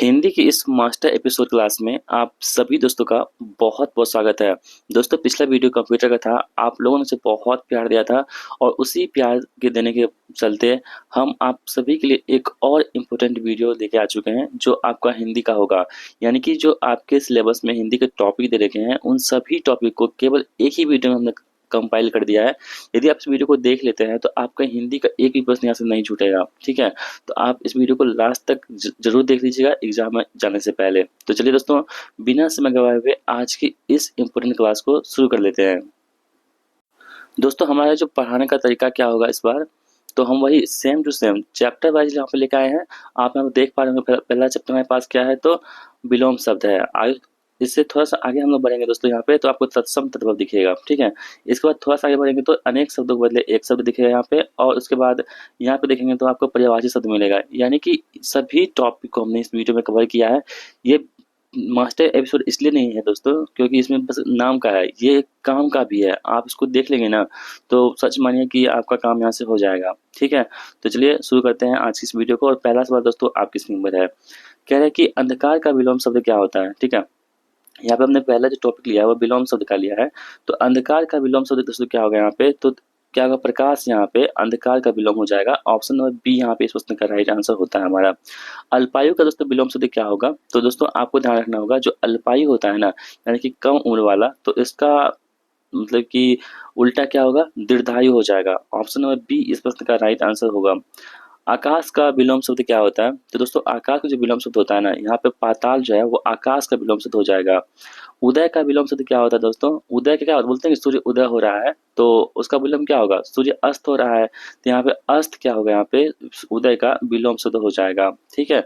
हिंदी की इस master episode class में आप सभी दोस्तों का बहुत-बहुत स्वागत है। दोस्तों पिछला वीडियो कंप्यूटर का था, आप लोगों ने उसे बहुत प्यार दिया था और उसी प्यार के देने के चलते हम आप सभी के लिए एक और इम्पोर्टेंट वीडियो लेके आ चुके हैं, जो आपका हिंदी का होगा। यानी कि जो आपके सिलेबस में हिंदी के टॉपिक दे रखे हैं, उन सभी टॉपिक को केवल एक ही वीडियो में हमने कंपाइल कर दिया है। यदि आप इस वीडियो को देख लेते हैं, तो आपका हिंदी का एक भी प्रश्न यहाँ से नहीं छूटेगा, ठीक है? तो आप इस वीडियो को लास्ट तक ज़रूर देख लीजिएगा एग्ज़ाम में जाने से पहले। तो चलिए दोस्तों, बिना समय गवाए हुए आज की इस इम्पोर्टेंट क्लास को शुरू कर लेते हैं। दोस्तों हमारा जो पढ़ाने का तरीका क्या होगा इस बार, तो हम वही same to same chapter wise यहाँ पे लेके आए हैं। आप यहाँ पे देख पा रहे होंगे पहला चैप्टर हमारे पास क्या है, तो विलोम शब्द है। आगे इससे थोड़ा-सा आगे हम लोग बढ़ेंगे दोस्तों यहाँ पे, तो आपको तत्सम तद्भव दिखेगा, ठीक है? इसके बाद थोड़ा-सा आगे बढ़ेंगे तो अनेक शब्दों के बदले एक शब्द दिखेगा यहाँ पे, और उसके बाद यहाँ पे देखेंगे तो आपको पर्यायवाची शब्द मिलेगा। यानी कि सभी टॉपिक को हमने इस वीडियो में कवर किया है। ये मास्टर एपिसोड इसलिए नहीं है दोस्तों, क्योंकि इसमें बस नाम का है, ये काम का भी है। आप इसको देख लेंगे ना, तो सच मानिए कि आपका काम यहाँ से हो जाएगा, ठीक है? तो चलिए शुरू करते हैं आज की इस वीडियो को, और पहला सवाल दोस्तों आपकी स्क्रीन पर है। कह रहा है कि अंधकार का विलोम शब्द क्या होता है, ठीक है? यहाँ पे हमने पहला जो टॉपिक लिया है वो विलोम शब्द का लिया है। तो अंधकार का विलोम शब्द दोस्तों क्या होगा यहाँ पे, तो क्या होगा, प्रकाश। यहाँ पे अंधकार का विलोम हो जाएगा। ऑप्शन नंबर बी यहाँ पे इस प्रश्न का राइट आंसर होता है हमारा। अल्पायु का दोस्तों विलोम शब्द क्या होगा, तो दोस्तों आपको ध्यान रखना होगा, जो अल्पायु होता है ना, यानी कि कम उम्र वाला, तो इसका मतलब कि उल्टा क्या होगा, दीर्घायु हो जाएगा। ऑप्शन नंबर बी इस प्रश्न का राइट आंसर होगा। आकाश का विलोम शब्द क्या होता है, तो दोस्तों आकाश का जो विलोम शब्द होता है ना, यहाँ पे पाताल जो है वो आकाश का विलोम शब्द हो जाएगा। उदय का विलोम शब्द क्या होता है दोस्तों, उदय का क्या होता है, बोलते हैं कि सूर्य उदय हो रहा है, तो उसका विलोम क्या होगा, सूर्य अस्त हो रहा है। तो यहाँ पे अस्त क्या होगा, यहाँ पे उदय का विलोम शब्द हो जाएगा, ठीक है?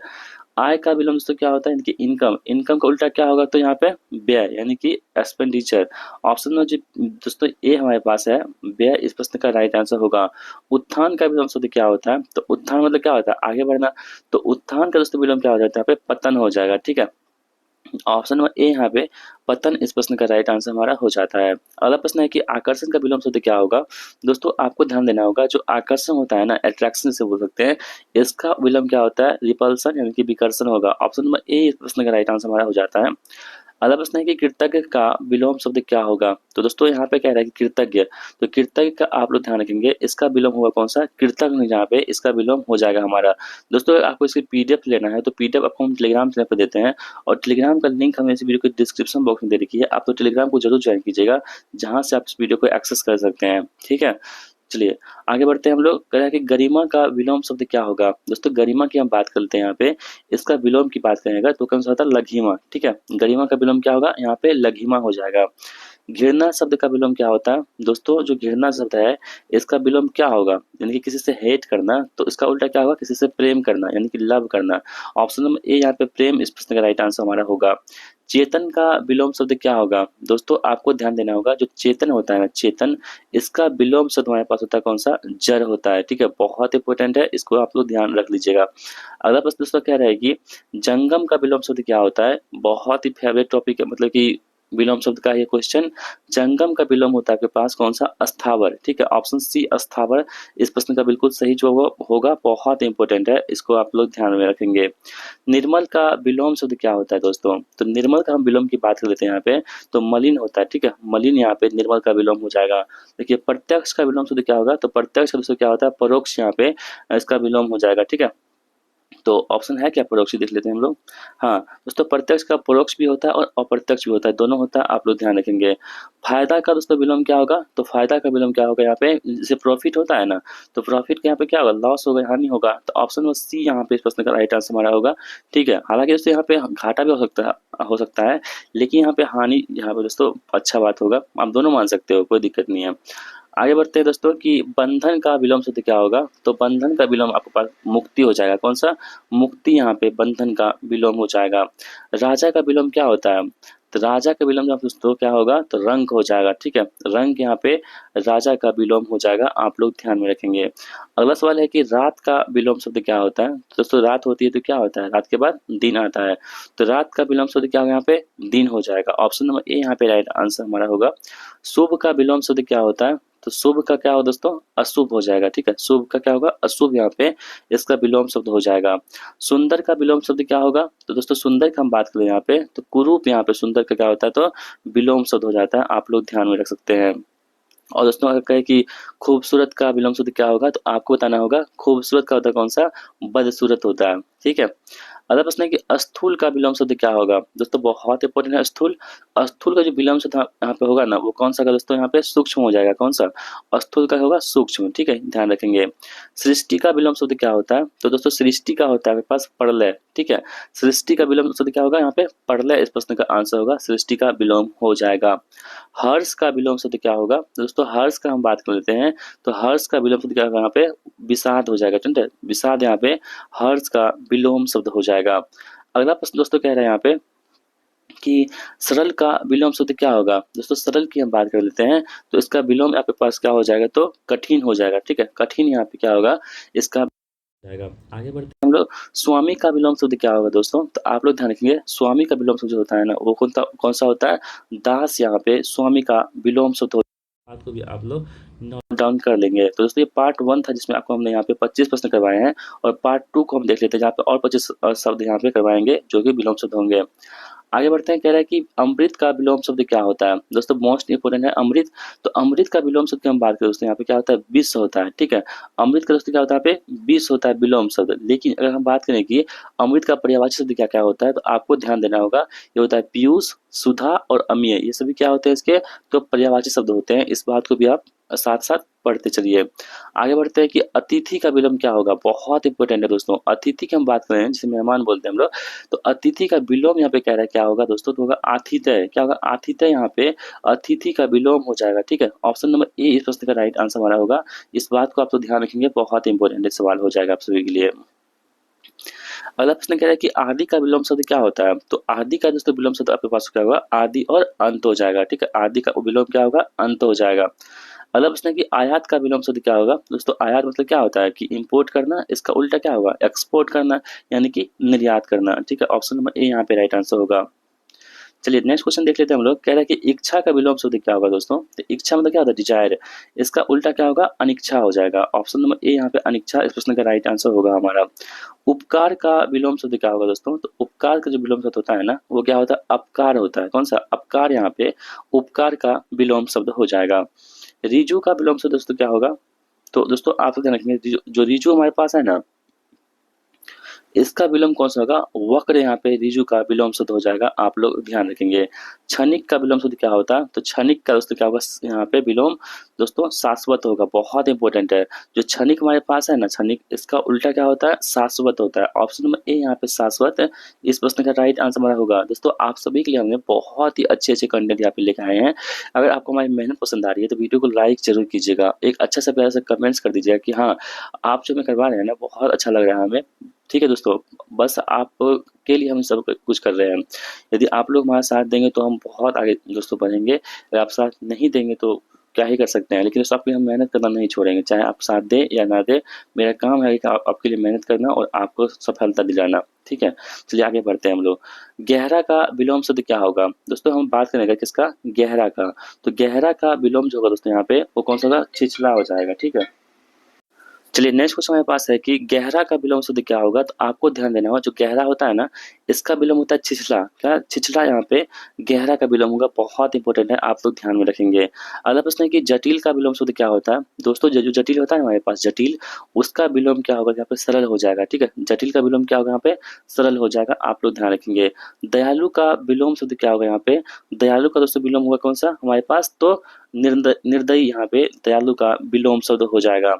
आय का विलोम दोस्तों क्या होता है, यानी कि इनकम। इनकम का उल्टा क्या होगा, तो यहाँ पे व्यय, यानी कि एक्सपेंडिचर। ऑप्शन में जो दोस्तों ए हमारे पास है, व्यय, इस प्रश्न का राइट आंसर होगा। उत्थान का विलोम शब्द क्या होता है, तो उत्थान मतलब क्या होता है, आगे बढ़ना। तो उत्थान का दोस्तों विलोम क्या हो जाता है, यहाँ पे पतन हो जाएगा, ठीक है? ऑप्शन नंबर ए यहाँ पे पतन, इस प्रश्न का राइट आंसर हमारा हो जाता है। अगला प्रश्न है कि आकर्षण का विलोम शब्द क्या होगा। दोस्तों आपको ध्यान देना होगा, जो आकर्षण होता है ना, अट्रैक्शन से बोल सकते हैं, इसका विलोम क्या होता है, रिपल्सन, यानी कि विकर्षण होगा। ऑप्शन नंबर ए इस प्रश्न का राइट आंसर हमारा हो जाता है। अगला प्रश्न है कि कृतज्ञ का विलोम शब्द क्या होगा, तो दोस्तों यहाँ पे कह रहा है कि कृतज्ञ। तो कृतज्ञ का आप लोग ध्यान रखेंगे, इसका विलोम होगा कौन सा, कृतज्ञ, जहाँ पे इसका विलोम हो जाएगा हमारा। दोस्तों अगर आपको इसकी पीडीएफ लेना है, तो पीडीएफ आपको हम टेलीग्राम चैनल पर देते हैं, और टेलीग्राम का लिंक हमें इस वीडियो के डिस्क्रिप्शन बॉक्स में दे रखी है। आप तो टेलीग्राम को जरूर ज्वाइन कीजिएगा, जहाँ से आप इस वीडियो को एक्सेस कर सकते हैं, ठीक है? चलिए आगे बढ़ते हैं हम लोग। कह रहा है कि गरिमा का विलोम शब्द क्या होगा। दोस्तों गरिमा की हम बात करते हैं यहाँ पे, इसका विलोम की बात करेंगे तो कौन सा होता है, लघिमा, ठीक है? गरिमा का विलोम क्या होगा, यहाँ पे लघिमा हो जाएगा। घृणा शब्द का विलोम क्या होता है, दोस्तों जो घृणा शब्द है, इसका विलोम क्या होगा, यानी कि किसी से हेट करना, तो इसका उल्टा क्या होगा, किसी से प्रेम करना, यानी कि लव करना। ऑप्शन नंबर ए यहाँ पे प्रेम, इस प्रश्न का राइट आंसर हमारा होगा। चेतन का विलोम शब्द क्या होगा, दोस्तों आपको ध्यान देना होगा, जो चेतन होता है ना, चेतन, इसका विलोम शब्द हमारे पास होता है कौन सा, जड़ होता है, ठीक है? बहुत इंपॉर्टेंट है, इसको आप लोग ध्यान रख लीजिएगा। अगला प्रश्न दोस्तों कह रहा है कि जंगम का विलोम शब्द क्या होता है। बहुत ही फेवरेट टॉपिक है, मतलब कि विलोम शब्द का ये क्वेश्चन। जंगम का विलोम होता है आपके पास कौन सा, अस्थावर, ठीक है? ऑप्शन सी अस्थावर, इस प्रश्न का बिल्कुल सही जो होगा, बहुत इंपॉर्टेंट है, इसको आप लोग ध्यान में रखेंगे। निर्मल का विलोम शब्द क्या होता है दोस्तों, तो निर्मल का हम विलोम की बात कर लेते हैं यहाँ पे, तो मलिन होता है, ठीक है? मलिन यहाँ पे निर्मल का विलोम हो जाएगा। देखिए प्रत्यक्ष का विलोम शब्द क्या होगा, तो प्रत्यक्ष शब्द क्या होता है, परोक्ष, यहाँ पे इसका विलोम हो जाएगा, ठीक है? तो ऑप्शन है क्या, परोक्ष, देख लेते हैं हम लोग। हाँ दोस्तों, प्रत्यक्ष का परोक्ष भी होता है और अप्रत्यक्ष भी होता है, दोनों होता है, आप लोग ध्यान रखेंगे। फायदा का दोस्तों विलोम क्या होगा, तो फायदा का विलोम क्या होगा, यहाँ पे जैसे प्रॉफिट होता है ना, तो प्रॉफिट के यहाँ पे क्या होगा, लॉस होगा, हानि होगा। तो ऑप्शन नंबर सी यहाँ पे इस प्रश्न का राइट आंसर हमारा होगा, ठीक है? हालांकि दोस्तों यहाँ पे घाटा भी हो सकता है, लेकिन यहाँ पे हानि, यहाँ पे दोस्तों अच्छा बात होगा, आप दोनों मान सकते हो, कोई दिक्कत नहीं है। आगे बढ़ते हैं दोस्तों कि बंधन का विलोम शब्द क्या होगा, तो बंधन का विलोम आपके पास मुक्ति हो जाएगा, कौन सा, मुक्ति, यहाँ पे बंधन का विलोम हो जाएगा। राजा का विलोम क्या होता है, तो राजा का विलोम आप दोस्तों क्या होगा, तो रंक हो जाएगा, ठीक है? रंक यहाँ पे राजा का विलोम हो जाएगा, आप लोग ध्यान में रखेंगे। अगला सवाल है कि रात का विलोम शब्द क्या होता है, तो दोस्तों रात होती है तो क्या होता है, रात के बाद दिन आता है, तो रात का विलोम शब्द क्या होगा, यहाँ पे दिन हो जाएगा। ऑप्शन नंबर ए यहाँ पे राइट आंसर हमारा होगा। शुभ का विलोम शब्द क्या होता है, तो शुभ का क्या होगा दोस्तों, अशुभ हो जाएगा। ठीक है, शुभ का क्या होगा, अशुभ, यहाँ पे इसका विलोम शब्द हो जाएगा। सुंदर का विलोम शब्द क्या होगा, तो दोस्तों सुंदर की हम बात करें यहाँ पे, तो कुरूप यहाँ पे सुंदर का क्या होता है, तो विलोम शब्द हो जाता है, आप लोग ध्यान में रख सकते हैं। और दोस्तों अगर कहें कि खूबसूरत का विलोम शब्द क्या होगा, तो आपको बताना होगा खूबसूरत का होता है कौन सा, बदसूरत होता है। ठीक है, अगला प्रश्न है कि स्थूल का विलोम शब्द क्या होगा। दोस्तों बहुत इंपॉर्टेंट है स्थूल। स्थूल का जो विलोम शब्द यहाँ पे होगा ना, वो कौन सा होगा दोस्तों, यहाँ पे सूक्ष्म हो जाएगा। कौन सा, स्थूल का होगा सूक्ष्म। ठीक है, ध्यान रखेंगे। सृष्टि का विलोम शब्द क्या होता है, तो दोस्तों सृष्टि का होता है आपके पास प्रलय। ठीक है, सृष्टि का विलोम शब्द क्या होगा, यहाँ पे प्रलय, इस प्रश्न का आंसर होगा सृष्टि का विलोम हो जाएगा। हर्ष का विलोम शब्द क्या होगा, दोस्तों हर्ष का हम बात कर लेते हैं, तो हर्ष का विलोम शब्द क्या होगा, यहाँ पे विषाद हो जाएगा। ठीक है, विषाद यहाँ पे हर्ष का विलोम शब्द हो जाएगा। अगला प्रश्न दोस्तों कह रहे हैं यहाँ पे कि सरल का विलोम शब्द क्या होगा। दोस्तों सरल की हम बात कर लेते हैं, तो इसका विलोम आपके पास क्या हो जाएगा, तो कठिन हो जाएगा। ठीक है, कठिन यहाँ पे क्या होगा, इसका जाएगा। आगे बढ़ते हैं हम लोग। स्वामी का विलोम शब्द क्या होगा दोस्तों, तो आप लोग ध्यान रखेंगे, स्वामी का विलोम शब्द जो होता है ना, वो कौन सा होता है, दास। यहाँ पे स्वामी का विलोम शब्द होता है, बात को भी आप लोग नोट डाउन कर लेंगे। तो दोस्तों ये पार्ट 1 था, जिसमें आपको हमने यहाँ पे 25 प्रश्न करवाए हैं, और पार्ट 2 को हम देख लेते हैं, जहाँ पे और 25 शब्द यहाँ पे करवाएंगे, जो कि विलोम शब्द होंगे। आगे बढ़ते हैं, कह रहा है कि अमृत का विलोम शब्द क्या होता है। दोस्तों मोस्ट इंपोर्टेंट है अमृत। तो अमृत का विलोम शब्द की हम बात करें दोस्तों, यहाँ पे क्या होता है, विष होता है। ठीक है, अमृत का दोस्तों क्या होता है, यहाँ पे विष होता है विलोम शब्द। लेकिन अगर हम बात करें कि अमृत का पर्यायवाची शब्द क्या क्या होता है, तो आपको ध्यान देना होगा, ये होता है पीयूष, सुधा और अमीय, ये सभी क्या होते हैं इसके, तो पर्यायवाची शब्द होते हैं। इस बात को भी आप साथ साथ पढ़ते चलिए। आगे बढ़ते हैं कि अतिथि का विलोम क्या होगा, बहुत इंपॉर्टेंट है दोस्तों। अतिथि की हम बात कर रहे हैं, जिसे मेहमान बोलते हैं हम लोग, तो अतिथि का विलोम यहाँ पे कह रहा है क्या होगा दोस्तों, तो होगा आतिथ्य। क्या होगा, आतिथ्य। यहाँ पे अतिथि का विलोम हो जाएगा। ठीक है, ऑप्शन नंबर ए इस प्रश्न का राइट आंसर हमारा होगा। इस बात को आप तो ध्यान रखेंगे, बहुत इंपॉर्टेंट सवाल हो जाएगा आप सभी के लिए। अगला प्रश्न कह रहा है कि आदि का विलोम शब्द क्या होता है, तो आदि का दोस्तों विलोम शब्द आपके पास क्या होगा, आदि और अंत हो जाएगा। ठीक है, आदि का विलोम क्या होगा, अंत हो जाएगा। अगला प्रश्न है कि आयात का विलोम शब्द क्या होगा। दोस्तों आयात मतलब क्या होता है कि इंपोर्ट करना, इसका उल्टा क्या होगा, एक्सपोर्ट करना, यानी कि निर्यात करना। ठीक है, ऑप्शन नंबर ए यहाँ पे राइट आंसर होगा। चलिए नेक्स्ट क्वेश्चन देख लेते हैं हम लोग। कह रहा है कि इच्छा का विलोम शब्द क्या होगा दोस्तों, तो इच्छा मतलब क्या होता है, डिजायर, इसका उल्टा क्या होगा, अनिच्छा हो जाएगा। ऑप्शन नंबर ए यहाँ पे अनिच्छा, इस प्रश्न का राइट आंसर होगा हमारा। उपकार का विलोम शब्द क्या होगा दोस्तों, तो उपकार का जो विलोम शब्द होता है ना, वो क्या होता है, अपकार होता है। कौन सा, अपकार। यहाँ पे उपकार का विलोम शब्द हो जाएगा। रिजु का विलोम शब्द दोस्तों क्या होगा, तो दोस्तों आप ध्यान रखेंगे, जो रिजु हमारे पास है ना, इसका विलोम कौन सा होगा, वक्र। यहाँ पे रिजु का विलोम शब्द हो जाएगा, आप लोग ध्यान रखेंगे। क्षणिक का विलोम शब्द क्या होता है, तो क्षणिक का दोस्तों क्या होगा, यहाँ पे विलोम दोस्तों शाश्वत होगा, बहुत इंपॉर्टेंट है। जो क्षणिक हमारे पास है ना, क्षणिक, इसका उल्टा क्या होता है, शाश्वत होता है। ऑप्शन नंबर ए यहाँ पे शाश्वत, इस प्रश्न का राइट आंसर हमारा होगा। दोस्तों आप सभी के लिए हमने बहुत ही अच्छे अच्छे कंटेंट यहाँ पे लेके आए हैं। अगर आपको हमारी मेहनत पसंद आ रही है, तो वीडियो को लाइक जरूर कीजिएगा, एक अच्छा सा प्यारा सा कमेंट्स कर दीजिएगा कि हाँ, आप जो मैं करवा रहे हैं ना, बहुत अच्छा लग रहा है हमें। ठीक है दोस्तों, बस आप के लिए हम सब कुछ कर रहे हैं। यदि आप लोग हमारा साथ देंगे तो हम बहुत आगे दोस्तों बढ़ेंगे। अगर आप साथ नहीं देंगे तो क्या ही कर सकते हैं, लेकिन दोस्तों आपकी हम मेहनत करना नहीं छोड़ेंगे, चाहे आप साथ दें या ना दें। मेरा काम है कि आपके लिए मेहनत करना और आपको सफलता दिलाना। ठीक है, चलिए आगे बढ़ते हैं हम लोग। गहरा का विलोम शब्द क्या होगा दोस्तों, हम बात करेंगे किसका, गहरा का। तो गहरा का विलोम जो होगा दोस्तों, यहाँ पे वो कौन सा होगा, छिछला हो जाएगा। ठीक है, चलिए नेक्स्ट क्वेश्चन हमारे पास है कि गहरा का विलोम शब्द क्या होगा। तो आपको ध्यान देना होगा, जो गहरा होता है ना, इसका विलोम होता है छिछला। क्या, छिछला। यहाँ पे गहरा का विलोम होगा, बहुत इंपॉर्टेंट है, आप लोग ध्यान में रखेंगे। अगला प्रश्न है कि जटिल का विलोम शब्द क्या होता है। दोस्तों जो जटिल होता है हमारे पास, जटिल, उसका विलोम क्या होगा, यहाँ पे सरल हो जाएगा। ठीक है, जटिल का विलोम क्या होगा, यहाँ पे सरल हो जाएगा, आप लोग ध्यान रखेंगे। दयालु का विलोम शब्द क्या होगा, यहाँ पे दयालु का दोस्तों विलोम होगा कौन सा हमारे पास, तो निर्दयी। यहाँ पे दयालु का विलोम शब्द हो जाएगा।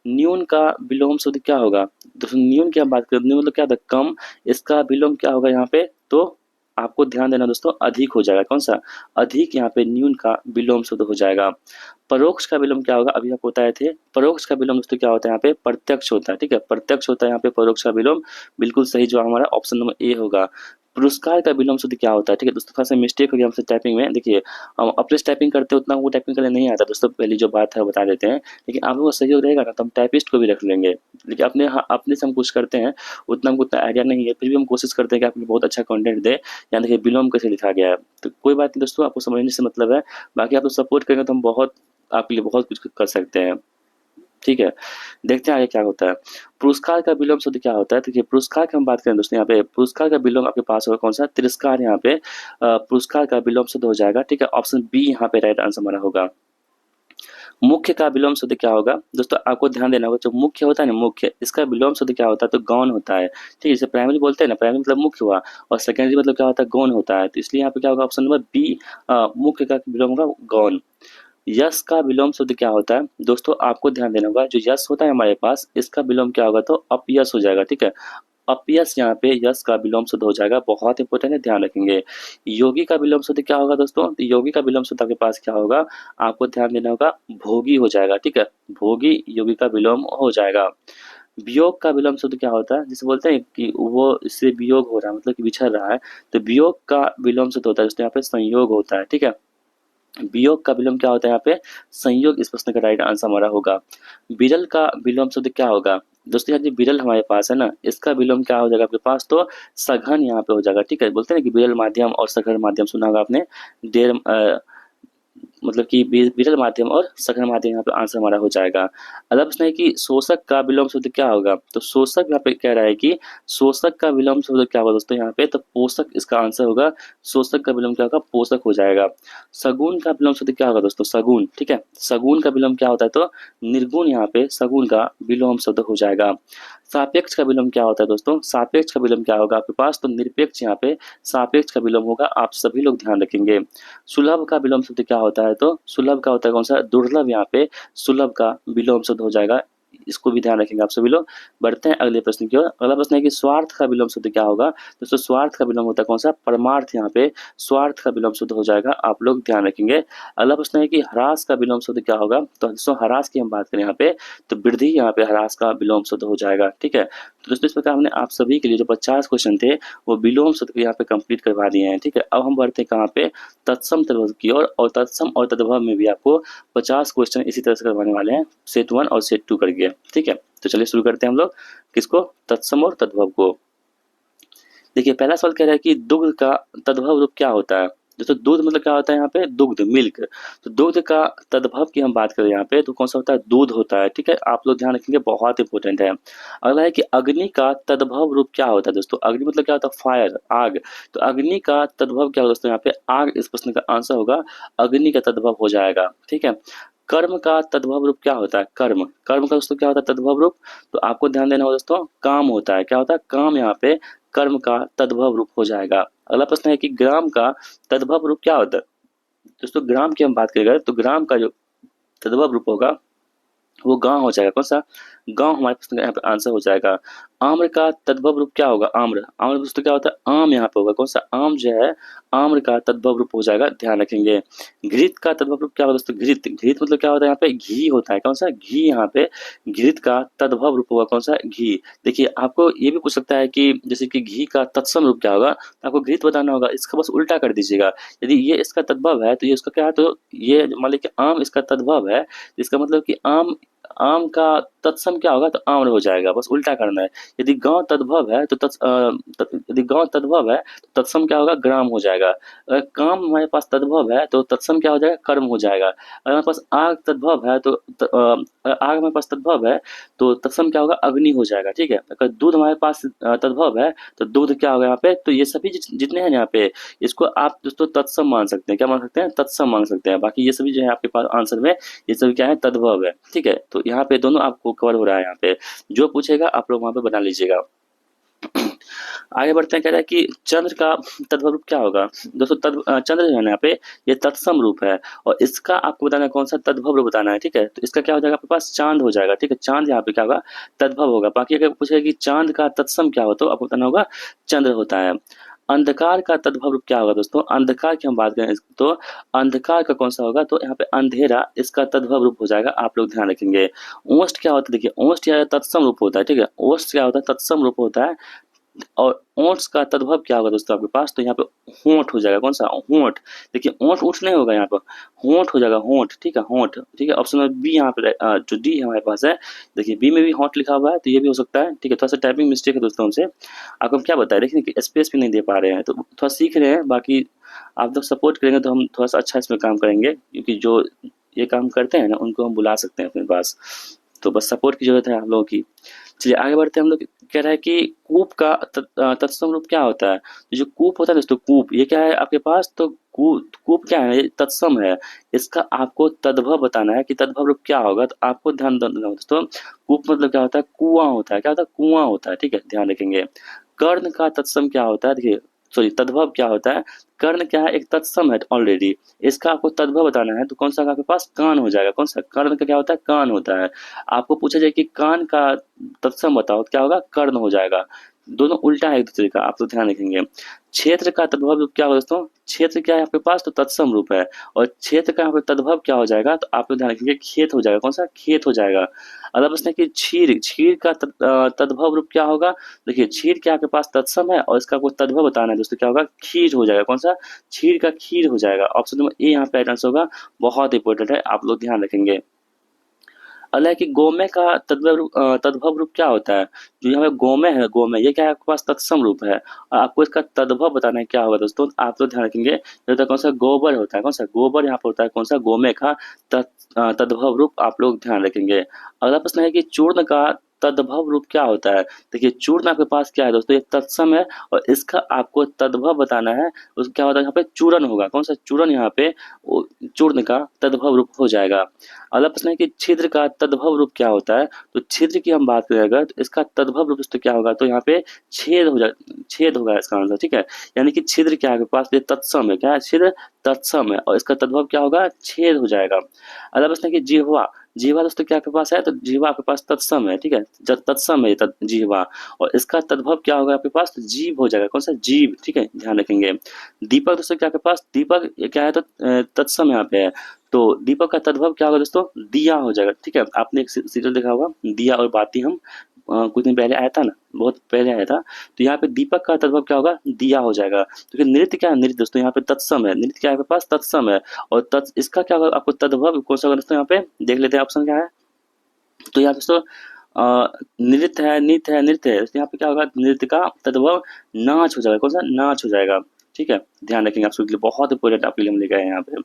न्यून का विलोम शब्द क्या होगा, दोस्तों न्यून की हम बात करें, न्यून मतलब क्या होता है, कम, इसका विलोम क्या होगा यहाँ पे, तो आपको ध्यान देना दोस्तों, अधिक हो जाएगा। कौन सा, अधिक। यहाँ पे न्यून का विलोम शब्द हो जाएगा। परोक्ष का विलोम क्या होगा, अभी आपको बताए थे। परोक्ष का विलोम दोस्तों क्या होता है, यहाँ पे प्रत्यक्ष होता है। ठीक है, प्रत्यक्ष होता है यहाँ पे परोक्ष का विलोम, बिल्कुल सही जवाब हमारा ऑप्शन नंबर ए होगा। पुरस्कार का विलोम शब्द क्या होता है। ठीक है दोस्तों, थोड़ा सा मिस्टेक हो गया हमसे टाइपिंग में। देखिए हम अपने टाइपिंग करते हैं, उतना वो टाइपिंग करने नहीं आता दोस्तों, पहली जो बात है वो बता देते हैं। लेकिन आप लोगों का सहयोग रहेगा ना, तो हम टाइपिस्ट को भी रख लेंगे। लेकिन अपने से हम कुछ करते हैं, उतना हमको उतना आइडिया नहीं है, फिर भी हम कोशिश करते हैं कि आपको बहुत अच्छा कंटेंट दे। यहाँ देखिए विलोम कैसे लिखा गया है, तो कोई बात नहीं दोस्तों, आपको समझने से मतलब है। बाकी आप लोग सपोर्ट करेंगे तो हम बहुत आपके लिए बहुत कुछ कर सकते हैं। ठीक है, देखते हैं आगे क्या होता है। पुरस्कार का विलोम शब्द क्या होता है? देखिए, पुरस्कार की हम बात करें दोस्तों, यहाँ पे पुरस्कार का विलोम आपके पास होगा कौन सा? तिरस्कार। यहाँ पे पुरस्कार का विलोम शब्द हो जाएगा। ठीक है, ऑप्शन बी यहाँ पे राइट आंसर हमारा होगा। मुख्य का विलोम शब्द क्या होगा? दोस्तों आपको ध्यान देना होगा, जो मुख्य होता है ना, मुख्य, इसका विलोम शब्द क्या होता है? तो गौण होता है। ठीक है, जैसे प्राइमरी बोलते हैं ना, प्राइमरी मतलब मुख्य हुआ, और सेकेंडरी मतलब क्या होता है? गौण होता है। तो इसलिए यहाँ पे क्या होगा? ऑप्शन नंबर बी, मुख्य का विलोम होगा गौण। यश का विलोम शब्द क्या होता है? दोस्तों आपको ध्यान देना होगा, जो यश होता है हमारे पास, इसका विलोम क्या होगा? तो अपयश हो जाएगा। ठीक है, अपयश यहाँ पे यश का विलोम शब्द हो जाएगा। बहुत इंपॉर्टेंट है, ध्यान रखेंगे। योगी का विलोम शब्द क्या होगा दोस्तों? तो योगी का विलोम शब्द आपके पास क्या होगा? आपको ध्यान देना होगा, भोगी हो जाएगा। ठीक है, भोगी योगी का विलोम हो जाएगा। वियोग का विलोम शब्द क्या होता है? जिसे बोलते हैं कि वो इससे वियोग हो रहा है, मतलब कि बिछड़ रहा है, तो वियोग का विलोम शब्द होता है दोस्तों यहाँ पे संयोग होता है। ठीक है, वियोग का विलोम क्या होता है यहाँ पे? संयोग। इस प्रश्न का राइट आंसर हमारा होगा। विरल का विलोम शब्द क्या होगा? दोस्तों यहाँ जो विरल हमारे पास है ना, इसका विलोम क्या हो जाएगा आपके पास? तो सघन यहाँ पे हो जाएगा। ठीक है, बोलते हैं ना कि विरल माध्यम और सघन माध्यम, सुना होगा आपने। देर मतलब कि विरल माध्यम और सघन माध्यम, यहाँ पे आंसर हमारा हो जाएगा। अगला प्रश्न है कि शोषक का विलोम शब्द क्या होगा? तो शोषक यहाँ पे कह रहा है कि शोषक का विलोम शब्द क्या होगा दोस्तों यहाँ पे? तो पोषक इसका आंसर होगा। शोषक का विलोम क्या होगा? पोषक हो जाएगा। सगुन का विलोम शब्द क्या होगा दोस्तों? सगुन। ठीक है, सगुन का विलोम क्या होता है? तो निर्गुण। यहाँ पे सगुन का विलोम शब्द हो जाएगा। सापेक्ष का विलोम क्या होता है दोस्तों? सापेक्ष का विलोम क्या होगा आपके पास? तो निरपेक्ष। यहाँ पे सापेक्ष का विलोम होगा, आप सभी लोग ध्यान रखेंगे। सुलभ का विलोम शब्द क्या होता है? तो सुलभ का होता है कौन सा? दुर्लभ। यहाँ पे सुलभ का विलोम शब्द हो जाएगा, इसको भी ध्यान रखेंगे आप सभी लोग। बढ़ते हैं अगले प्रश्न की ओर। अगला प्रश्न है कि स्वार्थ का विलोम शब्द क्या होगा? दोस्तों स्वार्थ का विलोम होता है कौन सा? परमार्थ। यहाँ पे स्वार्थ का विलोम शब्द हो जाएगा, आप लोग ध्यान रखेंगे। अगला प्रश्न है कि ह्रास का विलोम शब्द क्या होगा? तो दोस्तों ह्रास की हम बात करें यहाँ पे, तो वृद्धि। यहाँ पे ह्रास का विलोम शब्द हो जाएगा। ठीक है, तो दोस्तों इस प्रकार हमने आप सभी के लिए जो 50 क्वेश्चन थे वो विलोम शब्द के यहाँ पे कंप्लीट करवा दिए हैं। ठीक है, अब हम बढ़ते हैं कहाँ पे? तत्सम तद्भव की ओर। और तत्सम और तद्भव में भी आपको 50 क्वेश्चन इसी तरह से करवाने वाले हैं, सेट 1 और सेट 2 करके। ठीक है, तो चलिए शुरू करते हैं हम लोग किसको? तत्सम और तद्भव को। देखिए, पहला सवाल कह रहा है कि दुग्ध का तद्भव रूप क्या होता है? दोस्तों दूध मतलब क्या होता है यहाँ पे? दुग्ध, मिल्क। तो दुग्ध का तद्भव की हम बात करें यहाँ पे, तो कौन सा होता है? दूध होता है। ठीक है, आप लोग ध्यान रखेंगे, बहुत इंपॉर्टेंट है। अगला है कि अग्नि का तद्भव रूप क्या होता है? दोस्तों अग्नि मतलब क्या होता है? फायर, आग। तो अग्नि का तद्भव क्या होगा दोस्तों यहाँ पे? आग। इस प्रश्न का आंसर होगा अग्नि का तद्भव हो जाएगा। ठीक है, कर्म का तद्भव रूप क्या होता है? कर्म। कर्म का दोस्तों क्या होता है तद्भव रूप? तो आपको ध्यान देना होगा दोस्तों, काम होता है। क्या होता है? काम। यहाँ पे कर्म का तद्भव रूप हो जाएगा। अगला प्रश्न है कि ग्राम का तद्भव रूप क्या होता है? दोस्तों ग्राम की हम बात करेंगे, तो ग्राम का जो तद्भव रूप होगा वो गांव हो जाएगा। कौन सा? गांव हमारे प्रश्न का यहाँ पे आंसर हो जाएगा। आम्र का तद्भव रूप क्या होगा? आम्र। आम्र दोस्तों क्या होता है? आम। यहाँ पे होगा कौन सा? आम जो है, आम्र का तद्भव रूप हो जाएगा, ध्यान रखेंगे। घृत का तद्भव रूप क्या होगा दोस्तों? घृत। घृत मतलब क्या होता है? यहाँ पे घी होता है। कौन सा? घी। यहाँ पे घृत का तद्भव रूप होगा कौन सा? घी। देखिए, आपको ये भी पूछ सकता है कि जैसे कि घी का तत्सम रूप क्या होगा, तो आपको घृत बताना होगा, इसका बस उल्टा कर दीजिएगा। यदि ये इसका तद्भव है तो ये इसका क्या है? तो ये मान लीजिए कि आम इसका तद्भव है, इसका मतलब कि आम, आम का तत्सम क्या होगा? तो आम्र हो जाएगा, बस उल्टा करना है। यदि गांव तद्भव है तो यदि गांव तद्भव है तो तत्सम क्या होगा? ग्राम हो जाएगा। अगर काम हमारे पास तद्भव है तो तत्सम क्या हो जाएगा? कर्म हो जाएगा। अगर हमारे पास आग तद्भव है तो आग हमारे पास तद्भव है तो तत्सम क्या होगा? अग्नि हो जाएगा। ठीक है, अगर दूध हमारे पास तद्भव है तो दूध क्या होगा यहाँ पे? तो ये सभी जितने हैं यहाँ पे, इसको आप दोस्तों तत्सम मान सकते हैं। क्या मान सकते हैं? तत्सम मान सकते हैं। बाकी ये सभी जो है आपके पास आंसर में, ये सभी क्या है? तद्भव है। ठीक है, तो यहाँ पे दोनों आपको कवर हो रहा है। यहाँ पे जो पूछेगा आप लोग वहां पे बना लीजिएगा। आगे बढ़ते हैं, कह रहा है कि चंद्र का तद्भव रूप क्या होगा? दोस्तों चंद्र जो है ना यहाँ पे, ये तत्सम रूप है, और इसका आपको बताना है कौन सा? तद्भव रूप बताना है। ठीक है, तो इसका क्या हो जाएगा आपके पास? चांद हो जाएगा। ठीक है, चांद यहाँ पे क्या होगा? तद्भव होगा। बाकी अगर पूछेगा कि चांद का तत्सम क्या हो, तो आपको बताना होगा चंद्र होता है। अंधकार का तद्भव रूप क्या होगा दोस्तों? अंधकार की हम बात करें तो अंधकार का कौन सा होगा? तो यहाँ पे अंधेरा, इसका तद्भव रूप हो जाएगा, आप लोग ध्यान रखेंगे। ओष्ठ क्या होता है? देखिए, ओष्ठ या तत्सम रूप होता है। ठीक है, ओष्ठ क्या होता है? तत्सम रूप होता है। और ओंठ का तद्भव क्या होगा दोस्तों आपके पास? तो यहाँ पे होंठ हो जाएगा। कौन सा? होंठ। देखिए, ओंठ उठ नहीं होगा यहाँ पर, होंठ हो जाएगा, होंठ। ठीक है, होंठ। ठीक है, ऑप्शन में बी यहाँ पे जो डी हमारे पास है, देखिए बी में भी होंठ लिखा हुआ है, तो ये भी हो सकता है। ठीक है, थोड़ा सा टाइपिंग मिस्टेक है दोस्तों हमसे, आपको हम क्या बताएं, देखिए कि स्पेस भी नहीं दे पा रहे हैं, तो थोड़ा सीख रहे हैं। बाकी आप लोग सपोर्ट करेंगे तो हम थोड़ा सा अच्छा इसमें काम करेंगे, क्योंकि जो ये काम करते हैं ना, उनको हम बुला सकते हैं अपने पास। तो बस सपोर्ट की ज़रूरत है हम लोगों की। चलिए आगे बढ़ते हैं। हम लोग कह रहा है कि कूप का तत्सम रूप क्या होता है? तो जो कूप होता है दोस्तों, कूप ये क्या है आपके पास? तो कूप क्या है? ये तत्सम है। इसका आपको तद्भव बताना है कि तद्भव रूप क्या होगा। तो आपको ध्यान देना होगा दोस्तों, कूप मतलब क्या होता है? कुआं होता है। क्या होता है? कुआं होता है, ठीक है, ध्यान रखेंगे। कर्ण का तत्सम क्या होता है? देखिए, सॉरी, तद्भव क्या होता है? कर्ण क्या है? एक तत्सम है ऑलरेडी। इसका आपको तद्भव बताना है, तो कौन सा आपके पास? कान हो जाएगा। कौन सा? कर्ण का क्या होता है? कान होता है। आपको पूछा जाए कि कान का तत्सम बताओ, तो क्या होगा? कर्ण हो जाएगा। दोनों उल्टा है एक दूसरे का, आप तो ध्यान रखेंगे। क्षेत्र का तद्भव रूप क्या होगा दोस्तों? क्षेत्र क्या है आपके पास? तो तत्सम रूप है। और क्षेत्र का यहाँ पे तद्भव क्या हो जाएगा? तो आप लोग ध्यान रखेंगे, खेत हो जाएगा। कौन सा? खेत हो जाएगा। अगला प्रश्न है कि क्षीर, क्षीर का तद्भव रूप क्या होगा? देखिए, क्षीर क्या आपके पास? तत्सम है, और इसका आपको तद्भव बताना है दोस्तों, क्या होगा? खीर हो जाएगा। कौन सा? क्षीर का खीर हो जाएगा। ऑप्शन नंबर ए यहाँ पे राइट आंसर होगा। बहुत इंपॉर्टेंट है, आप लोग ध्यान रखेंगे। अगला है कि गोमय का तद्भव रूप क्या होता है? जो यहाँ पे गोमय है, गोमय ये क्या है आपके पास? तत्सम रूप है। और आपको इसका तद्भव बताना है, क्या होगा दोस्तों? आप लोग ध्यान रखेंगे, ये होता है कौन सा? गोबर होता है। कौन सा? गोबर यहाँ पर होता है। कौन सा? गोमय का तद्भव रूप आप लोग ध्यान रखेंगे। अगला प्रश्न है कि चूर्ण का तद्भव रूप क्या होता है? देखिए, चूर्ण आपके पास क्या है दोस्तों? ये तत्सम है, और इसका आपको तद्भव बताना है। उस क्या होता है यहाँ पे? चूर्ण होगा। कौन सा? चूर्ण यहाँ पे चूर्ण का तद्भव रूप हो जाएगा। अगला प्रश्न है कि छिद्र का तद्भव रूप क्या होता है? तो छिद्र की हम बात करें अगर, तो इसका तद्भव रूप दोस्तों क्या होगा? तो यहाँ पे छेद हो जाए, छेद होगा इसका आंसर, ठीक है। यानी कि छिद्र क्या है आपके पास? ये तत्सम है। क्या है? छिद्र तत्सम है, और इसका तद्भव क्या होगा? छेद हो जाएगा। अगला प्रश्न है कि जिह्वा, जिह्वा दोस्तों क्या आपके पास है? तो जिह्वा आपके पास तत्सम है, ठीक है, जब तत्सम है जिह्वा, और इसका तद्भव क्या होगा आपके पास? तो जीभ हो जाएगा। कौन सा? जीभ, ठीक है, ध्यान रखेंगे। दीपक दोस्तों क्या आपके पास? दीपक ये क्या है? तो तत्सम यहाँ पे है। तो दीपक का तद्भव क्या होगा दोस्तों? दिया हो जाएगा, ठीक है। आपने एक सीरियल देखा होगा, दिया और बाती हम, कुछ दिन पहले आया था ना, बहुत पहले आया था। तो यहाँ पे दीपक का तद्भव क्या होगा? दिया हो जाएगा। तो फिर नृत्य क्या है? नृत्य दोस्तों यहाँ पे तत्सम है। नृत्य क्या है आपके पास? तत्सम है। और इसका क्या होगा आपको तद्भव? कौन सा होगा दोस्तों? यहाँ पे देख लेते हैं ऑप्शन क्या है। तो यहाँ दोस्तों नृत्य है, नृत्य है, नृत्य है, तो यहाँ पे क्या होगा? नृत्य का तद्भव नाच हो जाएगा। कौन सा? नाच हो जाएगा, ठीक है, ध्यान रखेंगे। आप सबके लिए बहुत इंपॉर्टेंट आपके लिए हम लेके आए हैं यहाँ पे।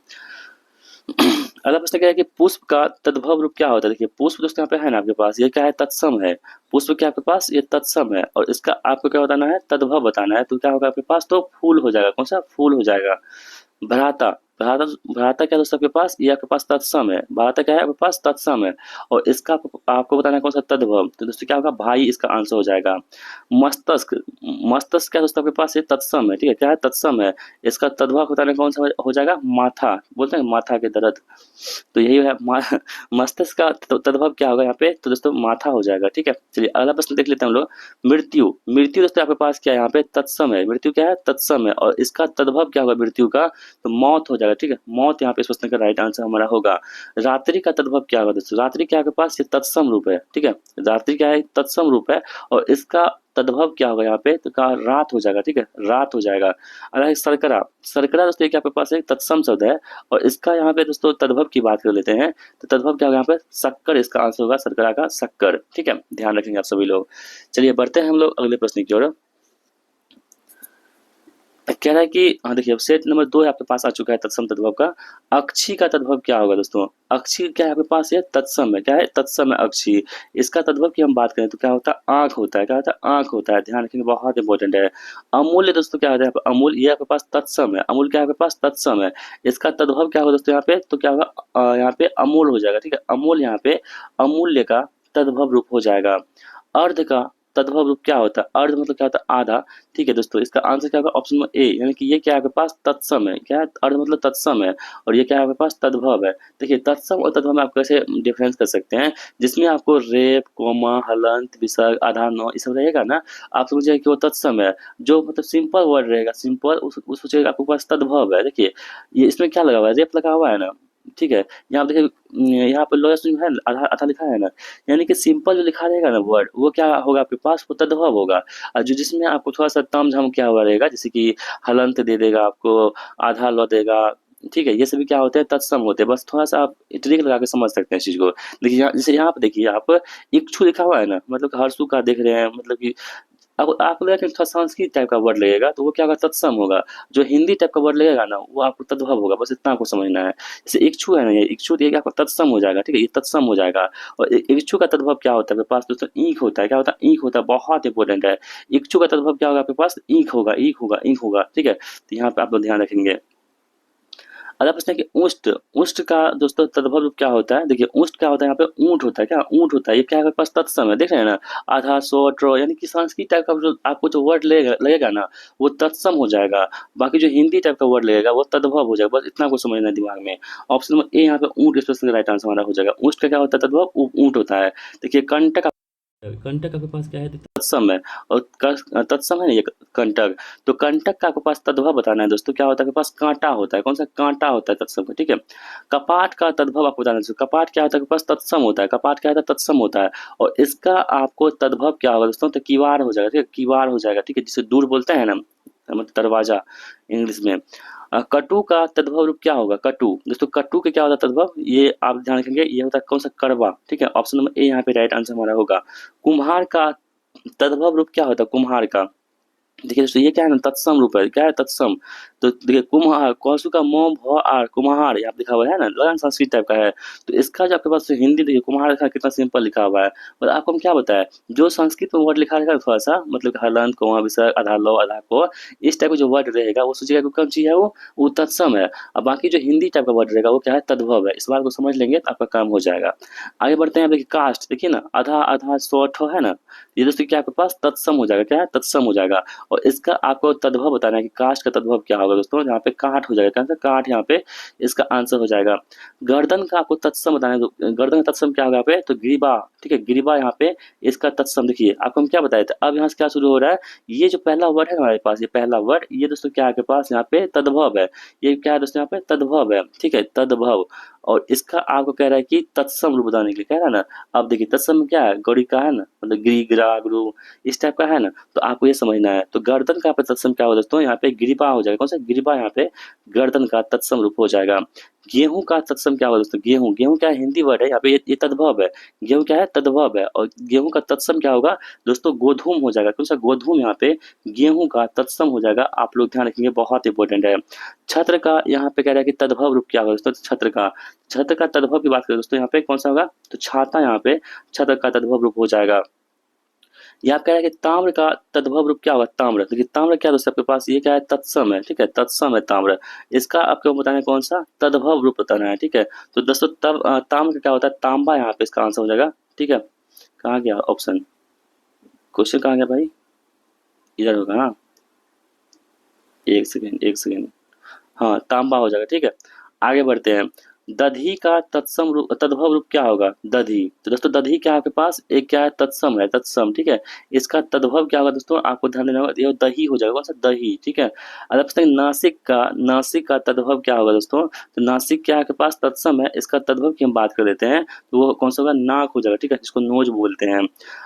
अगला प्रश्न क्या है कि पुष्प का तद्भव रूप क्या होता है? देखिए, पुष्प दोस्तों यहाँ पे है ना आपके पास, ये क्या है? तत्सम है। पुष्प क्या आपके पास? ये तत्सम है, और इसका आपको क्या बताना है? तद्भव बताना है। तो क्या होगा आपके पास? तो फूल हो जाएगा। कौन सा? फूल हो जाएगा। भ्राता, भ्राता, भ्राता क्या दोस्तों आपके पास? ये आपके पास तत्सम है। भ्राता क्या है आपके पास? तत्सम है, और इसका आपको बताना है कौन सा? तद्भव। तो दोस्तों क्या होगा? भाई, इसका आंसर हो जाएगा। मस्तिष्क, मस्तिष्क क्या दोस्तों आपके पास? ये तत्सम है, ठीक है, क्या है? तत्सम है। इसका तद्भव बताना कौन सा हो जाएगा? माथा, बोलते हैं माथा के दर्द, तो यही है मस्तिष्क का तद्भव क्या होगा यहाँ पे? तो दोस्तों माथा हो जाएगा, ठीक है। चलिए अगला प्रश्न देख लेते हैं हम लोग। मृत्यु, मृत्यु दोस्तों आपके पास क्या है? यहाँ पे तत्सम है। मृत्यु क्या है? तत्सम है, और इसका तद्भव क्या होगा मृत्यु का? तो मौत हो जाएगा, ठीक है, मौत यहाँ पे इस प्रश्न का राइट आंसर हमारा होगा। रात्रि का तद्भव क्या होगा दोस्तों? रात्रि क्या आपके पास? ये तत्सम रूप है, ठीक है, रात्रि क्या है? तत्सम रूप है, और इसका तद्भव क्या होगा यहाँ पे? तो कहा रात हो जाएगा, ठीक है, रात हो जाएगा। अगर सरकरा, सरकरा दोस्तों क्या आपके पास? एक तत्सम शब्द है, और इसका यहाँ पे दोस्तों तद्भव की बात कर लेते हैं। तो तद्भव क्या होगा यहाँ पे? शक्कर, इसका आंसर होगा सरकरा का शक्कर, ठीक है, ध्यान रखेंगे आप सभी लोग। चलिए बढ़ते हैं हम लोग अगले प्रश्न की ओर। कह रहा है कि हाँ देखिए, अब सेट नंबर 2 आपके पास आ चुका है तत्सम तद्भव का। अक्षी का तद्भव क्या होगा दोस्तों? अक्षी क्या है आपके पास? ये तत्सम है। क्या है? तत्सम है अक्षी। इसका तद्भव की हम बात करें तो क्या होता है? आंख होता है। क्या होता है? आंख होता है, ध्यान रखेंगे, बहुत इंपॉर्टेंट है। अमूल्य दोस्तों क्या होता है? अमूल्य, ये आपके पास तत्सम है। अमूल्य क्या है आपके पास? तत्सम है। इसका तद्भव क्या होगा दोस्तों यहाँ पे? तो क्या होगा? यहाँ पे अमूल हो जाएगा, ठीक है, अमूल, यहाँ पे अमूल्य का तद्भव रूप हो जाएगा। अर्ध का तद्भव रूप क्या होता है? अर्ध मतलब क्या होता है? आधा, ठीक है दोस्तों, इसका आंसर क्या होगा? ऑप्शन नंबर ए, यानी कि ये क्या है आपके पास? तत्सम है। क्या है? अर्ध मतलब तत्सम है, और ये क्या है आपके पास? तद्भव है। देखिए, तत्सम और तद्भव में आप कैसे डिफरेंस कर सकते हैं? जिसमें आपको रेप, कोमा, हलंत, विसर्ग, आधार, नौ, ये सब रहेगा ना, आप समझिए कि वो तत्सम है। जो मतलब सिंपल वर्ड रहेगा, सिंपल, उस सोचिएगा आपके पास तद्भव है। देखिए, ये इसमें क्या लगा हुआ है? रेप लगा हुआ है ना, ठीक है। यहाँ पे देखिए, यहाँ पे लॉयस है, आधा आधा लिखा है ना, यानी कि सिंपल जो लिखा रहेगा ना वर्ड, वो क्या होगा आपके पास? वो तद्भव होगा। और जो जिसमें आपको थोड़ा सा ताम झाम क्या हुआ रहेगा, जैसे कि हलंत दे देगा आपको, आधा लौ देगा, ठीक है, ये सभी क्या होते हैं? तत्सम होते हैं। बस थोड़ा सा आप ट्रिक लगा के समझ सकते हैं इस चीज को। देखिए जैसे यहाँ पे देखिए, आप इक्षु लिखा हुआ है ना, मतलब हर्षु का देख रहे हैं, मतलब कि आपको लगेगा कि थोड़ा संस्कृत टाइप का वर्ड लगेगा तो वो क्या होगा, तत्सम होगा। जो हिंदी टाइप का वर्ड लगेगा ना वो आपको तद्भव होगा, बस इतना आपको समझना है। जैसे इच्छु है ना, ये इच्छु ये आपका तत्सम हो जाएगा, ठीक है, ये तत्सम हो जाएगा। और इच्छु का तद्भव क्या होता है आपके पास दोस्तों, ईंख होता है। क्या होता है, ईंख होता है, बहुत इंपॉर्टेंट है। इच्छु का तद्भव क्या होगा आपके पास, ईंख होगा, ईंख होगा, ईंख होगा, ठीक है। तो यहाँ पे आप लोग ध्यान रखेंगे। अगला प्रश्न है कि ऊष्ट, ऊष्ट का दोस्तों तद्भव रूप क्या होता है। देखिए ऊष्ट क्या होता है, यहाँ पे ऊंट होता है, क्या ऊंट होता है, ये क्या है आपके पास तत्सम है, देख रहे हैं ना। आधा सौ ट्र यानी कि संस्कृत टाइप का जो आपको जो वर्ड लगेगा लगेगा ना वो तत्सम हो जाएगा। बाकी जो हिंदी टाइप का वर्ड लगेगा वो तद्भव हो जाएगा, बस इतना को समझना है दिमाग में। ऑप्शन नंबर ए यहाँ पे ऊंट इस प्रश्न का राइट आंसर हमारा हो जाएगा। ऊष्ट का क्या होता है तद्भव, ऊंट होता है। देखिए कंटक, कंटक आपके पास क्या है, तत्सम है। और तत्सम है ना ये कंटक। तो कंटक का आपके पास तद्भव बताना है दोस्तों, क्या होता है आपके पास, कांटा होता है। कौन सा, कांटा होता है तत्सम का, ठीक है। कपाट का तद्भव आपको बताना है दोस्तों, कपाट क्या होता है आपके पास, तत्सम होता है। कपाट क्या होता है, तत्सम होता है। और इसका आपको तद्भव क्या होगा दोस्तों, तो किवाड़ हो जाएगा, ठीक है, किवाड़ हो जाएगा, ठीक है, जिसे दूर बोलते हैं ना, मतलब दरवाजा इंग्लिश में। कटु का तद्भव रूप क्या होगा, कटु दोस्तों, कटु के क्या होता है तद्भव, ये आप ध्यान रखेंगे, ये होता है कौन सा, कड़वा, ठीक है। ऑप्शन नंबर ए यहाँ पे राइट आंसर हमारा होगा। कुम्हार का तद्भव रूप क्या होता है, कुम्हार का। देखिए दोस्तों ये क्या है ना, तत्सम रूप है, क्या है, तत्सम। तो देखिए कुम्हार, कौसु का मोह भ आर, कुम्हार यहाँ पे लिखा हुआ है ना, लगा संस्कृत टाइप का है। तो इसका जो आपके पास हिंदी देखिए कुम्हार लिखा है, कितना सिंपल लिखा हुआ है। और आपको हम क्या बताया, जो संस्कृत में वर्ड लिखा रहेगा थोड़ा सा, मतलब हलंत कोमा विसर्ग आधा लो आधा को, इस टाइप का जो वर्ड रहेगा वो सोचिएगा कि कौन चीज है, वो तत्सम है। और बाकी जो हिंदी टाइप का वर्ड रहेगा वो क्या है, तद्भव है। इस बात को समझ लेंगे तो आपका काम हो जाएगा। आगे बढ़ते हैं, देखिए कास्ट, देखिए ना आधा आधा सौ ठो है ना, ये दोस्तों क्या आपके पास तत्सम हो जाएगा, क्या है, तत्सम हो जाएगा। और इसका आपको तद्भव बताना है कि काष्ठ का तद्भव क्या होगा दोस्तों, यहाँ पे काठ हो जाएगा, क्या है, काठ यहाँ पे इसका आंसर हो जाएगा। गर्दन का आपको तत्सम बताना है, तो गर्दन का तत्सम क्या होगा यहाँ पे, तो ग्रीवा, ठीक है, ग्रीवा यहाँ पे इसका तत्सम। देखिए आपको हम क्या बताए थे, अब यहाँ से क्या शुरू हो रहा है, ये जो पहला वर्ड है हमारे पास, ये पहला वर्ड, ये दोस्तों क्या है आपके पास यहाँ पे तद्भव है। ये क्या है दोस्तों, यहाँ पे तद्भव है, ठीक है, तद्भव। और इसका आपको कह रहा है कि तत्सम रूप बताने के लिए कह रहा है ना। अब देखिए तत्सम में क्या है, गौड़ी का है ना, मतलब गिरी गिरा गुरु, इस टाइप का है ना। तो आपको ये समझना है। तो गर्दन का पे तत्सम क्या होगा दोस्तों, यहाँ पे गिरिबा हो जाएगा, कौन सा, गिरिबा यहाँ पे गर्दन का तत्सम रूप हो जाएगा। गेहूं का तत्सम क्या होगा दोस्तों, गेहूं, गेहूं क्या है, हिंदी वर्ड है, यहाँ पे ये तद्भव है। गेहूं क्या है, तद्भव है। और गेहूं का तत्सम क्या होगा दोस्तों, गोधूम हो जाएगा, कौन सा, गोधूम यहाँ पे गेहूं का तत्सम हो जाएगा। आप लोग ध्यान रखेंगे, बहुत इंपॉर्टेंट है। छत्र का यहाँ पे कह रहा है कि तद्भव रूप क्या होगा दोस्तों, छत्र का, छत्र का तद्भव की बात करें दोस्तों, यहाँ पे कौन सा होगा, तो छाता, यहाँ पे छत्र का तद्भव रूप हो जाएगा। ये आप कह रहे हैं कि ताम्र का तद्भव रूप क्या होगा, ताम्र। देखिए ताम्र क्या दोस्तों आपके पास, ये क्या है, तत्सम है, ठीक है, तत्सम है ताम्र। इसका आपको बताना है कौन सा, तद्भव रूप बताना है, ठीक है। तो दोस्तों तब ताम्र का क्या होता है, तांबा, यहाँ पे इसका आंसर हो जाएगा, ठीक है। कहाँ गया ऑप्शन, क्वेश्चन कहाँ गया भाई, इधर होगा ना, एक सेकेंड एक सेकेंड, हाँ तांबा हो जाएगा, ठीक है। आगे बढ़ते हैं। दधी का तत्सम रूप, तद्भव रूप क्या होगा, दधी। तो दोस्तों दधी क्या है आपके पास, एक क्या है, तत्सम है, तत्सम, ठीक है। इसका तद्भव क्या होगा दोस्तों, आपको ध्यान देना होगा, ये दही हो जाएगा, कौन सा, दही, ठीक है। अब पूछते हैं नासिक का, नासिक का तद्भव क्या होगा दोस्तों। तो नासिक क्या है आपके पास, तत्सम है, इसका तद्भव की हम बात कर लेते हैं, तो वो कौन सा होगा, नाक हो जाएगा, ठीक है, जिसको नोज बोलते हैं।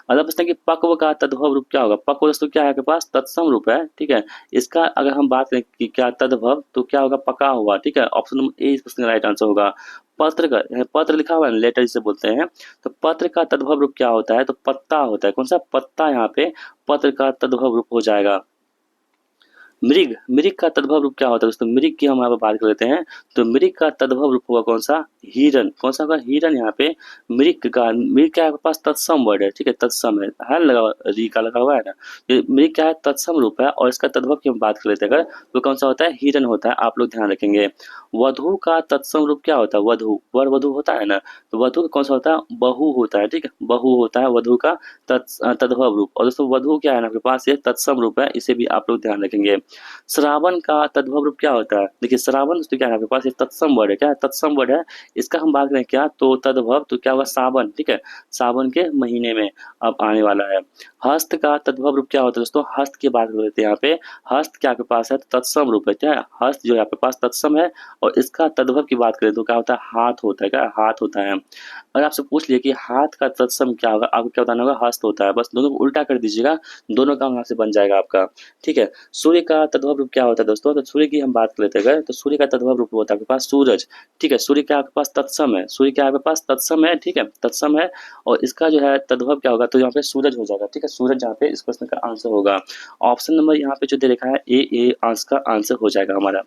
अगला पूछते हैं कि पक्व का तद्भव रूप क्या होगा। पक्व दोस्तों क्या है आपके पास, तत्सम रूप है, ठीक है। इसका अगर हम बात करें कि क्या तद्भव, तो क्या होगा, पका हुआ, ठीक है। ऑप्शन नंबर ए इस प्रश्न का राइट आंसर होगा। पत्र का, पत्र लिखा हुआ है, लेटर जिसे बोलते हैं। तो पत्र का तद्भव रूप क्या होता है, तो पत्ता होता है, कौन सा, पत्ता, यहाँ पे पत्र का तद्भव रूप हो जाएगा। मृग, मृग का तद्भव रूप क्या होता है दोस्तों, मृग की हम यहाँ पे बात कर लेते हैं। तो मृग का तद्भव रूप होगा कौन सा, हिरन, कौन सा होगा, हिरन। यहाँ पे मृग का, मृग क्या है आपके पास, तत्सम वर्ड है, ठीक है, तत्सम है लगा हुआ, री का लगा हुआ है ना। ये मृग क्या है, तत्सम रूप है। और इसका तद्भव की हम बात कर लेते हैं अगर, तो कौन सा होता है, हिरन होता है, आप लोग ध्यान रखेंगे। वधु का तत्सम रूप क्या होता है, वधु, वर वधु होता है ना। तो वधु का कौन सा होता है, बहु होता है, ठीक है, बहु होता है वधु का तद्भव रूप। और दोस्तों वधु क्या है ना आपके पास, ये तत्सम रूप है, इसे भी आप लोग ध्यान रखेंगे। श्रावण का तद्भव रूप क्या होता है, देखिए श्रावण तो क्या है आपके पास, ये तत्सम वर्ड है, क्या है, तत्सम वर्ड है। इसका हम बात करें क्या, तो तद्भव, तो क्या होगा, सावन, ठीक है, सावन के महीने में अब आने वाला है। हस्त का तद्भव रूप क्या होता है दोस्तों, हस्त की बात कर लेते हैं यहाँ पे। हस्त क्या आपके पास है, तो तत्सम रूप है, क्या है, हस्त जो है आपके पास तत्सम है। और इसका तद्भव की बात करें तो क्या होता है, हाथ होता है, क्या हाथ होता है। अगर आपसे पूछ लिया कि हाथ का तत्सम क्या होगा, आपको क्या बताना होगा, हस्त होता है, बस दोनों को उल्टा कर दीजिएगा, दोनों काम यहाँ से बन जाएगा आपका, ठीक है। सूर्य का तद्भव रूप क्या होता है दोस्तों? तो सूर्य की हम बात कर लेते हैं अगर, तो सूर्य का तद्भव रूप होता है आपके पास सूरज, ठीक है? सूर्य क्या आपके पास तत्सम है, सूर्य क्या आपके पास तत्सम है, ठीक है? तत्सम है और इसका जो है तद्भव क्या होगा? तो यहाँ पे सूरज हो जाएगा, ठीक है? सूरज यहाँ पे इस प्रश्न का आंसर होगा। ऑप्शन नंबर यहाँ पे जो दे रखा है ए आंसर का आंसर हो जाएगा हमारा।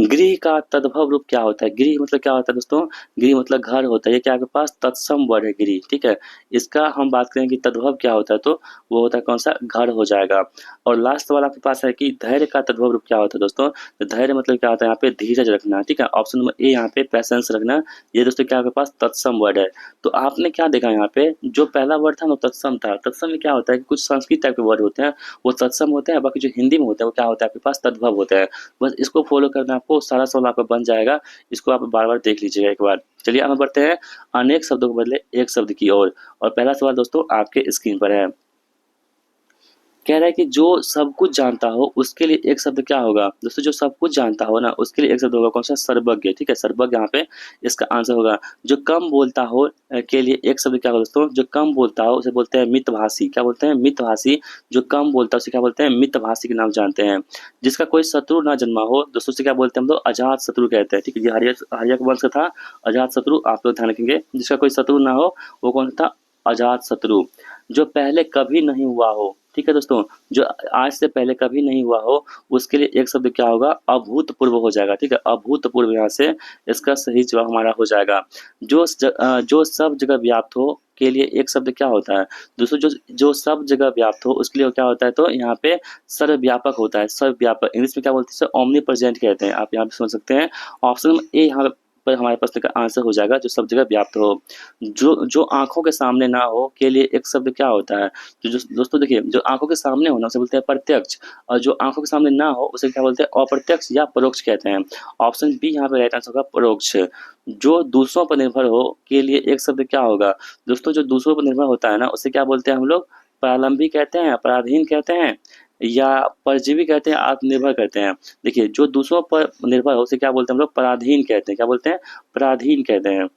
गृह का तद्भव रूप क्या होता है? गृह मतलब क्या होता है दोस्तों? गृह मतलब घर होता है। ये क्या आपके पास तत्सम वर्ड है गृह, ठीक है? इसका हम बात करें कि तद्भव क्या होता है, तो वो होता है कौन सा? घर हो जाएगा। और लास्ट वाला आपके पास है कि धैर्य का तद्भव रूप क्या होता है दोस्तों? तो धैर्य मतलब क्या होता है? यहाँ पे धीरज रखना, ठीक है? ऑप्शन नंबर ए यहाँ पे पैसेंस रखना। ये दोस्तों क्या आपके पास तत्सम वर्ड है। तो आपने क्या देखा यहाँ पे, जो पहला वर्ड था वो तत्सम था। तत्सम में क्या होता है कि कुछ संस्कृत टाइप के वर्ड होते हैं वो तत्सम होते हैं, बाकी जो हिंदी में होते हैं वो क्या होता है आपके पास? तद्भव होते हैं। बस इसको फॉलो करना, आपको सारा सवाल आपका बन जाएगा। इसको आप बार-बार देख लीजिएगा एक बार। चलिए आगे बढ़ते हैं अनेक शब्दों के बदले एक शब्द की ओर। और पहला सवाल दोस्तों आपके स्क्रीन पर है। कह रहा है कि जो सब कुछ जानता हो उसके लिए एक शब्द क्या होगा? दोस्तों जो सब कुछ जानता हो ना उसके लिए एक शब्द होगा कौन सा? सर्वज्ञ, ठीक है? सर्वज्ञ यहाँ पे इसका आंसर होगा। जो कम बोलता हो के लिए एक शब्द क्या होगा दोस्तों? जो कम बोलता हो उसे बोलते हैं मितभाषी। क्या बोलते हैं? मितभाषी। जो कम बोलता है उसे क्या बोलते हैं? मितभाषी के नाम जानते हैं। जिसका कोई शत्रु ना जन्मा हो दोस्तों उसे क्या बोलते हैं हम लोग? अजात शत्रु कहते हैं, ठीक है? ये हर्यक वंश का था अजात शत्रु, आप लोग ध्यान रखेंगे। जिसका कोई शत्रु ना हो वो कौन था? अजात शत्रु। जो पहले कभी नहीं हुआ हो, ठीक है दोस्तों? जो आज से पहले कभी नहीं हुआ हो उसके लिए एक शब्द क्या होगा? अभूतपूर्व हो जाएगा, ठीक है? अभूतपूर्व यहाँ से इसका सही जवाब हमारा हो जाएगा। जो सब जगह व्याप्त हो के लिए एक शब्द क्या होता है? दोस्तों जो सब जगह व्याप्त हो उसके लिए क्या होता है? तो यहाँ पे सर्वव्यापक होता है, सर्वव्यापक। इंग्लिश में क्या बोलते हैं? इसे ओमनीप्रेजेंट कहते हैं। आप यहाँ पे समझ सकते हैं। ऑप्शन ए यहाँ पर हमारे प्रश्न का आंसर हो जाएगा, जो सब जगह व्याप्त हो। जो आँखों के सामने ना हो के लिए एक शब्द क्या होता है? जो दोस्तों देखिए, जो आँखों के सामने हो ना उसे बोलते हैं प्रत्यक्ष, और जो आँखों के सामने ना हो उसे क्या बोलते हैं? अप्रत्यक्ष या परोक्ष कहते हैं। ऑप्शन बी यहाँ पे राइट आंसर होगा परोक्ष। जो दूसरों पर निर्भर हो के लिए एक शब्द क्या होगा? दोस्तों जो दूसरों पर निर्भर होता है ना उसे क्या बोलते हैं हम लोग? परालंबी कहते हैं, पराधीन कहते हैं या परजीवी कहते हैं, आत्मनिर्भर कहते हैं। देखिए जो दूसरों पर निर्भर हो उसे क्या बोलते हैं हम लोग? पराधीन कहते हैं। क्या बोलते हैं? पराधीन कहते हैं।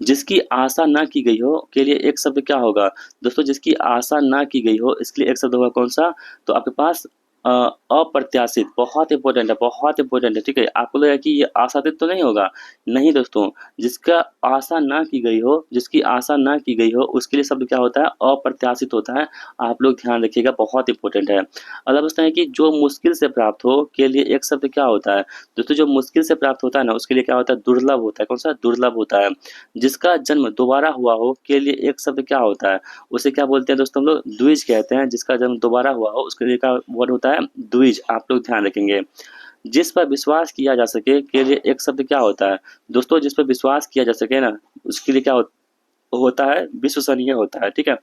जिसकी आशा ना की गई हो के लिए एक शब्द क्या होगा? दोस्तों जिसकी आशा ना की गई हो इसके लिए एक शब्द होगा कौन सा? तो आपके पास अप्रत्याशित। बहुत इंपॉर्टेंट है, बहुत इंपॉर्टेंट है, ठीक है? आपको लगेगा कि ये आशातीत तो नहीं होगा? नहीं दोस्तों, जिसका आशा ना की गई हो, जिसकी आशा ना की गई हो उसके लिए शब्द क्या होता है? अप्रत्याशित होता है। आप लोग ध्यान रखिएगा, बहुत इंपॉर्टेंट है। अगला प्रश्न है कि जो मुश्किल से प्राप्त हो के लिए एक शब्द क्या होता है? दोस्तों जो मुश्किल से प्राप्त होता है ना उसके लिए क्या होता है? दुर्लभ होता है। कौन सा? दुर्लभ होता है। जिसका जन्म दोबारा हुआ हो के लिए एक शब्द क्या होता है? उसे क्या बोलते हैं दोस्तों हम लोग? द्विज कहते हैं। जिसका जन्म दोबारा हुआ हो उसके लिए क्या वर्ड होता है? द्विज। आप लोग ध्यान रखेंगे। जिस पर विश्वास किया जा सके के लिए एक शब्द क्या होता है? दोस्तों जिस पर विश्वास किया जा सके ना उसके लिए क्या होता है? विश्वसनीय होता है, ठीक है?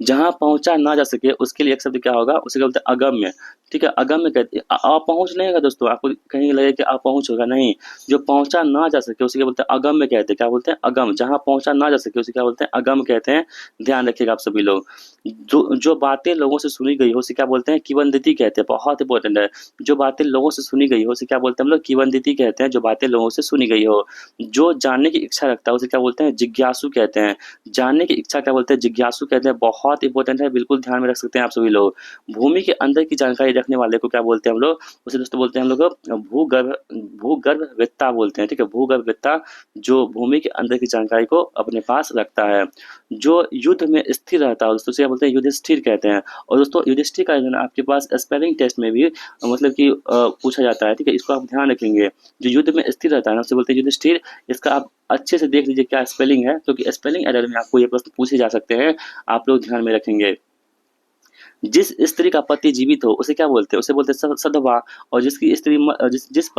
जहाँ पहुँचा ना जा सके उसके लिए एक शब्द क्या होगा? उसे क्या बोलते हैं? अगम्य, ठीक है? अगम्य कहते हैं। अपहुँच नहीं होगा दोस्तों, आपको कहीं लगे कि अपहुँच होगा, नहीं। जो पहुँचा ना जा सके उसे क्या बोलते हैं? अगम्य कहते हैं। क्या बोलते हैं? अगम। जहाँ पहुँचा ना जा सके उसे क्या बोलते हैं? अगम कहते हैं। ध्यान रखिएगा आप सभी लोग। जो बातें लोगों से सुनी गई हो उसे क्या बोलते हैं? किंवदंती कहते हैं। बहुत इंपॉर्टेंट है। जो बातें लोगों से सुनी गई हो उसे क्या बोलते हैं हम लोग? किंवदंती कहते हैं। जो बातें लोगों से सुनी गई हो। जो जानने की इच्छा रखता है उसे क्या बोलते हैं? जिज्ञासु कहते हैं। जानने की इच्छा क्या बोलते हैं? जिज्ञासु कहते हैं। बहुत इंपॉर्टेंट है, बिल्कुल ध्यान में रख सकते हैं आप सभी लोग। भूमि के अंदर की जानकारी रखने वाले को क्या बोलते हैं हम लोग? उसे दोस्तों बोलते हैं हम लोग भूगर्भवेत्ता बोलते हैं, ठीक है? भूगर्भवेत्ता जो भूमि के अंदर की जानकारी को अपने पास रखता है। जो युद्ध में स्थिर रहता है दोस्तों उसे क्या बोलते हैं? युधिष्ठिर कहते हैं। और दोस्तों युधिष्ठिर का जो है आपके पास स्पेलिंग टेस्ट में भी मतलब कि पूछा जाता है, ठीक है? इसको आप ध्यान रखेंगे। जो युद्ध में स्थिर रहता है ना उसे बोलते हैं युधिष्ठिर। इसका आप अच्छे से देख लीजिए क्या स्पेलिंग है, क्योंकि स्पेलिंग एरर में आपको ये प्रश्न पूछे जा सकते हैं। आप लोग ध्यान में रखेंगे। जिस स्त्री का पति जीवित हो उसे क्या बोलते हैं? उसे बोलते हैं सधवा। और जिसकी स्त्री जिस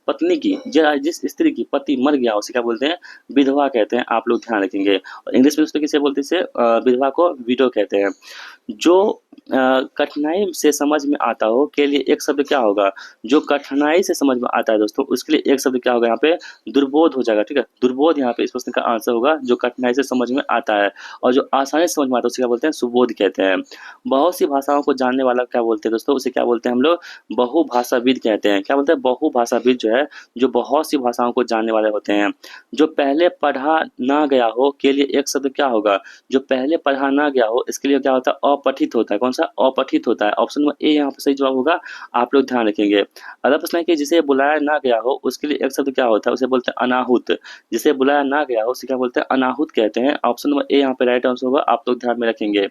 पत्नी की जिस स्त्री की पति मर गया उसे क्या बोलते हैं? विधवा कहते हैं। आप लोग ध्यान रखेंगे। और इंग्लिश में उसको किसे बोलते हैं? विधवा को विडो कहते हैं। जो कठिनाई से समझ में आता हो के लिए एक शब्द क्या होगा? जो कठिनाई से समझ में आता है दोस्तों उसके लिए एक शब्द क्या होगा? यहाँ पे दुर्बोध हो जाएगा, ठीक है? दुर्बोध यहाँ पे इस प्रश्न का आंसर होगा, जो कठिनाई से समझ में आता है। और जो आसानी से समझ में आता है उसे क्या बोलते हैं? सुबोध कहते हैं। बहुत सी भाषाओं को जानने वाला क्या बोलते हैं दोस्तों? उसे क्या बोलते हैं हम लोग? बहुभाषाविद कहते हैं। क्या बोलते हैं? बहुभाषाविद जो है जो बहुत सी भाषाओं को जानने वाले होते हैं। जो पहले पढ़ा ना गया हो के लिए एक शब्द क्या होगा? जो पहले पढ़ा ना गया हो इसके लिए क्या होता है? अपठित होता है। कौन सा? अपठित होता है। ऑप्शन नंबर ए यहाँ पे सही जवाब होगा, आप लोग ध्यान रखेंगे। अगला प्रश्न है कि जिसे बुलाया ना गया हो उसके लिए एक शब्द क्या होता है? उसे बोलते हैं अनाहुत। जिसे बुलाया ना गया हो उसे क्या बोलते हैं? अनाहुत कहते हैं। ऑप्शन नंबर ए यहाँ पे राइट आंसर होगा, आप लोग ध्यान में रखेंगे।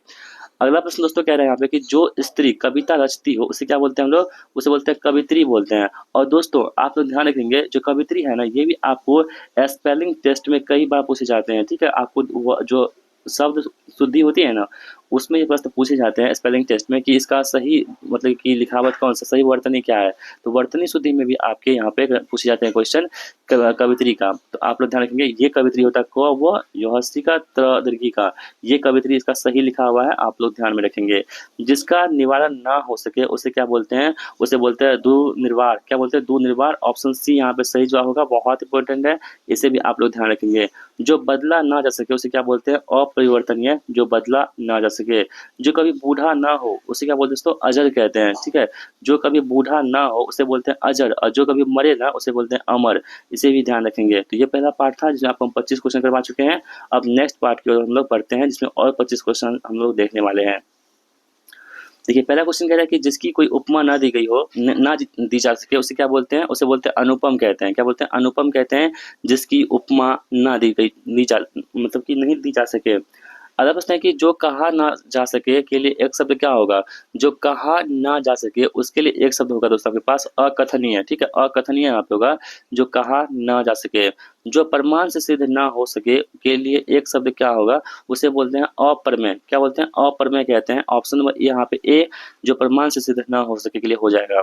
अगला प्रश्न दोस्तों कह रहे हैं यहाँ पे कि जो स्त्री कविता रचती हो उसे क्या बोलते हैं हम लोग? उसे बोलते हैं कवित्री बोलते हैं। और दोस्तों आप लोग ध्यान रखेंगे, जो कवित्री है ना, ये भी आपको स्पेलिंग टेस्ट में कई बार पूछे जाते हैं, ठीक है। आपको जो शब्द शुद्धि होती है ना, उसमें ये प्रश्न पूछे जाते हैं स्पेलिंग टेस्ट में कि इसका सही मतलब कि लिखावट कौन सा, सही वर्तनी क्या है। तो वर्तनी शुद्धि में भी आपके यहाँ पे पूछे जाते हैं क्वेश्चन कवित्री का। तो आप लोग ध्यान रखेंगे, ये कवित्री होता है क व यहस्सी का त्र दीर्घी का, ये कवित्री इसका सही लिखा हुआ है, आप लोग ध्यान में रखेंगे। जिसका निवारण ना हो सके उसे क्या बोलते हैं? उसे बोलते हैं दुर्निवार। क्या बोलते हैं? दुर्निवार। ऑप्शन सी यहाँ पे सही जवाब होगा, बहुत इंपॉर्टेंट है, इसे भी आप लोग ध्यान रखेंगे। जो बदला ना जा सके उसे क्या बोलते हैं? अपरिवर्तनीय। जो बदला ना जा सके। जो कभी बूढ़ा ना हो उसे क्या बोलते हैं दोस्तों? अजर कहते हैं, ठीक है। जो कभी बूढ़ा ना हो उसे बोलते हैं अजर, और जो कभी मरे ना उसे बोलते हैं अमर। इसे भी ध्यान रखेंगे। तो ये पहला पार्ट था जिसमें आपको हम 25 क्वेश्चन करवा चुके हैं। अब नेक्स्ट पार्ट की ओर हम लोग बढ़ते हैं जिसमें और 25 क्वेश्चन हम लोग देखने वाले हैं। देखिए पहला क्वेश्चन कह रहा है कि जिसकी कोई उपमा ना दी गई हो, ना दी जा सके उसे क्या बोलते हैं? उसे बोलते हैं अनुपम कहते हैं। क्या बोलते हैं? अनुपम कहते हैं, जिसकी उपमा ना दी गई, मतलब कि नहीं दी जा सके। अगला प्रश्न है कि जो कहा ना जा सके के लिए एक शब्द क्या होगा? जो कहा ना जा सके उसके लिए एक शब्द होगा दोस्तों आपके पास, अकथनीय, ठीक है। अकथनीय यहाँ पे होगा, जो कहा ना जा सके। जो प्रमाण से सिद्ध ना हो सके के लिए एक शब्द क्या होगा? उसे बोलते हैं अप्रमेय। क्या बोलते हैं? अप्रमेय कहते हैं। ऑप्शन नंबर यहाँ पे ए, जो प्रमाण से सिद्ध ना हो सके के लिए हो जाएगा।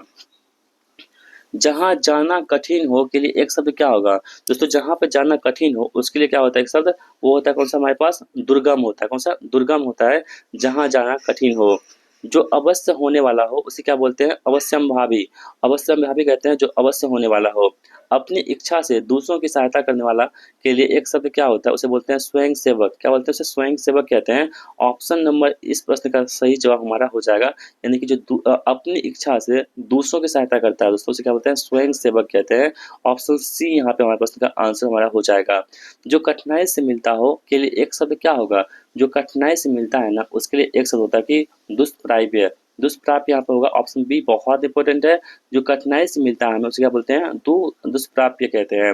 जहाँ जाना कठिन हो के लिए एक शब्द क्या होगा? दोस्तों जहाँ पे जाना कठिन हो उसके लिए क्या होता है एक शब्द? वो होता है कौन सा हमारे पास? दुर्गम होता है। कौन सा? दुर्गम होता है, जहाँ जाना कठिन हो। जो अवश्य होने वाला हो उसे क्या बोलते हैं? अवश्यंभावी। अवश्यंभावी कहते हैं जो अवश्य होने वाला हो। अपनी इच्छा से दूसरों की सहायता करने वाला के लिए एक शब्द क्या होता है? उसे बोलते हैं स्वयं सेवक। क्या बोलते हैं? उसे स्वयं सेवक कहते हैं। ऑप्शन नंबर इस प्रश्न का सही जवाब हमारा हो जाएगा, यानी कि जो अपनी इच्छा से दूसरों की सहायता करता है दोस्तों, उसे क्या बोलते हैं? स्वयं सेवक कहते हैं। ऑप्शन सी यहाँ पे हमारे प्रश्न का आंसर हमारा हो जाएगा। जो कठिनाई से मिलता हो के लिए एक शब्द क्या होगा? जो कठिनाई से मिलता है ना, उसके लिए एक शब्द होता है कि दुष्प्राप्य। दुष्प्राप्य यहाँ पे होगा, ऑप्शन बी बहुत इंपॉर्टेंट है। जो कठिनाई से मिलता है ना, उसे क्या बोलते हैं? दुष्प्राप्य कहते हैं।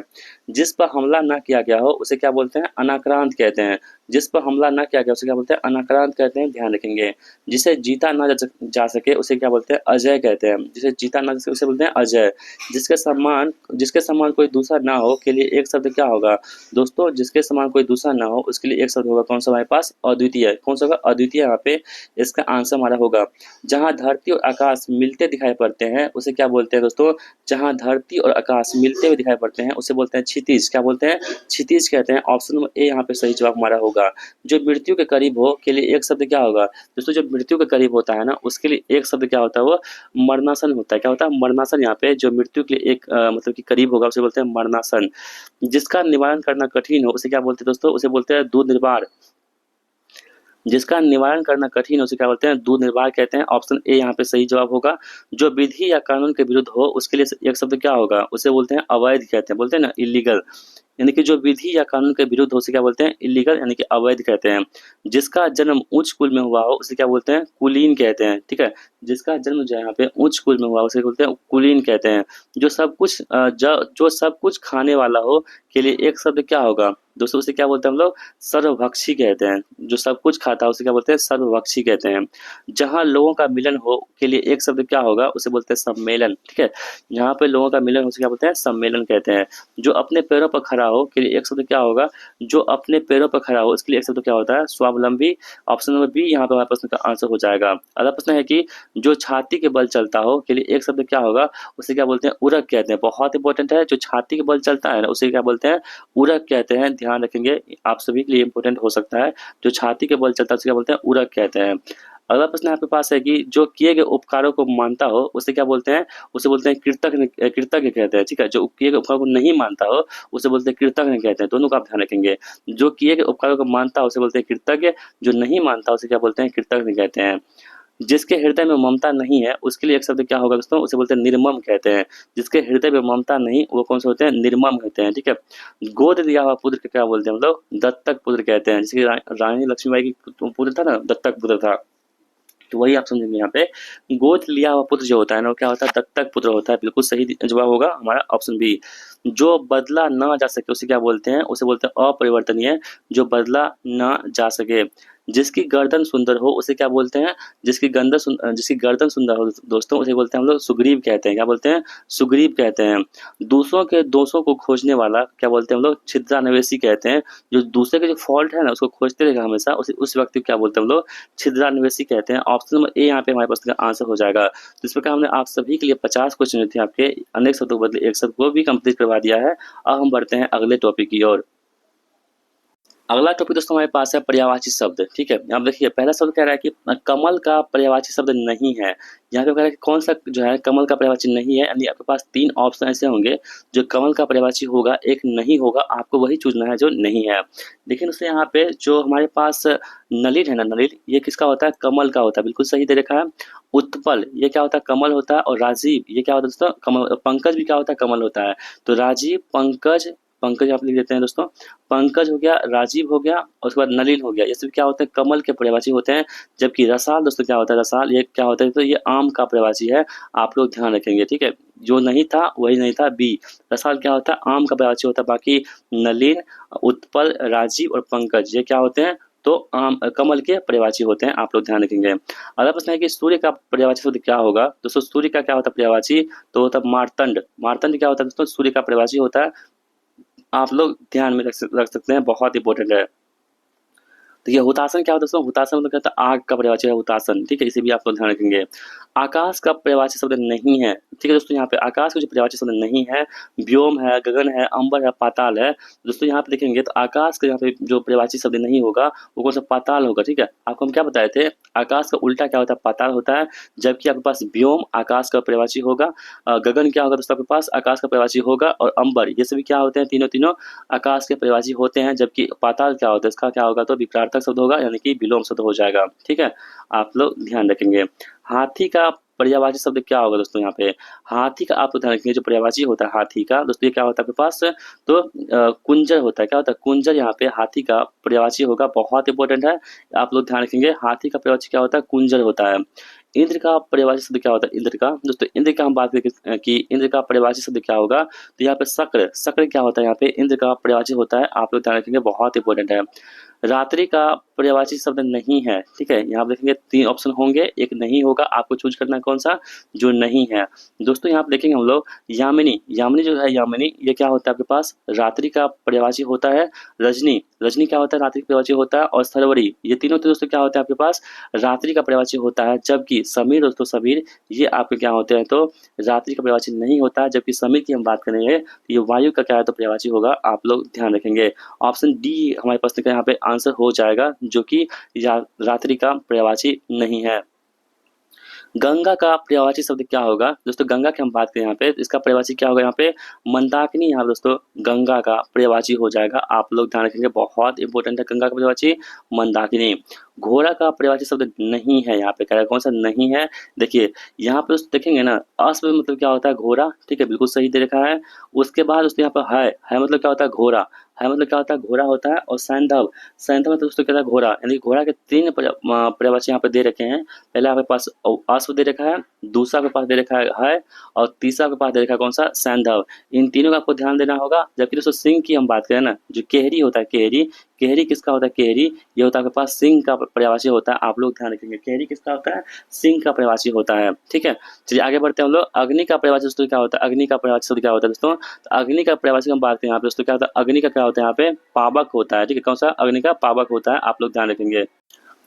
जिस पर हमला ना किया गया हो उसे क्या बोलते हैं? अनाक्रांत कहते हैं। जिस पर हमला ना किया गया उसे क्या बोलते हैं? अनाक्रांत कहते हैं, ध्यान रखेंगे। जिसे जीता ना जा सके उसे क्या बोलते हैं? अजय कहते हैं। जिसे जीता ना जा सके उसे बोलते हैं अजय। जिसके समान कोई दूसरा ना हो के लिए एक शब्द क्या होगा? दोस्तों जिसके समान कोई दूसरा ना हो उसके लिए एक शब्द होगा कौन सा हमारे पास? अद्वितीय। कौन सा होगा? अद्वितीय। यहाँ पे इसका आंसर हमारा होगा। जहाँ धरती और आकाश मिलते दिखाई पड़ते हैं उसे क्या बोलते हैं दोस्तों? जहाँ धरती और आकाश मिलते हुए दिखाई पड़ते हैं उसे बोलते हैं क्षितिज। क्या बोलते हैं? क्षितिज कहते हैं। ऑप्शन नंबर ए यहाँ पे सही जवाब हमारा होगा। जो मृत्यु के करीब हो के लिए एक शब्द क्या होगा? दोस्तों जो मृत्यु के करीब होता है ना, उसके लिए एक शब्द क्या होता है? वो मरणासन होता है। क्या होता है? मरणासन। यहाँ पे जो मृत्यु के लिए एक मतलब कि करीब होगा उसे बोलते हैं मरणासन। जिसका निवारण करना कठिन हो उसे क्या बोलते हैं दोस्तों? उसे बोलते हैं दुर्निवार। जिसका निवारण करना कठिन है उसे क्या बोलते हैं? दुर्निवार कहते हैं। ऑप्शन ए यहाँ पे सही जवाब होगा। जो विधि या कानून के विरुद्ध हो उसके लिए एक शब्द क्या होगा? उसे बोलते हैं अवैध कहते हैं। बोलते हैं ना इलीगल, यानी कि जो विधि या कानून के विरुद्ध हो उसे क्या बोलते हैं? इलीगल, यानी कि अवैध कहते हैं। जिसका जन्म उच्च कुल में हुआ हो उसे क्या बोलते हैं? कुलीन कहते हैं, ठीक है। जिसका जन्म जो है यहाँ पे उच्च कुल में हुआ उसे बोलते हैं कुलीन कहते हैं। जो सब कुछ खाने वाला हो के लिए एक शब्द क्या होगा? दोस्तों उसे क्या बोलते हैं हम लोग? सर्वभक्षी कहते हैं। जो सब कुछ खाता है उसे क्या बोलते हैं? सर्वभक्षी कहते हैं। जहाँ लोगों का मिलन हो के लिए एक शब्द क्या होगा? उसे बोलते हैं सम्मेलन, ठीक है। जहाँ पे लोगों का मिलन हो उसे क्या बोलते हैं? सम्मेलन कहते हैं। जो अपने पैरों पर खड़ा हो के लिए एक शब्द क्या होगा? जो अपने पैरों पर खड़ा हो इसके लिए एक शब्द क्या होता है? स्वावलंबी। ऑप्शन नंबर बी यहाँ पे हमारे प्रश्न का आंसर हो जाएगा। अगला प्रश्न है कि जो छाती के बल चलता हो के लिए एक शब्द क्या होगा? उसे क्या बोलते हैं? उरग कहते हैं। बहुत इंपॉर्टेंट है, जो छाती के बल चलता है ना उसे क्या बोलते हैं? उरग कहते हैं, ध्यान रखेंगे, आप सभी के लिए इंपॉर्टेंट हो सकता है। जो छाती के बल चलता है उसे क्या बोलते हैं? उरग कहते हैं। अगला प्रश्न आपके पास है कि जो किए गए उपकारों को मानता हो उसे क्या बोलते हैं? उसे बोलते हैं कृतज्ञ कहते हैं, ठीक है। जो किए गए उपकार को नहीं मानता हो उसे बोलते हैं कृतज्ञ कहते हैं। दोनों का आप ध्यान रखेंगे। जो किए गए उपकारों को मानता हो उसे बोलते हैं कृतज्ञ, जो नहीं मानता उसे क्या बोलते हैं? कृतज्ञ कहते हैं। जिसके हृदय में ममता नहीं है उसके लिए एक शब्द क्या होगा दोस्तों? उसे बोलते हैं निर्मम कहते हैं। जिसके हृदय में ममता नहीं वो कौन से होते हैं? निर्मम कहते हैं, ठीक है। गोद दिया हुआ पुत्र को क्या बोलते हैं हम लोग? दत्तक पुत्र कहते हैं। जैसे रानी लक्ष्मीबाई की पुत्र था ना, दत्तक पुत्र था। तो वही आप समझेंगे यहाँ पे। गोद लिया हुआ पुत्र जो होता है ना, वो क्या होता है, दत्तक पुत्र होता है। बिल्कुल सही जवाब होगा हमारा ऑप्शन बी। जो बदला ना जा सके उसे क्या बोलते हैं, उसे बोलते हैं अपरिवर्तनीय, जो बदला ना जा सके। जिसकी गर्दन सुंदर हो उसे क्या बोलते हैं, जिसकी गर्दन सुंदर हो दोस्तों, उसे बोलते हैं हम लोग सुग्रीव कहते हैं। क्या बोलते हैं, सुग्रीव कहते हैं। दूसरों के दोषों को खोजने वाला क्या बोलते हैं हम लोग, छिद्रान्वेषी कहते हैं। जो दूसरे के जो फॉल्ट है ना उसको खोजते रहेगा हमेशा, उस व्यक्ति को क्या बोलते हैं हम लोग, छिद्रान्वेषी कहते हैं। ऑप्शन नंबर ए यहाँ पे हमारे प्रश्न का आंसर हो जाएगा। तो इस प्रकार हमने आप सभी के लिए 50 क्वेश्चन थे आपके अनेक शब्दों के बदले एक शब्द को भी कंप्लीट करवा दिया है। अब हम बढ़ते हैं अगले टॉपिक की ओर। अगला टॉपिक दोस्तों हमारे पास है पर्यायवाची शब्द। ठीक है, यहाँ देखिए पहला शब्द कह रहा है कि कमल का पर्यायवाची शब्द नहीं है। यहाँ पे कह रहा है कि कौन सा जो है कमल का पर्यायवाची नहीं है, यानी आपके पास 3 ऑप्शन ऐसे होंगे जो कमल का पर्यायवाची होगा, एक नहीं होगा, आपको वही चूजना है जो नहीं है। लेकिन उससे यहाँ पे जो हमारे पास नलिन है ना, नलिन ये किसका होता है, कमल का होता है। बिल्कुल सही दे रखा है। उत्पल ये क्या होता है, कमल होता है। और राजीव ये क्या होता है दोस्तों, कमल। पंकज भी क्या होता है, कमल होता है। तो राजीव, पंकज, पंकज आप लिख देते हैं दोस्तों। पंकज हो गया, राजीव हो गया, और उसके बाद नलिन हो गया। ये सब क्या होते हैं, कमल के पर्यायवाची होते हैं। जबकि रसाल दोस्तों क्या होता है, रसाल ये क्या होता है, तो ये आम का पर्यायवाची है। आप लोग ध्यान रखेंगे। ठीक है, जो नहीं था वही नहीं था, बी। रसाल क्या होता है, आम का पर्यायवाची होता है। बाकी नलिन, उत्पल, राजीव और पंकज ये क्या होते हैं, तो आम कमल के पर्यायवाची होते हैं। आप लोग ध्यान रखेंगे। अगला प्रश्न है कि सूर्य का पर्यायवाची शब्द क्या होगा। दोस्तों सूर्य का क्या होता है पर्यायवाची, तो होता है मार्तंड। मार्तंड क्या होता है दोस्तों, सूर्य का पर्यायवाची होता है। आप लोग ध्यान में रख सकते हैं, बहुत इंपॉर्टेंट है। तो ये हुतासन क्या होता है दोस्तों, हुतासन मतलब क्या होता है, आग का पर्यायवाची है हुतासन। ठीक है, इसे भी आप लोग ध्यान रखेंगे। आकाश का पर्यायवाची शब्द नहीं है। ठीक है दोस्तों, यहाँ पे आकाश का जो पर्यायवाची शब्द नहीं है, व्योम है, गगन है, अंबर है, पाताल है। दोस्तों यहाँ पे देखेंगे तो आकाश का यहाँ पे जो पर्यायवाची शब्द नहीं होगा वो कौन सा, पाताल होगा। ठीक है, आपको हम क्या बताए थे, आकाश का उल्टा क्या होता है, पाताल होता है। जबकि आपके पास व्योम आकाश का पर्यायवाची होगा, गगन क्या होगा दोस्तों आपके पास, आकाश का पर्यायवाची होगा, और अंबर ये सभी क्या होते हैं, तीनों तीनों आकाश के पर्यायवाची होते हैं। जबकि पाताल क्या होता है, इसका क्या होगा, तो विकरार्थक शब्द होगा, यानी कि विलोम शब्द हो जाएगा। ठीक है, आप लोग ध्यान रखेंगे। हाथी का पर्यायवाची शब्द क्या होगा दोस्तों, यहाँ पे हाथी का आप लोग ध्यान रखेंगे। जो पर्यायवाची होता है हाथी का दोस्तों, ये क्या होता है आपके पास, तो कुंजर होता है। क्या होता है, कुंजर। यहाँ पे हाथी का पर्यायवाची होगा, बहुत इंपॉर्टेंट है, आप लोग ध्यान रखेंगे। हाथी का पर्यायवाची क्या होता है, कुंजर होता है। इंद्र का पर्यायवाची शब्द क्या होता है, इंद्र का। दोस्तों इंद्र का हम बात करें कि इंद्र का पर्यायवाची शब्द क्या होगा, तो यहाँ पे शक्र। शक्र क्या होता है, यहाँ पे इंद्र का पर्यायवाची होता है। आप लोग ध्यान रखेंगे, बहुत इंपॉर्टेंट है। रात्रि का पर्यायवाची शब्द नहीं है। ठीक है, यहाँ पे देखेंगे 3 ऑप्शन होंगे, एक नहीं होगा, आपको चूज करना है कौन सा, जो नहीं है। दोस्तों यहाँ पे देखेंगे हम लोग यामिनी। यामिनी जो है, यामिनी ये क्या होता है आपके पास, रात्रि का पर्यायवाची होता है। रजनी, रजनी क्या होता है, रात्रि का पर्यायवाची होता है। और सरवरी ये तीनों तो दोस्तों क्या होता है आपके पास, रात्रि का पर्यायवाची होता है। जबकि समीर दोस्तों, समीर ये आपके क्या होते हैं, तो रात्रि का पर्यायवाची नहीं होता है। जबकि समीर की हम बात करेंगे तो ये वायु का क्या है, तो पर्यायवाची होगा। आप लोग ध्यान रखेंगे। ऑप्शन डी हमारे प्रश्न का यहाँ पे आंसर हो जाएगा, जो कि रात्रि का पर्यायवाची नहीं है। गंगा का पर्यायवाची शब्द क्या होगा दोस्तों, गंगा की हम बात करें यहाँ पे, इसका पर्यायवाची क्या होगा, यहाँ पे मंदाकिनी। यहाँ दोस्तों गंगा का पर्यायवाची हो जाएगा। आप लोग ध्यान रखेंगे, बहुत इंपॉर्टेंट है गंगा का पर्यायवाची, मंदाकिनी। घोड़ा का पर्यायवाची शब्द नहीं है। यहाँ पे कह रहा है कौन सा नहीं है, देखिए यहाँ पे देखेंगे ना, अश्व मतलब क्या होता है, घोड़ा। ठीक है, बिल्कुल सही दे रखा है। उसके बाद उसके यहाँ पर है मतलब क्या होता है, घोड़ा। है मतलब क्या होता है, घोड़ा होता है। और सैंधव, सैंधव मतलब दोस्तों क्या होता है, घोड़ा। यानी घोड़ा के 3 पर्यायवाची यहाँ पे दे रखे हैं। पहले आपके पास अश्व दे रखा है, दूसरा के पास दे रखा है, और तीसरा के पास दे रखा है कौन सा, सैंधव। इन तीनों का आपको ध्यान देना होगा। जबकि दोस्तों सिंह की हम बात करें ना, जो केहरी होता है, केहरी, केहरी किसका होता है, केहरी ये होता है आपके पास सिंह का पर्यायवाची होता है। आप लोग ध्यान रखेंगे, केहरी किसका होता है, सिंह का पर्यायवाची होता है। ठीक है, चलिए आगे बढ़ते हैं हम लोग। अग्नि का पर्यायवाची दोस्तों क्या होता है, अग्नि का पर्यायवाची शब्द क्या होता है दोस्तों, तो अग्नि का पर्यायवाची हम बात करें यहाँ पे दोस्तों, क्या होता है, अग्नि का क्या होता है यहाँ पे, पावक होता है। ठीक है, कौन सा, अग्नि का पावक होता है। आप लोग ध्यान रखेंगे।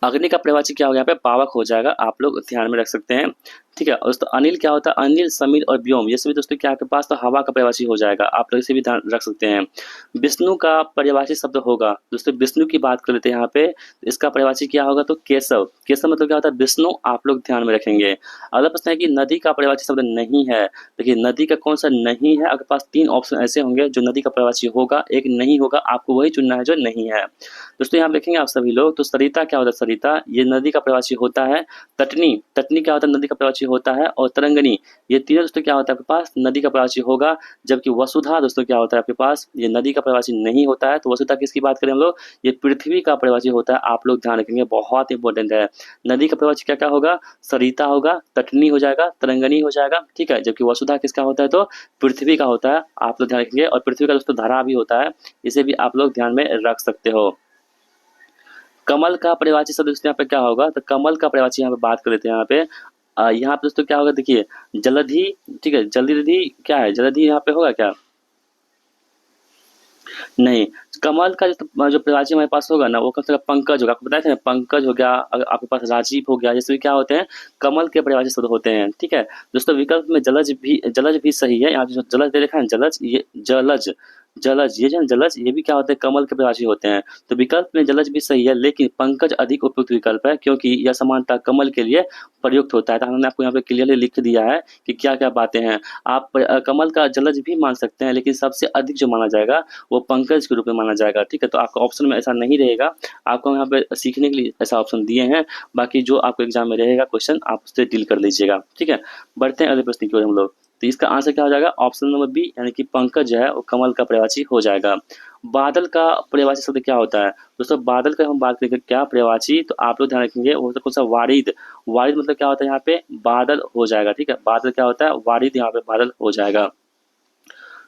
अग्नि का पर्यायवाची क्या होगा, यहाँ पे पावक हो जाएगा। आप लोग ध्यान में रख सकते हैं। ठीक है, और दोस्तों अनिल क्या होता है, अनिल, समीर और व्योम ये सभी दोस्तों क्या आपके पास, तो हवा का पर्यायवाची हो जाएगा। आप लोग इसे भी ध्यान रख सकते हैं। विष्णु का पर्यायवाची शब्द होगा दोस्तों, विष्णु की बात कर लेते हैं यहाँ पे, इसका पर्यायवाची क्या होगा, तो केशव। केशव मतलब क्या होता है, विष्णु। आप लोग ध्यान में रखेंगे। अगला प्रश्न है कि नदी का पर्यायवाची शब्द नहीं है। देखिए नदी का कौन सा नहीं है, आपके पास 3 ऑप्शन ऐसे होंगे जो नदी का पर्यायवाची होगा, एक नहीं होगा, आपको वही चुनना है जो नहीं है। दोस्तों यहाँ देखेंगे आप सभी लोग, तो सरिता क्या होता है, सरिता ये नदी का प्रवासी होता है। तटनी, तटनी क्या होता है, नदी का प्रवासी होता है। और तरंगनी, ये तीनों दोस्तों क्या होता है आपके पास, नदी का प्रवासी होगा। जबकि वसुधा दोस्तों क्या होता है आपके पास, ये नदी का प्रवासी नहीं होता है। तो वसुधा किसकी बात करें हम लोग, ये पृथ्वी का प्रवासी होता है। आप लोग ध्यान रखेंगे, बहुत इंपॉर्टेंट है। नदी का प्रवासी क्या क्या होगा, सरिता होगा, तटनी हो जाएगा, तरंगनी हो जाएगा, ठीक है। जबकि वसुधा किसका होता है, तो पृथ्वी का होता है। आप लोग ध्यान रखेंगे। और पृथ्वी का दोस्तों धारा भी होता है, इसे भी आप लोग ध्यान में रख सकते हो। कमल का पर्यायवाची शब्द दोस्तों यहाँ पे क्या होगा, तो कमल का पर्यायवाची यहाँ पे बात कर लेते हैं। यहाँ पे दोस्तों क्या होगा, देखिए जलधि, ठीक है। जलधि क्या है, जलधि यहाँ पे होगा क्या, नहीं। कमल का जो प्रवाची हमारे पास होगा ना, वो कम से कम पंकज होगा। आपको बताया था ना, पंकज हो गया, अगर आपके पास राजीव हो गया, जैसे भी क्या होते हैं, कमल के प्रवाची शब्द होते हैं, ठीक है। दोस्तों विकल्प में जलज भी सही है। यहाँ जो जलज दे रखा है, जलज, ये जलज, जलज, ये जो है जलज, ये भी क्या होते हैं, कमल के प्रवासी होते हैं। तो विकल्प में जलज भी सही है, लेकिन पंकज अधिक उपयुक्त विकल्प है, क्योंकि यह समानता कमल के लिए प्रयुक्त होता है। तो हमने आपको यहाँ पे क्लियरली लिख दिया है कि क्या क्या बातें हैं। आप कमल का जलज भी मान सकते हैं, लेकिन सबसे अधिक जो माना जाएगा वो पंकज के रूप में माना जाएगा, ठीक है। तो आपका ऑप्शन में ऐसा नहीं रहेगा, आपको यहाँ पे सीखने के लिए ऐसा ऑप्शन दिए हैं। बाकी जो आपको एग्जाम में रहेगा क्वेश्चन, आप उससे डील कर लीजिएगा, ठीक है। बढ़ते हैं अगले प्रश्न की ओर हम लोग। तो इसका आंसर क्या हो जाएगा, ऑप्शन नंबर बी, यानी कि पंकज जो है वो कमल का पर्यायवाची हो जाएगा। बादल का पर्यायवाची शब्द क्या होता है, दोस्तों बादल का हम बात करेंगे क्या पर्यायवाची, तो आप लोग ध्यान रखेंगे वो कौन सा, वारिद। वारिद मतलब क्या होता है, यहाँ पे बादल हो जाएगा, ठीक है। बादल क्या होता है, वारिद, यहाँ पे बादल हो जाएगा।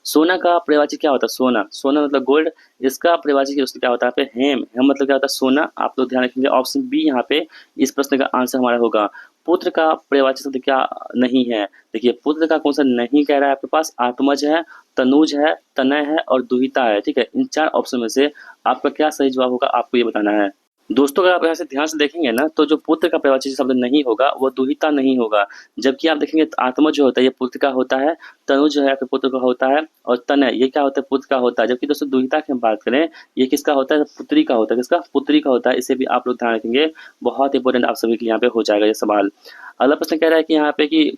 सोना का पर्यायवाची क्या होता है, सोना, सोना मतलब गोल्ड। इसका पर्यायवाची क्या होता है यहाँ पे, हेम, हेम मतलब क्या होता है, सोना। आप लोग ध्यान रखेंगे, ऑप्शन बी यहाँ पे इस प्रश्न का आंसर हमारा होगा। पुत्र का पर्यायवाची शब्द क्या नहीं है, देखिए पुत्र का कौन सा नहीं कह रहा है आपके पास, आत्मज है, तनुज है, तनय है और दुहिता है, ठीक है। इन 4 ऑप्शन में से आपका क्या सही जवाब होगा, आपको ये बताना है। दोस्तों अगर आप यहाँ से ध्यान से देखेंगे ना, तो जो पुत्र का पर्यायवाची शब्द नहीं होगा वो दुहिता नहीं होगा। जबकि आप देखेंगे तो आत्मा जो होता है ये पुत्र का होता है, तनु जो है आपके पुत्र का होता है, और तनय ये क्या होता है, पुत्र का होता है। जबकि दोस्तों दुहिता की हम बात करें, ये किसका होता है, पुत्री का होता है, किसका, पुत्री का होता है। इसे भी आप लोग ध्यान रखेंगे, बहुत इंपॉर्टेंट आप सभी के लिए यहाँ पे हो जाएगा ये सवाल। अगला प्रश्न कह रहा है कि यहाँ पे कि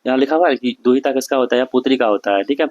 यहाँ लिखा हुआ है कि दुहिता किसका होता है या पुत्री का होता है, ठीक है।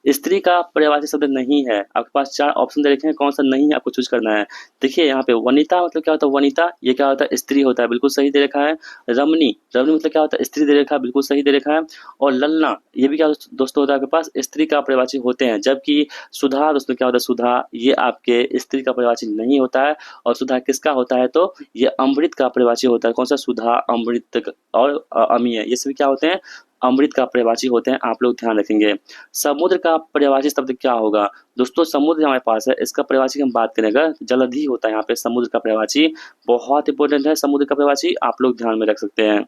स्त्री का पर्यायवाची शब्द नहीं है, आपके पास 4 ऑप्शन दे रखे हैं, कौन सा नहीं है आपको चूज करना है। देखिए यहाँ पे वनिता मतलब क्या होता है, वनिता ये क्या होता है, स्त्री होता है, बिल्कुल सही दे रखा है। रमणी, रमणी मतलब क्या होता है, स्त्री दे रखा है, बिल्कुल सही दे रखा है। और ललना, ये भी क्या दोस्तों होता है आपके पास, स्त्री का पर्यायवाची होते हैं। जबकि सुधा दोस्तों क्या होता है, सुधा ये आपके स्त्री का पर्यायवाची नहीं होता है। और सुधा किसका होता है, तो ये अमृत का पर्यायवाची होता है। कौन सा, सुधा, अमृत और अमीय, ये सभी क्या होते हैं, अमृत का पर्यायवाची होते हैं। आप लोग ध्यान रखेंगे। समुद्र का पर्यायवाची शब्द क्या होगा, दोस्तों समुद्र हमारे पास है, इसका पर्यायवाची हम बात करेंगे, जलधि होता है यहाँ पे समुद्र का पर्यायवाची, बहुत इंपॉर्टेंट है समुद्र का पर्यायवाची, आप लोग ध्यान में रख सकते हैं।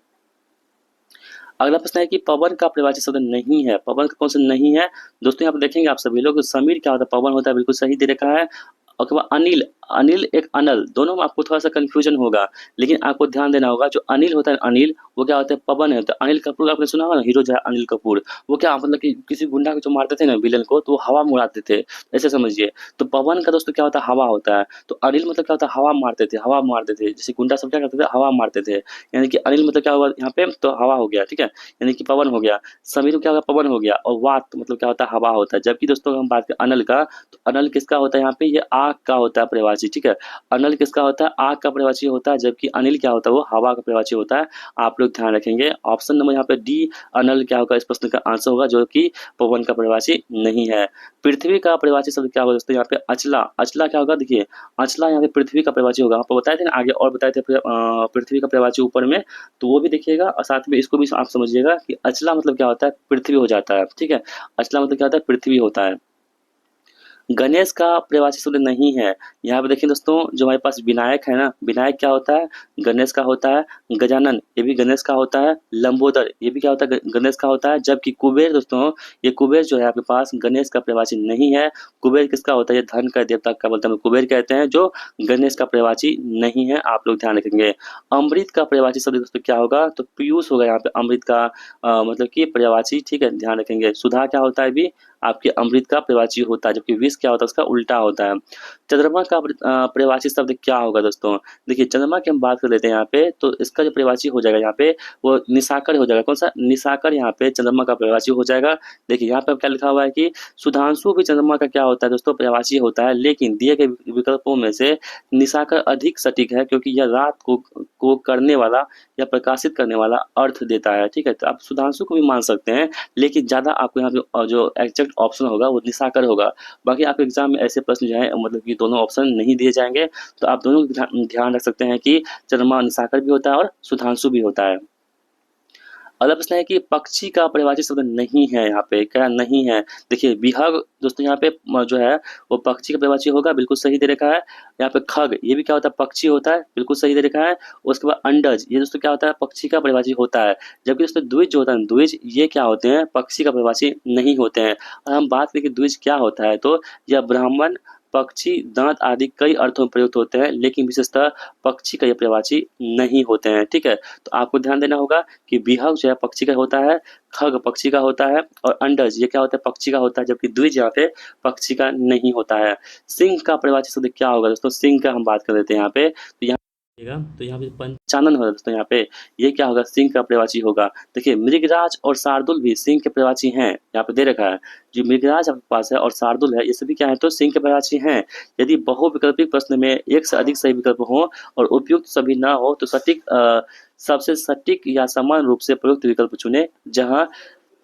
अगला प्रश्न है कि पवन का पर्यायवाची शब्द नहीं है, पवन का कौन सा नहीं है, दोस्तों यहाँ पे देखेंगे आप सभी लोग, समीर क्या होता है, पवन होता है, बिल्कुल सही दे रखा है। उसके बाद अनिल, अनिल एक अनल, दोनों में आपको थोड़ा सा कंफ्यूजन होगा, लेकिन आपको ध्यान देना होगा, जो अनिल होता है अनिल, वो क्या होता है, पवन है। तो अनिल कपूर आपने सुना होगा ना, हीरो जो है अनिल कपूर, वो क्या मतलब कि किसी गुंडा को जो मारते थे ना, विलन को, तो वो हवा में उड़ाते थे, ऐसे समझिए। तो पवन का दोस्तों क्या होता है, हवा होता है। तो अनिल मतलब क्या होता है, हवा मारते थे, हवा मारते थे, जैसे गुंडा सब क्या करते थे, हवा मारते थे। यानी कि अनिल मतलब क्या हुआ यहाँ पे, तो हवा हो गया, ठीक है, यानी कि पवन हो गया। समीर क्या होगा, पवन हो गया। और वात मतलब क्या होता है, हवा होता है। जबकि दोस्तों हम बात करें अनल का, तो अनल किसका होता है यहाँ पे, ये आग का होता है पर्यायवाची, ठीक है। अनल किसका होता है, आग का पर्यायवाची होता है। जबकि अनिल क्या होता है, वो हवा का पर्यायवाची होता है। आप लोग ध्यान रखेंगे, ऑप्शन नंबर यहाँ पे डी अनल क्या होगा, इस प्रश्न का आंसर होगा, जो कि पवन का पर्यायवाची नहीं है। पृथ्वी का पर्यायवाची शब्द क्या होगा दोस्तों, यहाँ पे अचला, अचला क्या होगा, देखिए अचला यहाँ पे पृथ्वी का पर्यायवाची होगा। आपको बताए थे ना आगे, और बताए थे पृथ्वी का पर्यायवाची ऊपर में, तो वो भी देखिएगा, और साथ में इसको भी आप समझिएगा कि अचला मतलब क्या होता है, पृथ्वी हो जाता है, ठीक है। अचला मतलब क्या होता है, पृथ्वी होता है। गणेश का पर्यायवाची शब्द नहीं है। यहाँ पे देखिए दोस्तों, जो हमारे पास विनायक है ना, विनायक क्या होता है, गणेश का होता है। गजानन ये भी गणेश का होता है। लंबोदर ये भी क्या होता है, गणेश का होता है। जबकि कुबेर दोस्तों, ये कुबेर जो है आपके पास गणेश का पर्यायवाची नहीं है। कुबेर किसका होता है, ये धन का देवता का बोलते हैं, कुबेर कहते हैं, जो गणेश का पर्यायवाची नहीं है। आप लोग ध्यान रखेंगे। अमृत का पर्यायवाची शब्द दोस्तों क्या होगा, तो पीयूष होगा यहाँ पे अमृत का मतलब कि पर्यायवाची, ठीक है, ध्यान रखेंगे। सुधा क्या होता है भी आपके अमृत का पर्यायवाची होता है। जबकि विष तेईस क्या होता है, उसका उल्टा होता है। चंद्रमा का पर्यायवाची शब्द क्या होगा दोस्तों? देखिए चंद्रमा की हम बात कर लेते हैं यहाँ पे, तो इसका जो पर्यायवाची हो जाएगा यहाँ पे वो निशाकर हो जाएगा। कौन सा? निशाकर यहाँ पे चंद्रमा का पर्यायवाची हो जाएगा। देखिए यहाँ पे क्या लिखा हुआ है कि सुधांशु भी चंद्रमा का क्या होता है दोस्तों? पर्यायवाची होता है, लेकिन दिए गए विकल्पों में से निशाकर अधिक सटीक है, क्योंकि यह रात को करने वाला या प्रकाशित करने वाला अर्थ देता है। ठीक है, तो आप सुधांशु को भी मान सकते हैं, लेकिन ज़्यादा आपको यहाँ पे जो एग्जैक्ट ऑप्शन होगा वो निशाकर होगा। बाकी आपके एग्जाम में ऐसे प्रश्न जो है मतलब कि दोनों ऑप्शन नहीं दिए जाएंगे, तो आप दोनों ध्यान रख सकते हैं कि चंद्रमा निशाकर भी होता है और सुधांशु भी होता है। अगला प्रश्न है कि पक्षी का पर्यायवाची शब्द नहीं है यहाँ पे, क्या नहीं है? देखिए विहग दोस्तों यहाँ पे जो है वो पक्षी का पर्यायवाची होगा, बिल्कुल सही दे रखा है। यहाँ पे खग, ये भी क्या होता है? पक्षी होता है, बिल्कुल सही दे रखा है। उसके बाद अंडज, ये दोस्तों क्या होता है? पक्षी का पर्यायवाची होता है। जबकि दोस्तों द्विज जो होता है, द्विज ये क्या होते हैं? पक्षी का पर्यायवाची नहीं होते हैं। और हम बात करें कि द्विज क्या होता है, तो यह ब्राह्मण, पक्षी, दांत आदि कई अर्थों में प्रयुक्त होते हैं, लेकिन विशेषतः पक्षी का ये पर्यायवाची नहीं होते हैं। ठीक है, तो आपको ध्यान देना होगा कि बिहग जो है पक्षी का होता है, खग पक्षी का होता है, और अंडज ये क्या होता है? पक्षी का होता है, जबकि द्विज यहाँ पे पक्षी का नहीं होता है। सिंह का पर्यायवाची शब्द क्या होगा दोस्तों? सिंह का हम बात कर लेते हैं यहाँ पे, तो यहाँ पे पंचानन होगा दोस्तों। यहाँ पे ये क्या होगा? सिंह का पर्यायवाची होगा। देखिए मृगराज और शार्दुल भी सिंह के पर्यायवाची हैं, यहाँ पे दे रखा है। जो मृगराज आपके पास है और शार्दुल है, ये सभी क्या है? तो सिंह के पर्यायवाची हैं। यदि बहुविकल्पिक प्रश्न में एक से अधिक सही विकल्प हो और उपयुक्त सभी ना हो, तो सबसे सटीक या समान रूप से प्रयुक्त विकल्प चुने, जहाँ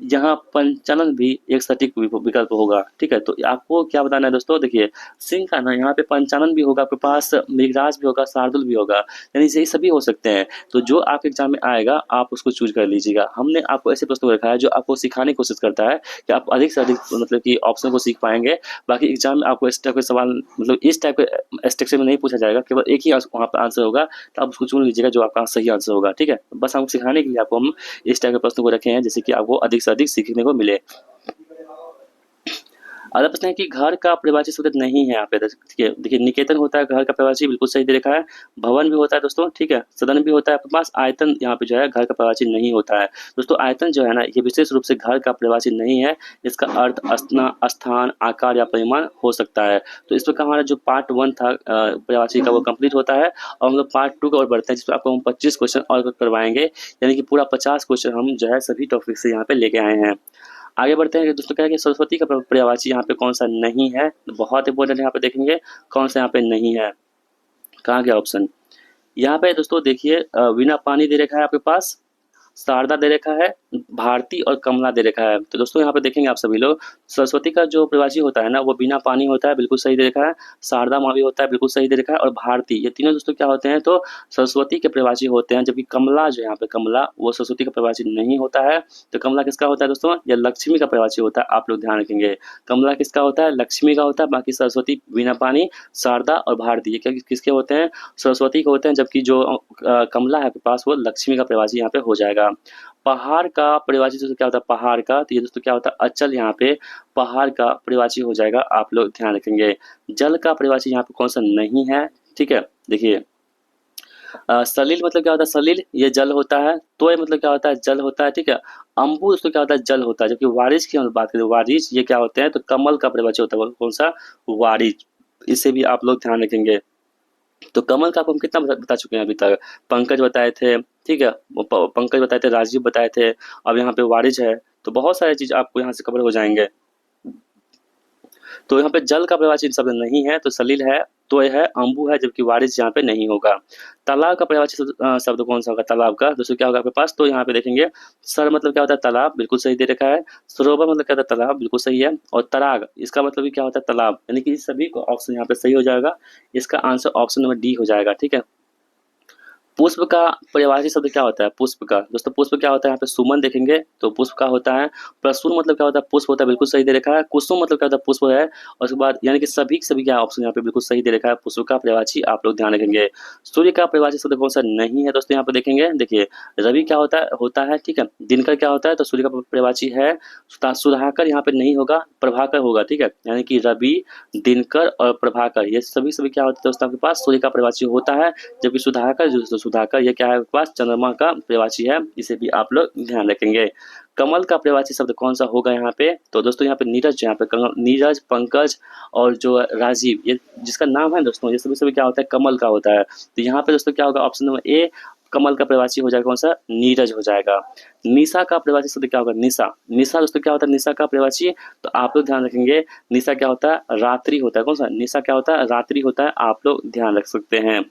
यहाँ पंचानन भी एक सटीक विकल्प होगा। ठीक है, तो आपको क्या बताना है दोस्तों? देखिए सिंह का ना यहाँ पे पंचानन भी होगा आपके पास, मृगराज भी होगा, शार्दुल भी होगा, यानी ये सभी हो सकते हैं। तो जो आपके एग्जाम में आएगा आप उसको चूज कर लीजिएगा। हमने आपको ऐसे प्रश्न रखा है जो आपको सिखाने की कोशिश करता है कि आप अधिक से अधिक मतलब कि ऑप्शन को सीख पाएंगे। बाकी एग्जाम में आपको इस टाइप के सवाल मतलब इस टाइप के स्ट्रक्चर में नहीं पूछा जाएगा, केवल एक ही वहाँ पर आंसर होगा, तो आप उसको चुन लीजिएगा जो आपका सही आंसर होगा। ठीक है, बस आपको सिखाने के लिए आपको हम इस टाइप के प्रश्न को रखे हैं, जैसे कि आपको अधिक से अधिक सीखने को मिले। अगला प्रश्न है कि घर का पर्यायवाची शब्द नहीं है यहाँ पे। देखिए निकेतन होता है घर का पर्यायवाची, बिल्कुल सही दे रखा है। भवन भी होता है दोस्तों, ठीक है, सदन भी होता है आपके पास। आयतन यहाँ पे जो है घर का पर्यायवाची नहीं होता है दोस्तों। आयतन जो है ना, ये विशेष रूप से घर का पर्यायवाची नहीं है। इसका अर्थ स्थान, आकार या परिमाण हो सकता है। तो इस प्रकार हमारा जो पार्ट 1 था पर्यायवाची का वो कंप्लीट होता है, और हम लोग पार्ट 2 की ओर बढ़ते हैं, जिसमें आपको हम 25 क्वेश्चन और करवाएंगे, यानी कि पूरा 50 क्वेश्चन हम जो है सभी टॉपिक से यहाँ पे लेके आए हैं। आगे बढ़ते हैं दोस्तों। क्या है कि सरस्वती का पर्यायवाची यहाँ पे कौन सा नहीं है? बहुत इंपॉर्टेंट यहाँ पे देखेंगे कौन सा यहाँ पे नहीं है। कहाँ गया ऑप्शन? यहाँ पे दोस्तों देखिए वीणा पानी दे रखा है आपके पास, शारदा दे रखा है, भारती और कमला दे रखा है। तो दोस्तों यहाँ पे देखेंगे आप सभी लोग, सरस्वती का जो पर्यायवाची होता है ना वो बिना पानी होता है, बिल्कुल सही दे रखा है। शारदा माँ भी होता है, बिल्कुल सही दे रखा है। और भारती, ये तीनों दोस्तों क्या होते हैं? तो सरस्वती के पर्यायवाची होते हैं। जबकि कमला जो यहाँ पे कमला, वो सरस्वती का पर्यायवाची नहीं होता है। तो कमला किसका होता है दोस्तों? यह लक्ष्मी का पर्यायवाची होता है, आप लोग ध्यान रखेंगे। कमला किसका होता है? लक्ष्मी का होता है। बाकी सरस्वती, बिना पानी, शारदा और भारती ये क्या किसके होते हैं? सरस्वती के होते हैं। जबकि जो कमला है आपके पास वो लक्ष्मी का पर्यायवाची यहाँ पे हो जाएगा। पहाड़ का पर्यायवाची दोस्तों क्या होता है? पहाड़ का, तो ये दोस्तों क्या होता है? अचल यहाँ पे पहाड़ का पर्यायवाची हो जाएगा, आप लोग ध्यान रखेंगे। जल का पर्यायवाची यहाँ पे कौन सा नहीं है? ठीक है, देखिए सलील मतलब क्या होता है? सलील ये जल होता है। तोय मतलब क्या होता है? जल होता है। ठीक है, अम्बु दोस्तों क्या होता है? जल होता है। जबकि वारिज की हम बात करें, वारिज ये क्या होते हैं? तो कमल का पर्यायवाची होता है, कौन सा? वारिज। इसे भी आप लोग ध्यान रखेंगे। तो कमल का आपको हम कितना बता चुके हैं अभी तक? पंकज बताए थे, ठीक है, पंकज बताए थे, राजीव बताए थे, अब यहाँ पे वारिज है। तो बहुत सारी चीज आपको यहाँ से कवर हो जाएंगे। तो यहाँ पे जल का पर्यायवाची शब्द नहीं है, तो सलील है, तो यह है, अम्बु है, जबकि वारिस यहाँ पे नहीं होगा। तालाब का पर्यायवाची शब्द कौन सा होगा? तालाब का दोस्तों क्या होगा आपके पास? तो यहाँ पे देखेंगे सर मतलब क्या होता है? तालाब, बिल्कुल सही दे रखा है। सरोवर मतलब क्या होता है? तालाब, बिल्कुल सही है। और तराग इसका मतलब भी क्या होता है? तालाब, यानी कि सभी को ऑप्शन यहाँ पे सही हो जाएगा। इसका आंसर ऑप्शन नंबर डी हो जाएगा। ठीक है, पुष्प का पर्यायवाची शब्द क्या होता है? पुष्प का दोस्तों, पुष्प क्या होता है? यहाँ पे सुमन देखेंगे तो पुष्प का होता है। प्रसून मतलब क्या होता है? पुष्प होता है, बिल्कुल सही दे रखा है। कुसुम मतलब क्या होता है? पुष्प है। और उसके बाद यानी कि सभी क्या ऑप्शन यहाँ पे बिल्कुल सही दे रखा है। पुष्प का पर्यायवाची आप लोग ध्यान रखेंगे। सूर्य का पर्यायवाची शब्द कौन सा नहीं है दोस्तों? यहाँ पे देखेंगे, देखिए रवि क्या होता है, ठीक है। दिनकर क्या होता है? तो सूर्य का पर्यायवाची है। सुधाकर यहाँ पे नहीं होगा, प्रभाकर होगा। ठीक है, यानी कि रवि, दिनकर और प्रभाकर ये सभी क्या होते हैं दोस्तों आपके पास? सूर्य का पर्यायवाची होता है। जबकि सुधाकर जो सुधाकर, ये क्या है आपके पास चंद्रमा का पर्यायवाची है, इसे भी आप लोग ध्यान रखेंगे। कमल का पर्यायवाची शब्द कौन सा होगा यहाँ पे? तो दोस्तों यहाँ पे नीरज, यहाँ पे नीरज, पंकज और जो राजीव, ये जिसका नाम है दोस्तों, ये सभी सभी क्या होता है? कमल का होता है। तो यहाँ पे दोस्तों क्या होगा? ऑप्शन नंबर ए कमल का पर्यायवाची हो जाएगा कौन सा? नीरज हो जाएगा। निशा का पर्यायवाची शब्द क्या होगा? निशा। निशा दोस्तों क्या होता है निशा का पर्यायवाची? तो आप लोग ध्यान रखेंगे, निशा क्या होता है? रात्रि होता है। कौन सा? निशा क्या होता है? रात्रि होता है। आप लोग ध्यान रख सकते हैं।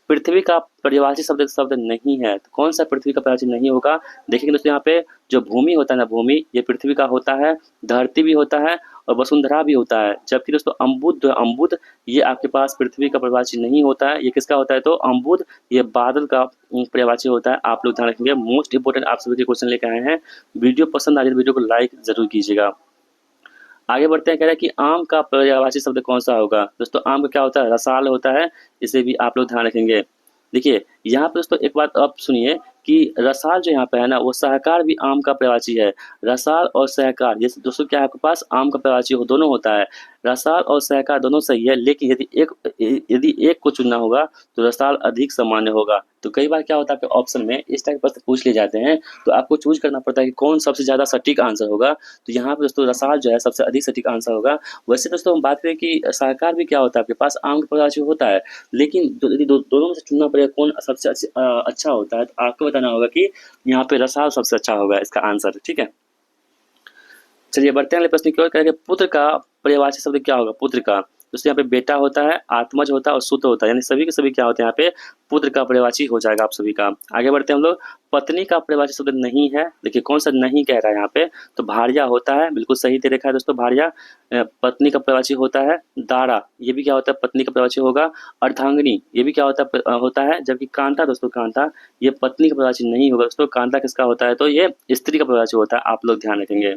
पृथ्वी का पर्यायवाची शब्द नहीं है, तो कौन सा पृथ्वी का पर्यायवाची नहीं होगा? देखिए दोस्तों यहाँ पे जो भूमि होता है ना, भूमि, ये पृथ्वी का होता है, धरती भी होता है और वसुंधरा भी होता है। जबकि दोस्तों अम्बुद, अम्बुद ये आपके पास पृथ्वी का पर्यायवाची नहीं होता है। ये किसका होता है? तो अम्बुद ये बादल का पर्यायवाची होता है। आप लोग ध्यान रखेंगे। मोस्ट इंपोर्टेंट आप सभी के क्वेश्चन लेकर आए हैं। वीडियो पसंद आ जाए तो वीडियो को लाइक जरूर कीजिएगा। आगे बढ़ते हैं, कह रहे हैं कि आम का पर्यायवाची शब्द कौन सा होगा? दोस्तों आम का क्या होता है? रसाल होता है। इसे भी आप लोग ध्यान रखेंगे। देखिए यहाँ पे दोस्तों एक बात आप सुनिए कि रसाल जो यहाँ पे है ना, वो सहकार भी आम का पर्यायवाची है। रसाल और सहकार ये दोस्तों क्या है आपके पास? आम का पर्यायवाची हो दोनों होता है। रसाल और सहकार दोनों सही है, लेकिन यदि एक को चुनना होगा तो रसाल अधिक सामान्य होगा। तो कई बार क्या होता है आपके ऑप्शन में इस टाइप प्रश्न पूछ लिए जाते हैं, तो आपको चूज करना पड़ता है कि कौन सबसे ज्यादा सटीक आंसर होगा। तो यहाँ पे दोस्तों रसाल जो है सबसे अधिक सटीक आंसर होगा। वैसे दोस्तों हम बात करें कि सहकार भी क्या होता है आपके पास? आम का पर्यायवाची होता है, लेकिन यदि दोनों में से चुनना पड़ेगा कौन सबसे अच्छा होता है, तो आपको बताना होगा कि यहाँ पे रसाल सबसे अच्छा होगा इसका आंसर। ठीक है, चलिए बढ़ते हैं अगले प्रश्न की ओर। कहेंगे पुत्र का पर्यायवाची शब्द क्या होगा? पुत्र का दोस्तों यहाँ पे बेटा होता है, आत्मज होता है और सुत होता है, यानी सभी के सभी क्या होते हैं यहाँ पे? पुत्र का पर्यायवाची हो जाएगा आप सभी का। आगे बढ़ते हैं हम लोग। पत्नी का पर्यायवाची शब्द नहीं है। देखिए कौन सा नहीं कह रहा है यहाँ पे? तो भार्या होता है, बिल्कुल सही दे रखा है दोस्तों। भार्या पत्नी का पर्यायवाची होता है। दारा ये भी क्या होता है? पत्नी का पर्यायवाची होगा। अर्धांगिनी ये भी क्या होता है। जबकि कांता दोस्तों, कांता ये पत्नी का पर्यायवाची नहीं होगा दोस्तों। कांता किसका होता है? तो ये स्त्री का पर्यायवाची होता है। आप लोग ध्यान रखेंगे।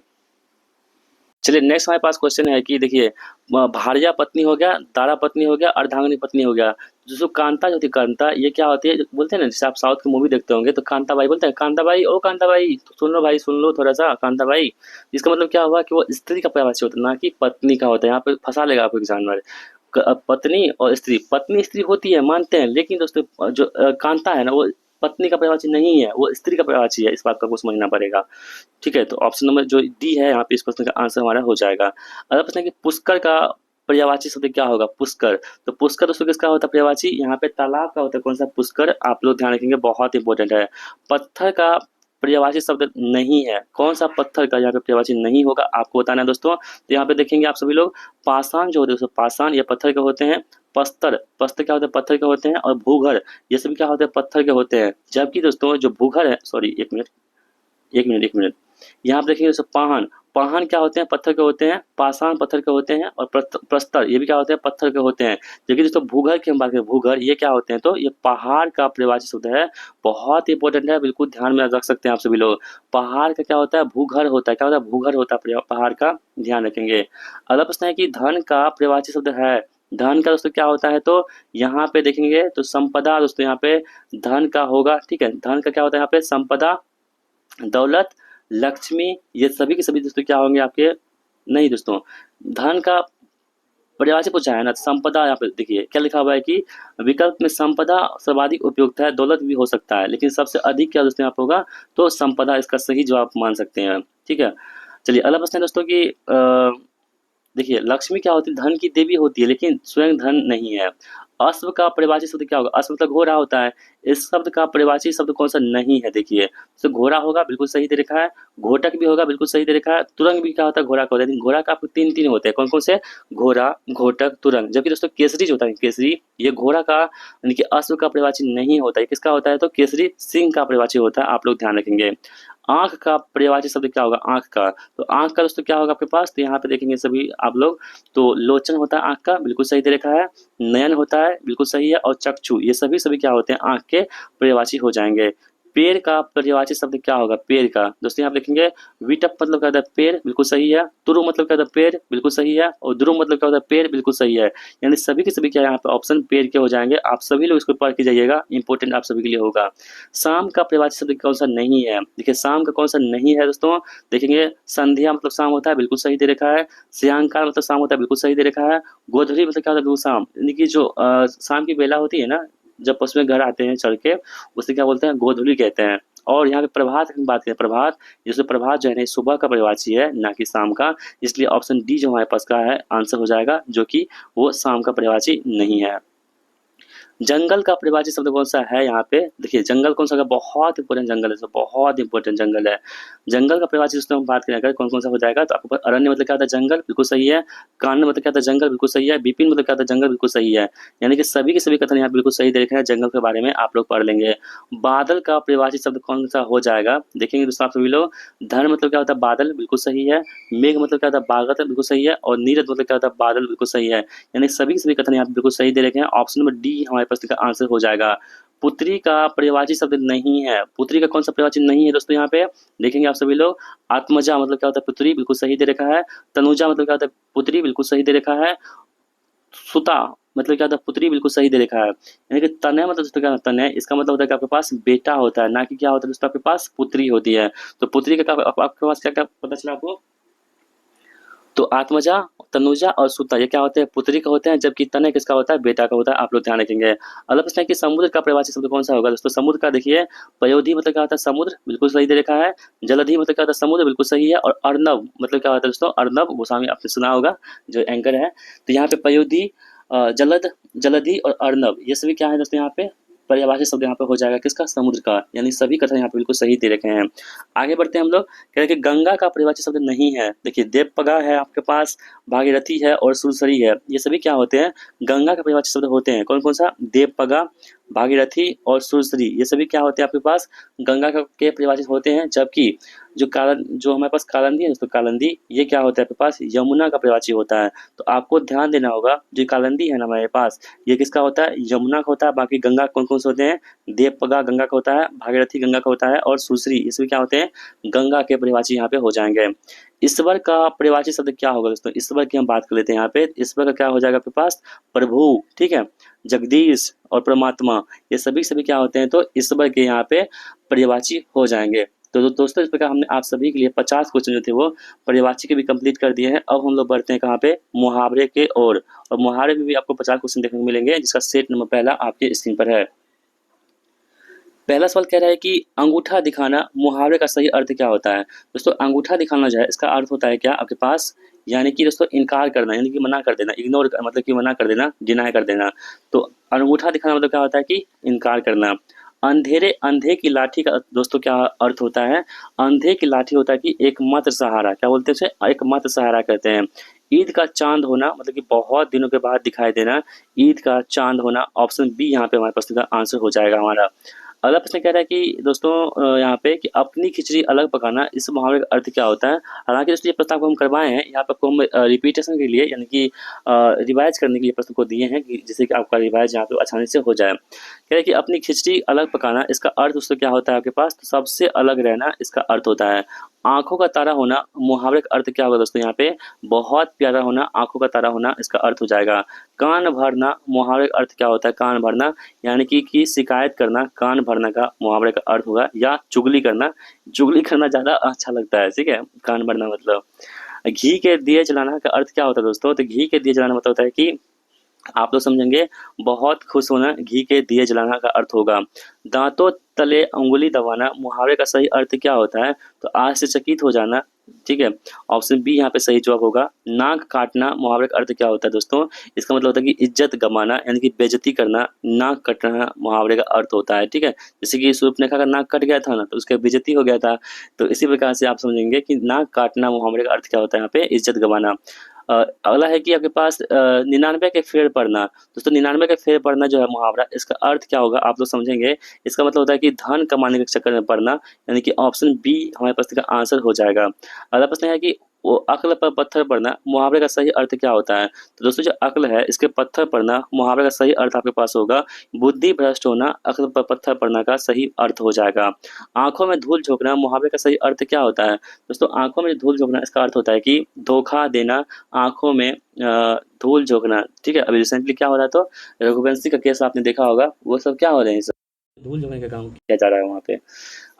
चलिए नेक्स्ट हमारे पास क्वेश्चन है कि देखिए भार्या पत्नी हो गया, दारा पत्नी हो गया, अर्धांगिनी पत्नी हो गया। जो कांता जो होती है, कांता ये क्या होती है? बोलते हैं ना, जैसे आप साउथ की मूवी देखते होंगे तो कांता बाई बोलते हैं, कांता बाई, ओ कांता बाई, तो सुन लो भाई, सुन लो थोड़ा सा, कांता बाई। इसका मतलब क्या हुआ कि वो स्त्री का पर्यायवाची होता है, ना कि पत्नी का होता है। यहाँ पे फंसा लेगा आपको एग्जाम में। पत्नी और स्त्री, पत्नी स्त्री होती है मानते हैं, लेकिन दोस्तों जो कांता है ना, वो पत्नी का पर्यायवाची नहीं है, वो स्त्री का पर्यायवाची है। इस बात का आपको समझना पड़ेगा। ठीक है, तो ऑप्शन नंबर जो डी है यहाँ पे इस प्रश्न का आंसर हमारा हो जाएगा। अगला प्रश्न है कि पुष्कर का पर्यायवाची शब्द क्या होगा? पुष्कर। तो पुष्कर दोस्तों किसका होता है पर्यायवाची? यहाँ पे तालाब का होता है। कौन सा? पुष्कर। आप लोग ध्यान रखेंगे, बहुत इंपॉर्टेंट है। पत्थर का पर्यायवाची शब्द नहीं है। कौन सा पत्थर का यहाँ पे पर्यायवाची नहीं होगा आपको बताना है दोस्तों। तो यहाँ पे देखेंगे आप सभी लोग, पाषाण जो होते हैं दोस्तों, पाषाण ये पत्थर के होते हैं। पस्तर, पस्तर क्या होते हैं? पत्थर के होते हैं। और भूघर ये सभी क्या होते हैं? पत्थर के होते हैं। जबकि दोस्तों जो भूघर है, सॉरी एक मिनट, यहाँ पे देखिए दोस्तों पाहन, पाहन क्या होते हैं? पत्थर के होते हैं। पाषाण पत्थर के होते हैं। और प्रस्तर ये भी क्या होते हैं? पत्थर के होते हैं। जबकि दोस्तों भूघर की हम बात करें, भूघर ये क्या होते हैं? तो ये पहाड़ का पर्यायवाची शब्द है। बहुत इंपॉर्टेंट है, बिल्कुल ध्यान में रख सकते हैं आप सभी लोग। पहाड़ का क्या होता है? भूघर होता है। क्या होता है? भूघर होता है पहाड़ का, ध्यान रखेंगे। अगला प्रश्न है कि धन का पर्यायवाची शब्द है। धन का दोस्तों क्या होता है? तो यहाँ पे देखेंगे तो संपदा दोस्तों यहाँ पे धन का होगा। ठीक है, धन का क्या होता है यहाँ पे? संपदा, दौलत, लक्ष्मी, ये सभी के सभी दोस्तों क्या होंगे आपके? नहीं दोस्तों, धन का पर्यायवाची पूछा है ना, संपदा। यहाँ पे देखिए क्या लिखा हुआ है कि विकल्प में संपदा सर्वाधिक उपयुक्त है, दौलत भी हो सकता है, लेकिन सबसे अधिक क्या दोस्तों यहाँ पे होगा? तो संपदा इसका सही जवाब मान सकते हैं। ठीक है, चलिए अगला प्रश्न है दोस्तों कि देखिए लक्ष्मी क्या होती है? धन की देवी होती है, लेकिन स्वयं धन नहीं है। अश्व का पर्यायवाची शब्द क्या होगा? अश्व मतलब घोड़ा होता है। इस शब्द का पर्यायवाची शब्द कौन सा नहीं है? देखिए तो घोड़ा होगा, बिल्कुल सही दे रखा है। घोटक भी होगा, बिल्कुल सही दे रखा है। तुरंग भी क्या होता है? घोड़ा का होता है। लेकिन घोड़ा का आपको तीन होते हैं। कौन कौन से? घोड़ा, घोटक, तुरंग। जबकि दोस्तों केसरी जो होता है, केसरी ये घोड़ा का यानी कि अश्व का पर्यायवाची नहीं होता है। किसका होता है? तो केसरी सिंह का पर्यायवाची होता है। आप लोग ध्यान रखेंगे। आंख का पर्यायवाची शब्द क्या होगा? आंख का। तो आंख का दोस्तों क्या होगा आपके पास? तो यहाँ पे देखेंगे सभी आप लोग, तो लोचन होता है आंख का, बिल्कुल सही दे रखा है। नयन होता है, बिल्कुल सही है। और चक्षु ये सभी सभी क्या होते हैं? आंख के पर्यायवाची हो जाएंगे। पेड़ का पर्यायवाची शब्द क्या होगा? पेड़ का दोस्तों यहाँ देखेंगे, विटप मतलब क्या होता है? पेड़, बिल्कुल सही है। तुरु मतलब क्या होता है? पेड़, बिल्कुल सही है। और ध्रुव मतलब क्या होता है? पेड़, बिल्कुल सही है। यानी सभी के सभी क्या यहाँ पे ऑप्शन पेड़ के हो जाएंगे। आप सभी लोग इसको पढ़ के जाइएगा, इंपॉर्टेंट आप सभी के लिए होगा। शाम का पर्यायवाची शब्द कौन सा नहीं है? देखिए शाम का कौन सा नहीं है दोस्तों, देखेंगे संध्या मतलब शाम होता है, बिल्कुल सही दे रखा है। सायंकाल मतलब शाम होता है, बिल्कुल सही दे रखा है। गोधूली मतलब क्या होता है? शाम, यानी कि जो शाम की बेला होती है ना, जब पश्चिमी घर आते हैं चढ़ के, उसे क्या बोलते हैं, गोधूली कहते हैं। और यहाँ पे प्रभात की बात करें, प्रभात, जैसे प्रभात जो है ना सुबह का पर्यायवाची है, ना कि शाम का, इसलिए ऑप्शन डी जो हमारे पास का है आंसर हो जाएगा, जो कि वो शाम का पर्यायवाची नहीं है। जंगल का परिभाषित शब्द कौन सा है यहाँ पे, देखिए जंगल कौन सा है, बहुत इंपॉर्टेंट जंगल है, बहुत इंपॉर्टेंट जंगल है। जंगल का परिभाषित दोस्तों हम बात करें अगर कौन कौन सा हो जाएगा, तो आपको पता अरण्य मतलब क्या होता है, जंगल, बिल्कुल सही है। कानन मतलब क्या होता है, जंगल, बिल्कुल सही है। विपिन मतलब क्या होता है, जंगल, बिल्कुल सही है। यानी कि सभी के सभी कथन यहाँ बिल्कुल सही दे रखे हैं, जंगल के बारे में आप लोग पढ़ लेंगे। बादल का परिभाषित शब्द कौन सा हो जाएगा, देखेंगे दोस्तों आप सभी लोग। धन मतलब क्या होता है, बादल, बिल्कुल सही है। मेघ मतलब क्या होता है, बागत, बिल्कुल सही है। और नीरद मतलब क्या होता है, बादल, बिल्कुल सही है। यानी सभी के सभी कथन यहाँ पे बिल्कुल सही दे रखे हैं। ऑप्शन नंबर डी हमारे पास इसका आंसर हो जाएगा। पुत्री का पर्यायवाची शब्द नहीं है, पुत्री का कौन सा पर्यायवाची नहीं है दोस्तों, यहाँ पे देखेंगे आप सभी लोग। आत्मजा मतलब क्या होता है, पुत्री, बिल्कुल सही दे रखा है। तनुजा मतलब क्या होता है, पुत्री, बिल्कुल सही दे रखा है। सुता मतलब क्या होता है, पुत्री, बिल्कुल सही दे रखा है। यानी कि तनय मतलब दोस्तों क्या होता है, तनय, इसका मतलब होता है कि आपके पास बेटा होता है, ना कि क्या होता है दोस्तों, आपके पास पुत्री होती है। तो पुत्री का आपके पास क्या क्या पता चला आपको, तो आत्मजा, तनुजा और सुता ये क्या होते हैं, पुत्री का होते हैं, जबकि तनय किसका होता है, बेटा का होता है। आप लोग ध्यान रखेंगे। अगला प्रश्न है कि समुद्र का पर्यायवाची शब्द कौन सा होगा दोस्तों, समुद्र का देखिए, पयोधी मतलब क्या होता है, समुद्र, बिल्कुल सही दे रखा है। जलधि मतलब क्या होता है, समुद्र, बिल्कुल सही है। और अर्णव मतलब क्या होता है दोस्तों, अर्णव गोस्वामी आपने सुना होगा, जो एंकर है। तो यहाँ पे पयोधी, जलद, जलधि और अर्णव ये सभी क्या है दोस्तों, यहाँ पे पर्यायवाची शब्द यहाँ पे हो जाएगा किसका, समुद्र का। यानी सभी कथन यहाँ पे बिल्कुल सही दे रखे हैं। आगे बढ़ते हैं हम लोग, कह रहे हैं कि गंगा का पर्यायवाची शब्द नहीं है। देखिए देवपगा है आपके पास, भागीरथी है और सुरसरी है, ये सभी क्या होते हैं, गंगा का पर्यायवाची शब्द होते हैं। कौन कौन सा, देवपगा, भागीरथी और सुरसरी, ये सभी क्या होते हैं आपके पास, गंगा के पर्यायवाची होते हैं। जबकि जो हमारे पास कालिंदी है दोस्तों, कालिंदी ये क्या होता है आपके पास, यमुना का पर्यायवाची होता है। तो आपको ध्यान देना होगा, जो कालिंदी है ना हमारे पास, ये किसका होता है, यमुना का होता है। बाकी गंगा कौन कौन से होते हैं, देवपगा गंगा का होता है, भागीरथी गंगा का होता है, और सुरसरी ये सभी क्या होते हैं, गंगा के पर्यायवाची यहाँ पे हो जाएंगे। ईश्वर का पर्यायवाची शब्द क्या होगा दोस्तों, ईश्वर की हम बात कर लेते हैं यहाँ पे। ईश्वर का क्या हो जाएगा आपके पास, प्रभु, ठीक है, जगदीश और परमात्मा, ये सभी क्या होते हैं, तो ईश्वर के यहाँ पे पर्यायवाची हो जाएंगे। तो दोस्तों इस प्रकार हमने आप सभी के लिए 50 क्वेश्चन जो थे वो पर्यायवाची के भी कंप्लीट कर दिए हैं। अब हम लोग बढ़ते हैं कहाँ पे, मुहावरे के और मुहावरे में भी आपको 50 क्वेश्चन देखने को मिलेंगे, जिसका सेट नंबर पहला आपके स्क्रीन पर है। पहला सवाल कह रहा है कि अंगूठा दिखाना मुहावरे का सही अर्थ क्या होता है। दोस्तों अंगूठा दिखाना जो है इसका अर्थ होता है क्या आपके पास, यानी कि दोस्तों इनकार करना, यानी कि मना कर देना, इग्नोर मतलब कि मना कर देना, डिनाई कर देना। तो अंगूठा दिखाना मतलब क्या होता है कि इनकार करना। अंधे की लाठी का दोस्तों क्या अर्थ होता है, अंधे की लाठी होता है कि एक मात्र सहारा, क्या बोलते हैं उसे, एक मात्र सहारा कहते हैं। ईद का चांद होना मतलब कि बहुत दिनों के बाद दिखाई देना, ईद का चांद होना, ऑप्शन बी यहाँ पे हमारे पास का आंसर हो जाएगा हमारा। अगला प्रश्न कह रहा है कि दोस्तों यहाँ पे कि अपनी खिचड़ी अलग पकाना, इस मुहावरे का अर्थ क्या होता है। हालांकि दोस्तों ये प्रश्न आपको हम करवाए हैं, यहाँ पे आपको हम रिपीटेशन के लिए यानी कि रिवाइज करने के लिए प्रश्न को दिए हैं, कि जिससे कि आपका रिवाइज यहाँ पे आसानी से हो जाए। कह रहे हैं कि अपनी खिचड़ी अलग पकाना, इसका अर्थ दोस्तों क्या होता है आपके पास, तो सबसे अलग रहना इसका अर्थ होता है। आंखों का तारा होना मुहावरे का अर्थ क्या होगा दोस्तों, यहाँ पे बहुत प्यारा होना, आंखों का तारा होना इसका अर्थ हो जाएगा। कान भरना मुहावरे का अर्थ क्या होता है, कान भरना यानी कि शिकायत करना, कान भरना का मुहावरे का अर्थ होगा। या चुगली करना, चुगली करना ज़्यादा अच्छा लगता है, ठीक है, कान भरना मतलब। घी के दिए जलाना का अर्थ क्या होता है दोस्तों, तो घी के दिए जलाना मतलब होता है कि आप लोग समझेंगे बहुत खुश होना, घी के दिए जलाना का अर्थ होगा। दांतों तले उंगली दबाना मुहावरे का सही अर्थ क्या होता है, तो आश्चर्यचकित हो जाना, ठीक है, ऑप्शन बी यहाँ पे सही जवाब होगा। नाक काटना मुहावरे का अर्थ क्या होता है दोस्तों, इसका मतलब होता है कि इज्जत गंवाना यानी कि बेइज्जती करना, नाक कटना मुहावरे का अर्थ होता है, ठीक है। जैसे कि शूर्पणखा का नाक कट गया था ना, तो उसका बेइज्जती हो गया था। तो इसी प्रकार से आप समझेंगे कि नाक काटना मुहावरे का अर्थ क्या होता है, यहाँ पे इज्जत गंवाना। अगला है कि आपके पास 99 के फेर पड़ना। दोस्तों 99 के फेर पड़ना जो है मुहावरा, इसका अर्थ क्या होगा आप लोग समझेंगे। इसका मतलब होता है कि धन कमाने के चक्कर में पड़ना, यानी कि ऑप्शन बी हमारे पास इसका आंसर हो जाएगा। अगला प्रश्न है कि वो अक्ल पर पत्थर पड़ना मुहावरे का सही अर्थ क्या होता है। तो दोस्तों जो अक्ल है इसके पत्थर पड़ना मुहावरे का सही अर्थ आपके पास होगा बुद्धि भ्रष्ट होना, अक्ल पर पत्थर पड़ना का सही अर्थ हो जाएगा। आंखों में धूल झोंकना मुहावरे का सही अर्थ क्या होता है। दोस्तों आंखों में धूल झोंकना इसका अर्थ होता है कि धोखा देना, आंखों में धूल झोंकना, ठीक है। अभी रिसेंटली क्या हो रहा है, तो रघुवंशी का केस आपने देखा होगा, वो सब क्या हो रहे हैं, सब धूल झोंकने का काम किया जा रहा है वहाँ पे।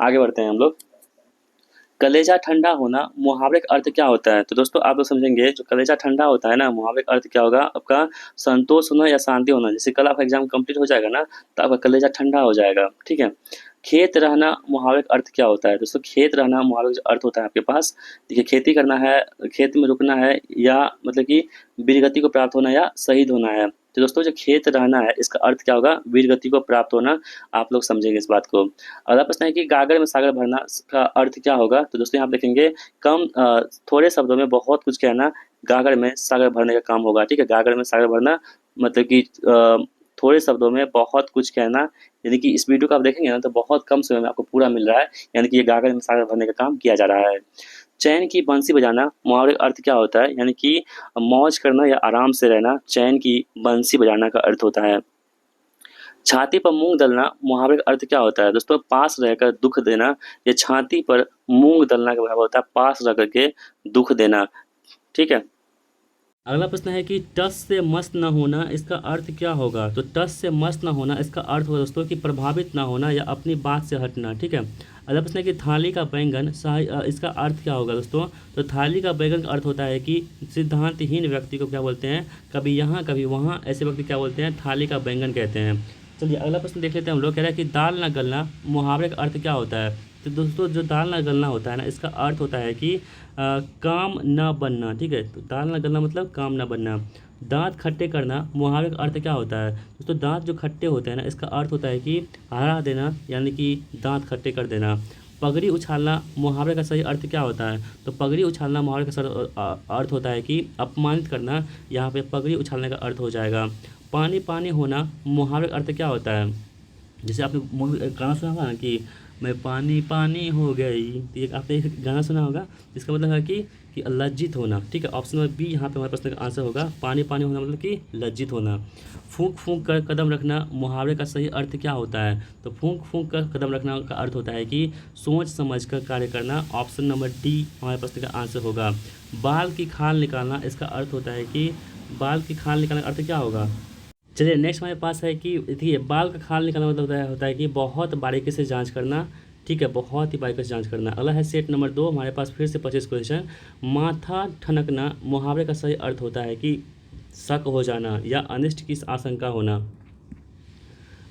आगे बढ़ते हैं हम लोग। कलेजा ठंडा होना मुहावरे का अर्थ क्या होता है? तो दोस्तों आप लोग समझेंगे जो कलेजा ठंडा होता है ना, मुहावरे का अर्थ क्या होगा आपका संतोष होना या शांति होना। जैसे कल आपका एग्ज़ाम कंप्लीट हो जाएगा ना, तो आपका कलेजा ठंडा हो जाएगा, ठीक है? खेत रहना मुहावरे का अर्थ क्या होता है? दोस्तों खेत रहना मुहावरे का अर्थ होता है आपके पास, देखिए खेती करना है, खेत में रुकना है या मतलब कि वीरगति को प्राप्त होना या शहीद होना है। तो दोस्तों जो खेत रहना है इसका अर्थ क्या होगा? वीरगति को प्राप्त होना, आप लोग समझेंगे इस बात को। अगला प्रश्न है कि गागर में सागर भरना इसका अर्थ क्या होगा? तो दोस्तों यहाँ आप देखेंगे थोड़े शब्दों में बहुत कुछ कहना, गागर में सागर भरने का काम होगा, ठीक है? गागर में सागर भरना मतलब कि थोड़े शब्दों में बहुत कुछ कहना, यानी कि इस वीडियो को आप देखेंगे ना तो बहुत कम समय में आपको पूरा मिल रहा है, यानी कि ये गागर में सागर भरने का काम किया जा रहा है। चैन की बंसी बजाना मुहावरे का अर्थ क्या होता है? यानी कि मौज करना या आराम से रहना, चैन की बंसी बजाना का अर्थ होता है। छाती पर मूंग दलना मुहावरे का अर्थ क्या होता है? दोस्तों पास रहकर दुख देना, या छाती पर मूंग दलना का बराबर होता है पास रह करके दुख देना, ठीक है? अगला प्रश्न है कि टस से मस्त न होना इसका अर्थ क्या होगा? तो टस से मस्त न होना इसका अर्थ होगा दोस्तों कि प्रभावित ना होना या अपनी बात से हटना, ठीक है? अगला प्रश्न है कि थाली का बैंगन इसका अर्थ क्या होगा दोस्तों? तो थाली का बैंगन का अर्थ होता है कि सिद्धांतहीन व्यक्ति को क्या बोलते हैं? कभी यहाँ कभी वहाँ, ऐसे व्यक्ति क्या बोलते हैं? थाली का बैंगन कहते हैं। चलिए अगला प्रश्न देख लेते हैं हम लोग। कह रहा है कि दाल ना गलना मुहावरे का अर्थ क्या होता है? तो दोस्तों जो दाल ना गलना होता है ना, इसका अर्थ होता है कि काम ना बनना, ठीक है? तो दाल ना गलना मतलब काम ना बनना। दांत खट्टे करना मुहावरे का अर्थ क्या होता है? दोस्तों दांत जो खट्टे होते हैं ना, इसका अर्थ होता है कि हरा देना, यानी कि दांत खट्टे कर देना। पगड़ी उछालना मुहावरे का सही अर्थ क्या होता है? तो पगड़ी उछालना मुहावरे का अर्थ होता है कि अपमानित करना, यहाँ पे पगड़ी उछालने का अर्थ हो जाएगा। पानी पानी होना मुहावरे का अर्थ क्या होता है? जैसे आपने मूवी गाना सुना होगा ना कि मैं पानी पानी हो गई, तो ये आपने एक गाना सुना होगा, इसका मतलब है कि लज्जित होना, ठीक है? ऑप्शन नंबर बी यहाँ पे हमारे प्रश्न का आंसर होगा। पानी पानी होना मतलब कि लज्जित होना। फूंक फूंक कर कदम रखना मुहावरे का सही अर्थ क्या होता है? तो फूंक फूंक कर कदम रखना का अर्थ होता है कि सोच समझ कर कार्य करना। ऑप्शन नंबर डी हमारे प्रश्न का आंसर होगा। बाल की खाल निकालना इसका अर्थ होता है कि बाल की खाल निकालने का अर्थ क्या होगा? चलिए नेक्स्ट हमारे पास है कि देखिए बाल का खाल निकालना मतलब होता है कि बहुत बारीकी से जांच करना, ठीक है? बहुत ही बारीकी से जांच करना। अगला है सेट नंबर 2, हमारे पास फिर से 25 क्वेश्चन। माथा ठनकना मुहावरे का सही अर्थ होता है कि शक हो जाना या अनिष्ट की आशंका होना।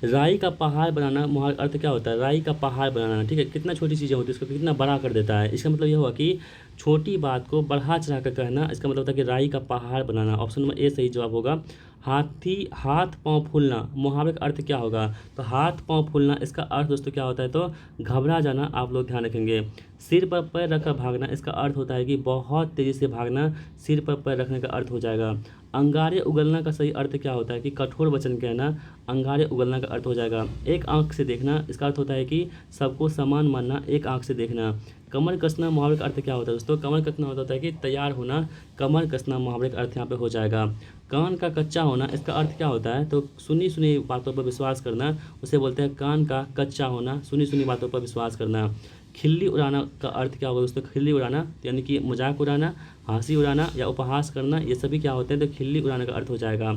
राई का पहाड़ बनाना मुहावरे का अर्थ क्या होता है? राई का पहाड़ बनाना, ठीक है? कितना छोटी चीज़ें होती है उसको कितना बड़ा कर देता है। इसका मतलब ये हुआ कि छोटी बात को बढ़ा चढ़ा कर कहना, इसका मतलब होता है कि राई का पहाड़ बनाना। ऑप्शन नंबर ए सही जवाब होगा। हाथ पाँव फूलना मुहावरे का अर्थ क्या होगा? तो हाथ पाँव फूलना इसका अर्थ दोस्तों क्या होता है? तो घबरा जाना, आप लोग ध्यान रखेंगे। सिर पर पैर रखकर भागना इसका अर्थ होता है कि बहुत तेज़ी से भागना, सिर पर पैर रखने का अर्थ हो जाएगा। अंगारे उगलना का सही अर्थ क्या होता है? कि कठोर वचन कहना, अंगारे उगलना का अर्थ हो जाएगा। एक आंख से देखना इसका अर्थ होता है कि सबको समान मानना, एक आंख से देखना। कमर कसना मुहावरे का अर्थ क्या होता है दोस्तों? कमर कसना होता है कि तैयार होना, कमर कसना मुहावरे का अर्थ यहाँ पे हो जाएगा। कान का कच्चा होना इसका अर्थ क्या होता है? तो सुनी सुनी बातों पर विश्वास करना, उसे बोलते हैं कान का कच्चा होना, सुनी सुनी बातों पर विश्वास करना। खिल्ली उड़ाना का अर्थ क्या होगा दोस्तों? खिल्ली उड़ाना यानी कि मजाक उड़ाना, हंसी उड़ाना या उपहास करना, ये सभी क्या होते हैं? तो खिल्ली उड़ाने का अर्थ हो जाएगा।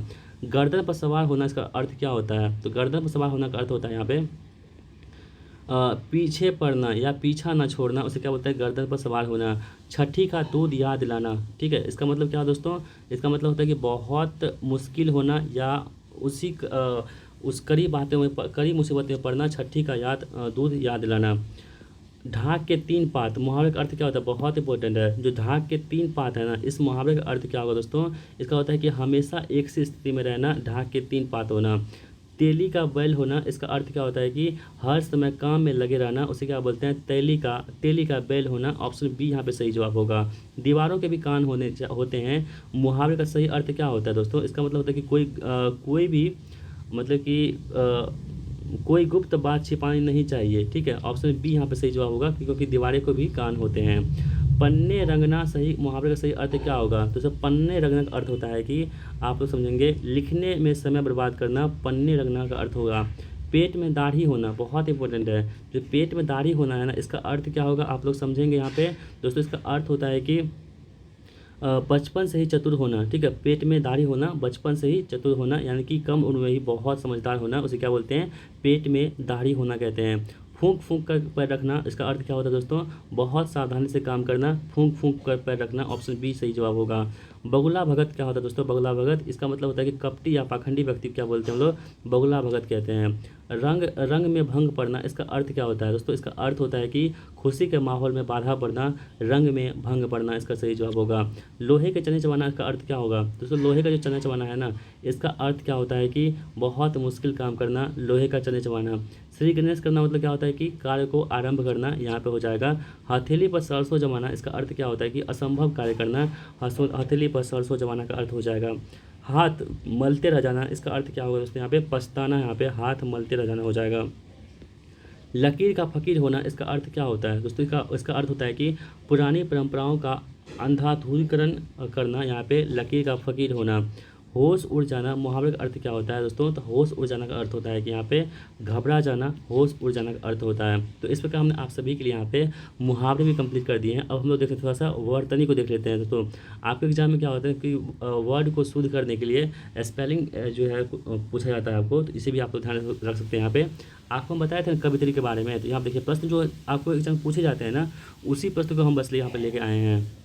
गर्दन पर सवार होना इसका अर्थ क्या होता है? तो गर्दन पर सवार होना का अर्थ होता है यहाँ पे पीछे पड़ना या पीछा ना छोड़ना, उसे क्या बोलते हैं? गर्दन पर सवार होना। छठी का दूध याद दिलाना, ठीक है? इसका मतलब क्या है दोस्तों? इसका मतलब होता है कि बहुत मुश्किल होना या उस कड़ी बातों में कड़ी मुसीबत में पड़ना, छठी का दूध याद दिलाना। ढाक के 3 पात मुहावरे का अर्थ क्या होता है? बहुत इंपॉर्टेंट है। जो ढाक के 3 पात है ना, इस मुहावरे का अर्थ क्या होगा दोस्तों? इसका होता है कि हमेशा एक सी स्थिति में रहना, ढाक के 3 पात होना। तेली का बैल होना इसका अर्थ क्या होता है? कि हर समय काम में लगे रहना, उसे क्या बोलते हैं? तेली का बैल होना। ऑप्शन बी यहाँ पे सही जवाब होगा। दीवारों के भी कान होते हैं मुहावरे का सही अर्थ क्या होता है दोस्तों? इसका मतलब होता है कि कोई भी मतलब कि कोई गुप्त बात छिपानी नहीं चाहिए, ठीक है? ऑप्शन बी यहाँ पे सही जवाब होगा क्योंकि दीवारें को भी कान होते हैं। पन्ने रंगना सही मुहावरे का सही अर्थ क्या होगा? तो सब पन्ने रंगना का अर्थ होता है कि आप लोग समझेंगे लिखने में समय बर्बाद करना, पन्ने रंगना का अर्थ होगा। पेट में दाढ़ी होना बहुत इंपॉर्टेंट है। जो पेट में दाढ़ी होना है ना, इसका अर्थ क्या होगा आप लोग समझेंगे यहाँ पे दोस्तों। इसका अर्थ होता है कि बचपन से ही चतुर होना, ठीक है? पेट में दाढ़ी होना, बचपन से ही चतुर होना, यानी कि कम उम्र में ही बहुत समझदार होना, उसे क्या बोलते हैं? पेट में दाढ़ी होना कहते हैं। फूंक फूंक कर पैर रखना, इसका अर्थ क्या होता है दोस्तों? बहुत सावधानी से काम करना, फूंक फूंक कर पैर रखना। ऑप्शन बी सही जवाब होगा। बगुला भगत क्या होता है दोस्तों? बगुला भगत, इसका मतलब होता है कि कपटी या पाखंडी व्यक्ति क्या बोलते हैं हम लोग? बगुला भगत कहते हैं। रंग रंग में भंग पड़ना, इसका अर्थ क्या होता है दोस्तों? इसका अर्थ होता है कि खुशी के माहौल में बाधा पड़ना, रंग में भंग पड़ना, इसका सही जवाब होगा। लोहे के चने चबाना, इसका अर्थ क्या होगा दोस्तों? लोहे का जो चना चबाना है ना, इसका अर्थ क्या होता है कि बहुत मुश्किल काम करना, लोहे का चने चबाना। श्री गणेश करना मतलब क्या होता है कि कार्य को आरंभ करना, यहाँ पे हो जाएगा। हथेली पर सरसों जमाना, इसका अर्थ क्या होता है कि असंभव कार्य करना, हथेली पर सरसों जमाना का अर्थ हो जाएगा। हाथ मलते रह जाना, इसका अर्थ क्या होगा दोस्तों? यहाँ पे पछताना, यहाँ पे हाथ मलते रह जाना हो जाएगा। लकीर का फ़कीर होना, इसका अर्थ क्या होता है दोस्तों? इसका अर्थ होता है कि पुरानी परंपराओं का अंधाधुंधीकरण करना, यहाँ पे लकीर का फ़कीर होना। होश उड़ जाना, मुहावरे का अर्थ क्या होता है दोस्तों? तो होश उड़ जाना का अर्थ होता है कि यहाँ पे घबरा जाना, होश उड़ जाना का अर्थ होता है। तो इस प्रकार हमने आप सभी के लिए यहाँ पे मुहावरे भी कंप्लीट कर दिए हैं। अब हम लोग देखते हैं थोड़ा सा वर्तनी को देख लेते हैं दोस्तों। आपके एग्जाम में क्या होता है कि वर्ड को शुद्ध करने के लिए स्पेलिंग जो है पूछा जाता है आपको, तो इसे भी आप लोग ध्यान रख सकते हैं। यहाँ पे आपको हम बताए थे कवित्री के बारे में, तो यहाँ देखिए प्रश्न जो आपको एग्जाम पूछे जाते हैं ना, उसी प्रश्न को हम बस यहाँ पे लेके आए हैं।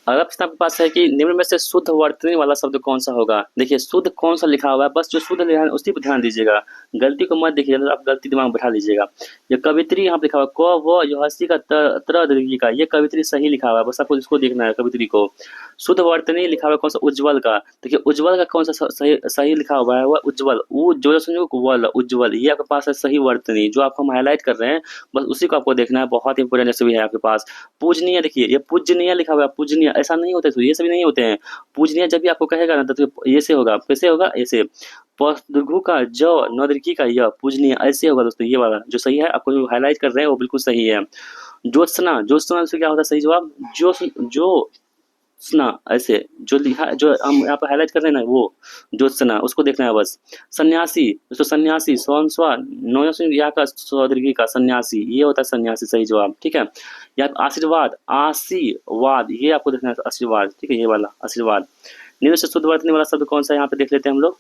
अगला प्रश्न आपके पास है कि निम्न में से शुद्ध वर्तनी वाला शब्द कौन सा होगा? देखिए शुद्ध कौन सा लिखा हुआ है, बस जो शुद्ध लिखा है उसी पर ध्यान दीजिएगा, गलती को मत देखिए, आप गलती दिमाग में बैठा लीजिएगा। ये कवित्री यहाँ पे लिखा हुआ है, क व यो हस्ती का त्र दीर्घी का, ये कवित्री सही लिखा हुआ है, बस आपको इसको देखना है कवित्री को। शुद्ध वर्तनी लिखा हुआ है कौन सा? उज्ज्वल का। देखिए उज्ज्वल का कौन सा सही लिखा हुआ है? वह उज्ज्वल, जो वल उज्ज्वल, ये आपके पास है सही वर्तनी, जो आपको हम हाईलाइट कर रहे हैं, बस उसी को आपको देखना है, बहुत इंपोर्टेंट सभी है आपके पास। पूजनीय, देखिए ये पूजनीय लिखा हुआ है, पूजनीय ऐसा नहीं होता है, तो ये सभी नहीं होते हैं। पूजनीय जब भी आपको कहेगा ना तो ये से होगा, कैसे होगा? ऐसे दुर्घु का ज, नौदृकी का य, पूजनीय ऐसे होगा दोस्तों। ये वाला जो सही है, आपको जो हाईलाइट कर रहे हैं वो बिल्कुल सही है। ज्योत्सना, ज्योत्सना से क्या होता है? सही जवाब ज्योत्सना, ऐसे जो लिखा, जो हम यहाँ पर हाईलाइट कर रहे हैं ना, वो ज्योत्सना, उसको देखना है बस। सन्यासी दोस्तों, सन्यासी स्वंस्वा या का सौदृघी का सन्यासी, ये होता है सन्यासी, सही जवाब, ठीक है। या आशीर्वाद, आशीर्वाद, ये आपको देखना है आशीर्वाद, ठीक है, ये वाला आशीर्वाद। निम्न से शुद्ध वर्तनी वाला शब्द कौन सा है? यहाँ पे देख लेते हैं हम लोग।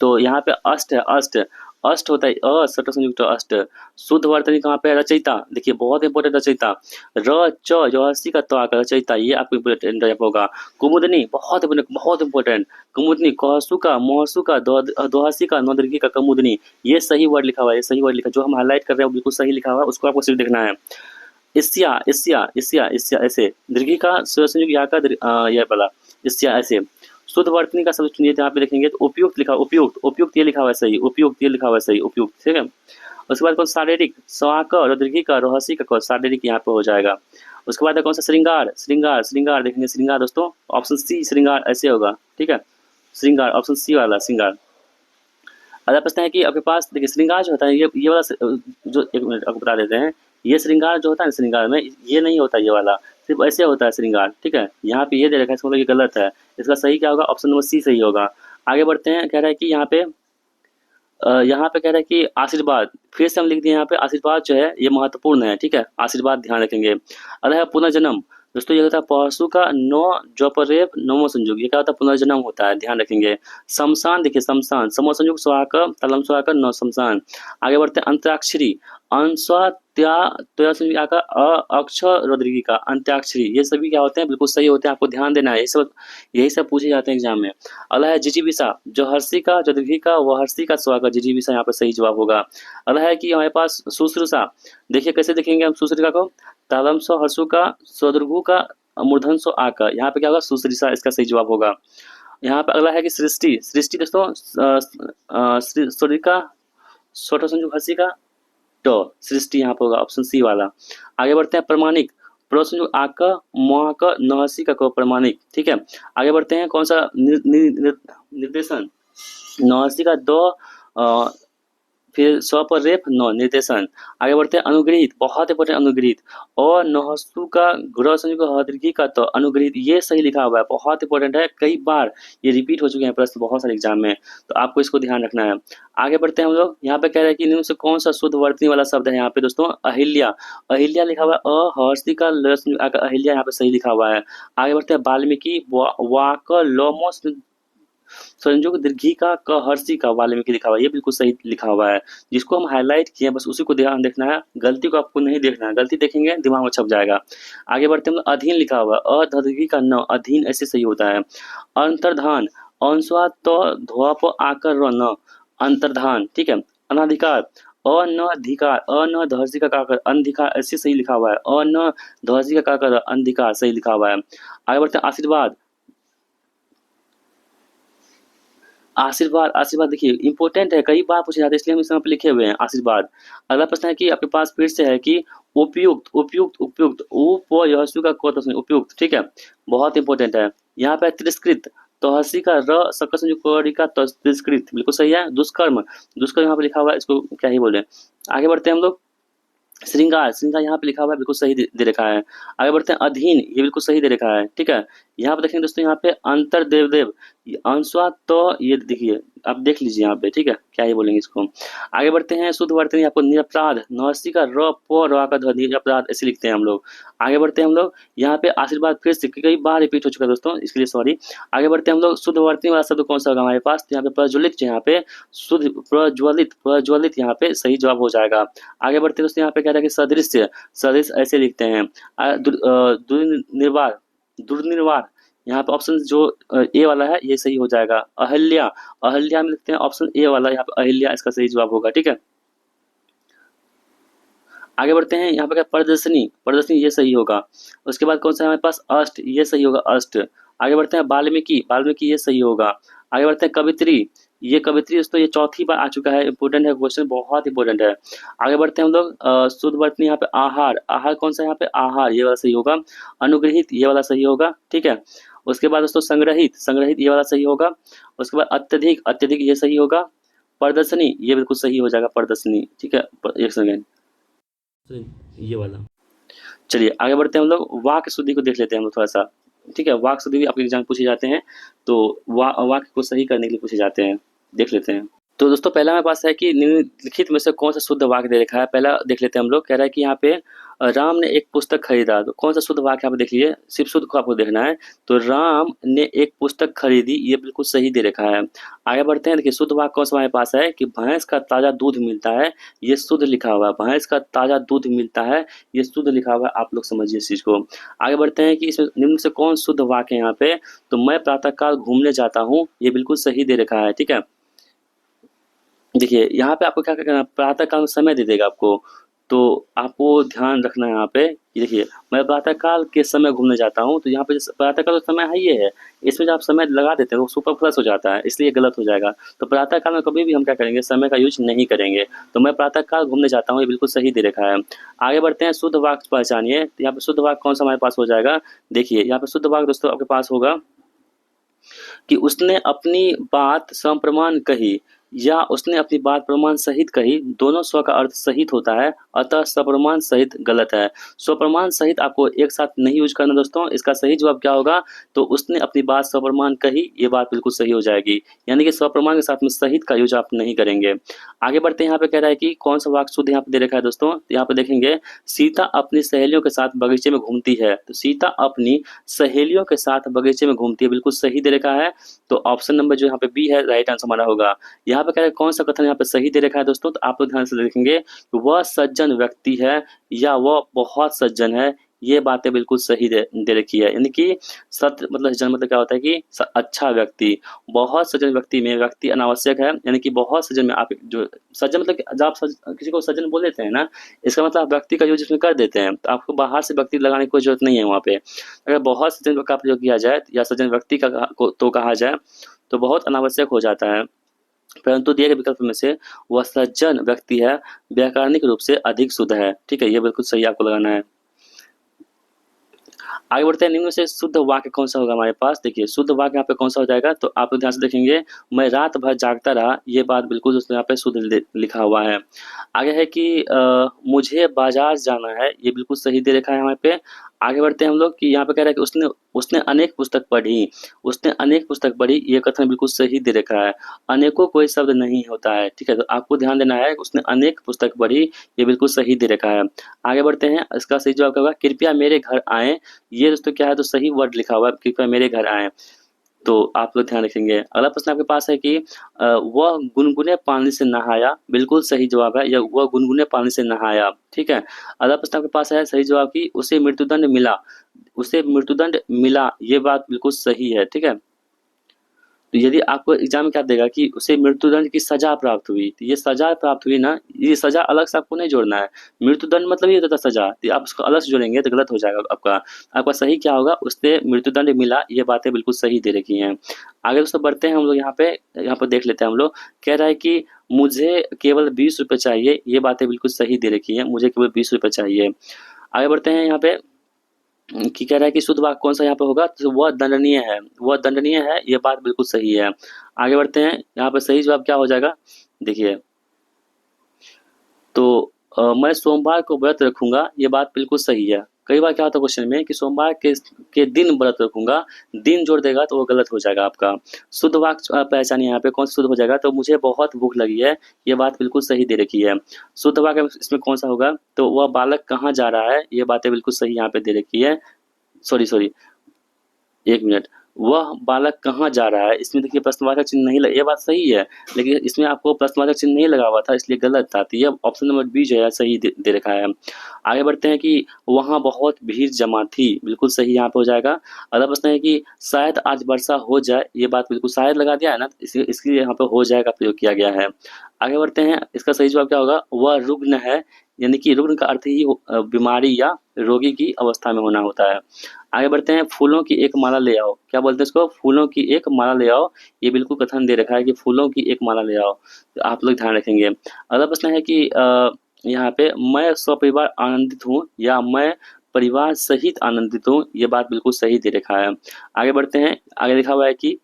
तो यहाँ पे अष्ट है, अष्ट, अष्ट होता है सट संयुक्त अष्ट। शुद्ध वर्तनी कहाँ पे है? रचयिता, देखिए बहुत इंपॉर्टेंट रचयिता, र च जो हस्ती का तो रचयिता, ये आपको इंपॉर्टेंट होगा। कुमुदनी बहुत इंपॉर्टेंट, कुमुदनी, कहसु का, मोहसु का, दोहसी का, नौदृघी का, कुमुदनी, ये सही वर्ड लिखा हुआ है, ये सही वर्ड लिखा, जो हम हाईलाइट कर रहे हैं बिल्कुल सही लिखा हुआ है, उसको आपको सिर्फ देखना है। इस्या, इस्या, इस्या, इस्या, ऐसे दीर्घी का संयुक्त या का यह वाला इस्या, ऐसे। शुद्ध वर्तनी का शब्द चुनिए, यहाँ पे देखेंगे तो उपयुक्त लिखा, उपयुक्त, उपयुक्त ये लिखा हुआ है सही, उपयुक्त ये लिखा हुआ है सही, उपयुक्त, ठीक है। उसके बाद कौन? शारीरिक, स्वाक और दीर्घी का, रोहसी का, शारीरिक यहाँ पे हो जाएगा। उसके बाद कौन सा? श्रृंगार, श्रृंगार, श्रृंगार देखेंगे, श्रृंगार दोस्तों, ऑप्शन सी श्रृंगार ऐसे होगा, ठीक है, श्रृंगार, ऑप्शन सी वाला श्रृंगार। अगला प्रश्न है कि आपके पास देखिए श्रृंगार जो होता है, ये वाला जो, एक मिनट आपको बता देते हैं, ये श्रृंगार जो होता है ना, श्रृंगार में ये नहीं होता, ये वाला सिर्फ ऐसे होता है श्रृंगार, ठीक है। यहाँ पे ये दे रखा है, इसका मतलब ये गलत है, इसका सही क्या होगा? ऑप्शन नंबर सी सही होगा। आगे बढ़ते हैं, कह रहा है कि यहाँ पे कह रहा है कि आशीर्वाद, फिर से हम लिख दिए यहाँ पे आशीर्वाद जो है ये महत्वपूर्ण है, ठीक है, आशीर्वाद ध्यान रखेंगे। अगला है पुनर्जन्म दोस्तों, ये होता है पशु का नो जोपरेप नमो संयुग, ये क्या होता है? पुनर्जन्म होता है, ध्यान रखेंगे। शमशान, देखिए शमशान, समो संयुग स्वाक तलम स्वाक नौ शमशान। आगे बढ़ते हैं अंतराक्षरी, अंस्वा त्या का अक्षर रुद्रिकी का, अंत्याक्षरी, ये सभी क्या होते हैं? बिल्कुल सही होते हैं, आपको ध्यान देना है, यही सब पूछे जाते हैं एग्जाम में। अगला है जिजीविषा, जो हर्षी का, जो दीर्घी का, वह हर्षी का स्वागत, जिजीविषा यहाँ पर सही जवाब होगा। अगला है कि हमारे पास शुश्रूषा, देखिए कैसे देखेंगे हम शुश्रूषा को? तालम सो हर्षु का, स्वदुर्घु का, मूर्धन सो आका, यहाँ पे क्या होगा? शुश्रूषा, इसका सही जवाब होगा। यहाँ पे अगला है कि सृष्टि, सृष्टि दोस्तों सूर्य का, छोटा संयुग हर्षी का, तो सृष्टि यहाँ पर होगा, ऑप्शन सी वाला। आगे बढ़ते हैं प्रमाणिक, प्रसंयुग आक मोह का, नहसी का प्रमाणिक, ठीक है। आगे बढ़ते हैं कौन सा? निर्देशन, नहसी का दो, फिर स्व पर रेप, नौ निर्देशन। आगे बढ़ते हैं अनुग्रहित, बहुत इंपॉर्टेंट अनुग्रहित, और नहसु का ग्रह संयुग हदृघी का तो अनुग्रहित, ये सही लिखा हुआ है, बहुत इंपॉर्टेंट है, कई बार ये रिपीट हो चुके हैं प्रश्न बहुत सारे एग्जाम में, तो आपको इसको ध्यान रखना है। आगे बढ़ते हैं हम लोग, यहाँ पे कह रहे हैं कि निम्न से कौन सा शुद्ध वर्तनी वाला शब्द है? यहाँ पे दोस्तों अहिल्या, अहिल्या लिखा हुआ है, अहर्षी का अहिल्या यहाँ पे सही लिखा हुआ है। आगे बढ़ते हैं वाल्मीकि, वाक लोमोस संजोग दीर्घी का क हर्षी का वाल्मीकि लिखा हुआ है, ये बिल्कुल सही लिखा हुआ है। जिसको हम हाईलाइट किए हैं बस उसी को ध्यान देखना है, गलती को आपको नहीं देखना है, गलती देखेंगे दिमाग में छप जाएगा। आगे बढ़ते हैं हम लोग, अधीन लिखा हुआ है, दीर्घी का न, अधीन ऐसे सही होता है। अंतर्धान, अंशवा तो धोआ प आकर र न, अंतर्धान, ठीक है। अनाधिकार, अनधिकार, अनधर्षी का काकर, अंधिकार ऐसे सही लिखा हुआ है, अनधर्षी का काकर अंधिकार सही लिखा हुआ है। आगे बढ़ते हैं, आशीर्वाद, आशीर्वाद, आशीर्वाद देखिए इंपॉर्टेंट है, कई बार पूछे जाते हैं इसलिए हम इस यहाँ पे लिखे हुए हैं आशीर्वाद। अगला प्रश्न है कि आपके पास फिर से है कि उपयुक्त, उपयुक्त, उपयुक्त, उपयसु का क तस्मै उपयुक्त, ठीक है, बहुत इंपॉर्टेंट है। यहाँ पे तिरस्कृत, तहसी का र सकस जो कड़ी का तिरस्कृत बिल्कुल सही है। दुष्कर्म, दुष्कर्म यहाँ पे लिखा हुआ है, इसको क्या ही बोले। आगे बढ़ते हैं हम लोग, श्रृंगार, श्रृंगार यहाँ पे लिखा हुआ है, बिल्कुल सही दे रखा है। आगे बढ़ते हैं, अधीन, ये बिल्कुल सही दे रखा है, ठीक है। यहाँ पे देखेंगे दोस्तों, यहाँ पे अंतर देव देव, अंशवा तो ये देखिए, आप देख लीजिए यहाँ पे, ठीक है, क्या ही बोलेंगे इसको। आगे बढ़ते हैं, शुद्ध वर्तनी आपको निरपराध, नरसी का र प र का ध, निरपराध ऐसे लिखते हैं हम लोग। आगे बढ़ते हैं हम लोग, यहाँ पे आशीर्वाद फिर से कई बार रिपीट हो चुका है दोस्तों, इसके लिए सॉरी। आगे बढ़ते हैं हम लोग, शुद्ध वर्तनी वाला शब्द कौन सा होगा हमारे पास, तो यहाँ पे प्रज्वलित, यहाँ पे शुद्ध प्रज्वलित, प्रज्वलित यहाँ पे सही जवाब हो जाएगा। आगे बढ़ते हैं दोस्तों, यहाँ पे कह रहा है कि सदृश्य, सदृश्य ऐसे लिखते हैं। दुर्निर्वार, दुर्निर्वार, यहाँ पे ऑप्शन जो ए वाला है ये सही हो जाएगा। अहल्या, अहल्या में लिखते हैं ऑप्शन ए वाला, यहाँ पे अहिल्या इसका सही जवाब होगा, ठीक है। आगे बढ़ते हैं, यहाँ पे क्या प्रदर्शनी, प्रदर्शनी ये सही होगा। उसके बाद कौन सा है हमारे पास, अष्ट, ये सही होगा अष्ट। आगे बढ़ते हैं, वाल्मीकि, वाल्मीकि ये सही होगा। आगे बढ़ते हैं, कवित्री, ये कवित्री दोस्तों ये चौथी बार आ चुका है, इंपॉर्टेंट है क्वेश्चन, बहुत इंपॉर्टेंट है। आगे बढ़ते हैं हम लोग, शुद्ध वर्तनी यहाँ पे आहार, आहार कौन सा है यहाँ पे, आहार ये वाला सही होगा। अनुग्रहित ये वाला सही होगा, ठीक है। उसके बाद दोस्तों संग्रहित, संग्रहित ये वाला सही होगा। उसके बाद अत्यधिक, अत्यधिक ये सही होगा। प्रदर्शनी ये बिल्कुल सही हो जाएगा, प्रदर्शनी, ठीक है। एक सेकेंड, ये वाला। चलिए आगे बढ़ते हैं हम लोग, वाक्य शुद्धि को देख लेते हैं हम लोग थोड़ा सा, ठीक है। वाक्य शुद्धि भी आपके एग्जाम पूछे जाते हैं, तो वाक्य को सही करने के लिए पूछे जाते हैं, देख लेते हैं। तो दोस्तों पहला हमारे पास है कि निम्नलिखित में से कौन सा शुद्ध वाक्य दे रखा है, पहला देख लेते हैं हम लोग। कह रहा है कि यहाँ पे राम ने एक पुस्तक खरीदा, तो कौन सा शुद्ध वाक्य यहाँ पे देख लीजिए, सिर्फ शुद्ध को आपको देखना है। तो राम ने एक पुस्तक खरीदी, ये बिल्कुल सही दे रखा है। आगे बढ़ते हैं, देखिए शुद्ध वाक्य कौन सा हमारे पास है कि भैंस का ताजा दूध मिलता है, ये शुद्ध लिखा हुआ है। भैंस का ताजा दूध मिलता है, ये शुद्ध लिखा हुआ है, आप लोग समझिए इस चीज को। आगे बढ़ते हैं कि इसमें निम्न से कौन शुद्ध वाक्य है यहाँ पे, तो मैं प्रातःकाल घूमने जाता हूँ, ये बिल्कुल सही दे रखा है, ठीक है। देखिए यहाँ पे आपको क्या करना है, प्रातःकाल में समय दे देगा आपको, तो आपको ध्यान रखना है यहाँ पे। ये देखिए, मैं प्रातःकाल के समय घूमने जाता हूँ, तो यहाँ पे प्रातःकाल का समय है ये है, इसमें जब आप समय लगा देते हैं वो सुपरफ्लस हो जाता है, इसलिए गलत हो जाएगा। तो प्रातःकाल में कभी भी हम क्या करेंगे, समय का यूज नहीं करेंगे। तो मैं प्रातःकाल घूमने जाता हूँ, ये बिल्कुल सही दे रखा है। आगे बढ़ते हैं, शुद्ध वाक्य पहचानिए। तो यहाँ पे शुद्ध वाक्य कौन सा हमारे पास हो जाएगा, देखिए यहाँ पे शुद्ध वाक्य दोस्तों आपके पास होगा कि उसने अपनी बात सप्रमाण कही, या उसने अपनी बात प्रमाण सहित कही, दोनों स्व का अर्थ सहित होता है, अतः सप्रमाण सहित गलत है। स्वप्रमाण सहित आपको एक साथ नहीं यूज करना दोस्तों, इसका सही जवाब क्या होगा, तो उसने अपनी बात सप्रमाण कही, ये बात बिल्कुल सही हो जाएगी, यानी कि स्वप्रमाण के साथ में सहित का यूज आप नहीं करेंगे। आगे बढ़ते हैं, यहाँ पे कह रहा है कि कौन सा वाक्य शुद्ध यहाँ पे दे रखा है दोस्तों, यहाँ पे देखेंगे, सीता अपनी सहेलियों के साथ बगीचे में घूमती है, तो सीता अपनी सहेलियों के साथ बगीचे में घूमती है, बिल्कुल सही दे रखा है। तो ऑप्शन नंबर जो यहाँ पे बी है राइट आंसर हमारा होगा। यहाँ पे कह रहे हैं कौन सा कथन यहाँ पे सही दे रखा है दोस्तों, तो आप लोग ध्यान से देखेंगे, वह सज्जन व्यक्ति है या वह बहुत सज्जन है, ये बातें बिल्कुल सही दे रखी है। यानी कि सत्य मतलब सज्जन मतलब क्या होता है कि अच्छा व्यक्ति, बहुत सज्जन व्यक्ति में व्यक्ति अनावश्यक है, यानी कि बहुत सज्जन में आप जो सज्जन मतलब जब आप किसी को सज्जन बोल देते हैं ना, इसका मतलब आप व्यक्ति का यूज इसमें कर देते हैं, तो आपको बाहर से व्यक्ति लगाने की कोई जरूरत नहीं है वहाँ पे। अगर बहुत सज्जन का प्रयोग किया जाए या सज्जन व्यक्ति का तो कहा जाए तो बहुत अनावश्यक हो जाता है, परंतु दिए गए विकल्प में से वह सज्जन व्यक्ति है व्याकरणिक रूप से अधिक शुद्ध है, ठीक है, ये बिल्कुल सही आपको लगाना है। आगे बढ़ते हैं, निम्न से शुद्ध वाक्य कौन सा होगा हमारे पास, देखिए शुद्ध वाक्य यहाँ पे कौन सा हो जाएगा, तो आप ध्यान से देखेंगे, मैं रात भर जागता रहा, ये बात बिल्कुल दोस्तों यहाँ पे शुद्ध लिखा हुआ है। आगे है कि मुझे बाजार जाना है, ये बिल्कुल सही दे रखा है हमारे पे। आगे बढ़ते हैं हम लोग कि यहाँ पे कह रहा है कि उसने अनेक पुस्तक पढ़ी, उसने अनेक पुस्तक पढ़ी, ये कथन बिल्कुल सही दे रखा है। अनेकों कोई शब्द नहीं होता है, ठीक है, तो आपको ध्यान देना है उसने अनेक पुस्तक पढ़ी, ये बिल्कुल सही दे रखा है। आगे बढ़ते हैं, इसका सही जवाब क्या होगा, कृपया मेरे घर आए, ये दोस्तों क्या है, तो सही वर्ड लिखा हुआ है, कृपया मेरे घर आए। तो आप लोग ध्यान रखेंगे। अगला प्रश्न आपके पास है कि वह गुनगुने पानी से नहाया, बिल्कुल सही जवाब है, या वह गुनगुने पानी से नहाया, ठीक है। अगला प्रश्न आपके पास है सही जवाब कि उसे मृत्युदंड मिला, उसे मृत्युदंड मिला, ये बात बिल्कुल सही है, ठीक है। तो यदि आपको एग्जाम में क्या देगा कि उसे मृत्युदंड की सजा प्राप्त हुई, तो ये सजा प्राप्त हुई ना, ये सजा अलग से आपको नहीं जोड़ना है। मृत्युदंड मतलब ये होता था सजा, तो आप उसको अलग से जोड़ेंगे तो गलत हो जाएगा आपका। आपका सही क्या होगा, उससे मृत्युदंड मिला, ये बातें बिल्कुल सही दे रखी हैं। आगे दोस्तों बढ़ते हैं हम लोग यहाँ पे देख लेते हैं हम लोग। कह रहा है कि मुझे केवल 20 रुपये चाहिए, ये बातें बिल्कुल सही दे रखी हैं, मुझे केवल 20 रुपये चाहिए। आगे बढ़ते हैं यहाँ पे कि कह रहा है कि शुद्ध वाक्य कौन सा यहाँ पे होगा, तो वह दंडनीय है, वह दंडनीय है, ये बात बिल्कुल सही है। आगे बढ़ते हैं, यहाँ पे सही जवाब क्या हो जाएगा, देखिए। तो मैं सोमवार को व्रत रखूंगा, ये बात बिल्कुल सही है। कई बार क्या होता है क्वेश्चन में कि सोमवार के दिन व्रत रखूंगा, दिन जोड़ देगा तो वो गलत हो जाएगा आपका। शुद्ध वाक्य पहचान यहाँ पे कौन सा शुद्ध हो जाएगा, तो मुझे बहुत भूख लगी है, ये बात बिल्कुल सही दे रखी है। शुद्ध वाक्य इसमें कौन सा होगा, तो वह बालक कहाँ जा रहा है, ये बातें बिल्कुल सही यहाँ पे दे रखी है। Sorry, 1 minute. वह बालक कहाँ जा रहा है, इसमें देखिए प्रश्नवाचक चिन्ह नहीं लगा, ये बात सही है, लेकिन इसमें आपको प्रश्नवाचक चिन्ह नहीं लगा हुआ था, इसलिए गलत था। तो ये ऑप्शन नंबर बी जो है सही दे रखा है। आगे बढ़ते हैं कि वहाँ बहुत भीड़ जमा थी, बिल्कुल सही यहाँ पे हो जाएगा। अगला प्रश्न है कि शायद आज वर्षा हो जाए, ये बात बिल्कुल शायद लगा दिया है ना, इसलिए यहाँ पे हो जाएगा प्रयोग किया गया है। आगे बढ़ते हैं, इसका सही जवाब क्या होगा, वह रुग्ण है, यानी कि रुग्ण का अर्थ ही बीमारी या रोगी की अवस्था में होना होता है। आगे बढ़ते हैं, फूलों की एक माला ले आओ, क्या बोलते हैं इसको, फूलों की एक माला ले आओ, ये बिल्कुल कथन दे रखा है कि फूलों की एक माला ले आओ, तो आप लोग ध्यान रखेंगे। अगला प्रश्न है कि यहाँ पे मैं सपरिवार आनंदित हूँ, या मैं परिवार सहित आनंदित हूँ, ये बात बिल्कुल सही दे रखा है। आगे बढ़ते हैं, आगे लिखा हुआ है कि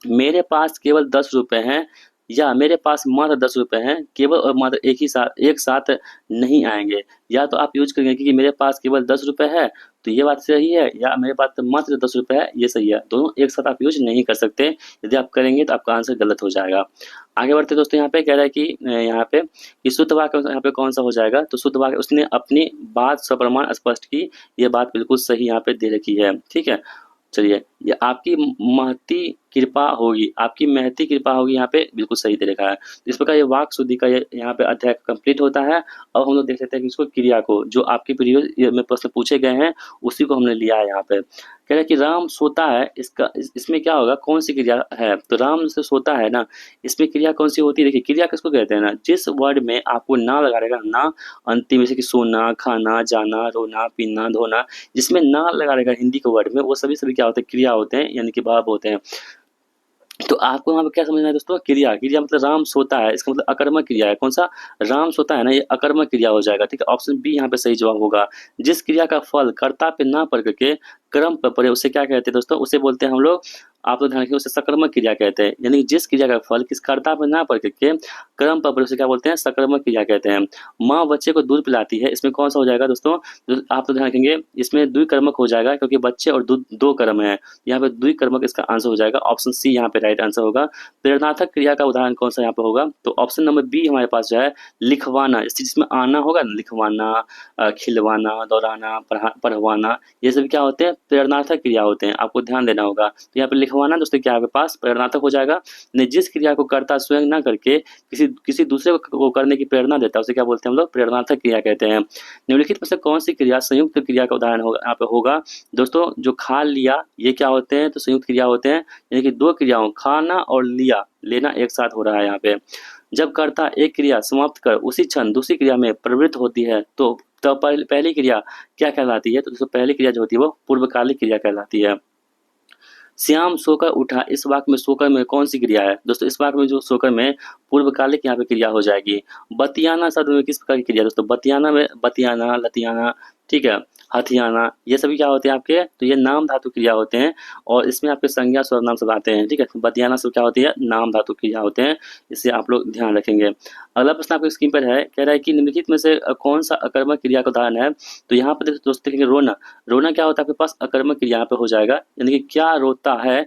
मेरे पास केवल 10 रुपए हैं, या मेरे पास मात्र 10 रुपए हैं, केवल और मात्र एक साथ नहीं आएंगे। या तो आप यूज करेंगे कि मेरे पास केवल 10 रुपए है, तो ये बात सही है, या मेरे पास तो मात्र 10 रुपए है, ये सही है। दोनों एक साथ आप यूज नहीं कर सकते, यदि आप करेंगे तो आपका आंसर गलत हो जाएगा। आगे बढ़ते दोस्तों, यहाँ पे कह रहा है कि यहाँ पे कि शुद्ध वाक्य यहाँ पे कौन सा हो जाएगा, तो शुद्ध वाक्य उसने अपनी बात सप्रमाण स्पष्ट की, ये बात बिल्कुल सही यहाँ पे दे रखी है, ठीक है। चलिए, ये आपकी महती कृपा होगी, आपकी महती कृपा होगी, यहाँ पे बिल्कुल सही दे रखा है। इस प्रकार ये वाक् शुद्धि का यहाँ पे अध्याय कंप्लीट होता है। अब हम लोग देख लेते हैं कि इसको क्रिया को, जो आपके प्रीवियस में प्रश्न पूछे गए हैं उसी को हमने लिया है यहाँ पे। कह रहा है कि राम सोता है, इसमें क्या होगा, कौन सी क्रिया है, तो राम से सोता है ना, इसमें क्रिया कौन सी होती है, देखिए क्रिया किसको कहते हैं ना, जिस वर्ड में आपको ना लगा रहेगा ना अंतिम, जैसे कि सोना, खाना, जाना, रोना, पीना, धोना, जिसमें ना लगा रहेगा हिंदी के वर्ड में, वो सभी क्या होते हैं, क्रिया होते हैं, यानी कि भाव होते हैं। तो आपको वहाँ पे क्या समझना है दोस्तों, क्रिया, क्रिया मतलब राम सोता है, इसका मतलब अकर्मक क्रिया है। कौन सा, राम सोता है ना, ये अकर्मक क्रिया हो जाएगा, ठीक है। ऑप्शन बी यहाँ पे सही जवाब होगा। जिस क्रिया का फल कर्ता पे ना पड़ करके कर्म पर पड़े, उसे क्या कहते हैं दोस्तों, उसे बोलते हैं हम लोग, आप लोग ध्यान रखिए, उसे सकर्मक क्रिया कहते हैं। यानी जिस क्रिया का फल किस कर्ता पर ना पड़ करके कर्म पर पड़े, उसे क्या बोलते हैं, सकर्मक क्रिया कहते हैं। माँ बच्चे को दूध पिलाती है, इसमें कौन सा हो जाएगा दोस्तों, आप लोग ध्यान रखेंगे, इसमें द्विकर्मक हो जाएगा, क्योंकि बच्चे और दूध दो कर्म है, यहाँ पे द्विकर्मक इसका आंसर हो जाएगा। ऑप्शन सी यहाँ पे राइट आंसर होगा। प्रेरणार्थक क्रिया का उदाहरण कौन सा यहाँ पे होगा, तो ऑप्शन नंबर बी हमारे पास जो है, लिखवाना, जिसमें आना होगा ना, लिखवाना, खिलवाना, दौड़ाना, पढ़वाना, ये सब क्या होते हैं, प्रेरणार्थक क्रिया होते हैं, आपको ध्यान देना होगा। तो यहाँ पे लिखवाना दोस्तों क्या आपके पास प्रेरणार्थक हो जाएगा। जिस क्रिया को कर्ता स्वयं ना करके किसी दूसरे को करने की प्रेरणा देता है, उसे क्या बोलते हैं हम लोग, प्रेरणार्थक क्रिया कहते हैं। निम्नलिखित में से कौन सी क्रिया संयुक्त क्रिया का उदाहरण होगा, यहाँ पे होगा दोस्तों, जो खा लिया, ये क्या होते हैं, तो संयुक्त क्रिया होते हैं, यानी कि दो क्रियाओं, खाना और लिया, लेना एक साथ हो रहा है यहाँ पे। जब कर्ता एक क्रिया समाप्त कर उसी क्षण दूसरी क्रिया में प्रवृत्त होती है, तो पहली क्रिया क्या कहलाती है, तो दोस्तों पहली क्रिया जो होती है वो पूर्वकालिक क्रिया कहलाती है। श्याम सोकर उठा, इस वाक्य में सोकर में कौन सी क्रिया है दोस्तों, इस वाक्य में जो सोकर में पूर्वकालिक यहाँ पे क्रिया हो जाएगी। बतियाना शब्द में किस प्रकार की क्रिया दोस्तों, बतियाना में बतियाना, लतियाना, ठीक है, हथियाना, ये सभी क्या होते हैं आपके, तो ये नाम धातु क्रिया होते हैं, और इसमें आपके संज्ञा सर्वनाम सब आते हैं, ठीक है। बतियाना सब क्या होती है, नाम धातु क्रिया होते हैं, इसे आप लोग ध्यान रखेंगे। अगला प्रश्न आपके स्क्रीन पर है, कह रहा है कि निम्नलिखित में से कौन सा अकर्मक क्रिया का उदाहरण है, तो यहाँ पर दोस्तों देखेंगे रोना, रोना क्या होता है आपके पास, अकर्मक क्रिया यहाँ पे हो जाएगा, यानी कि क्या रोता है,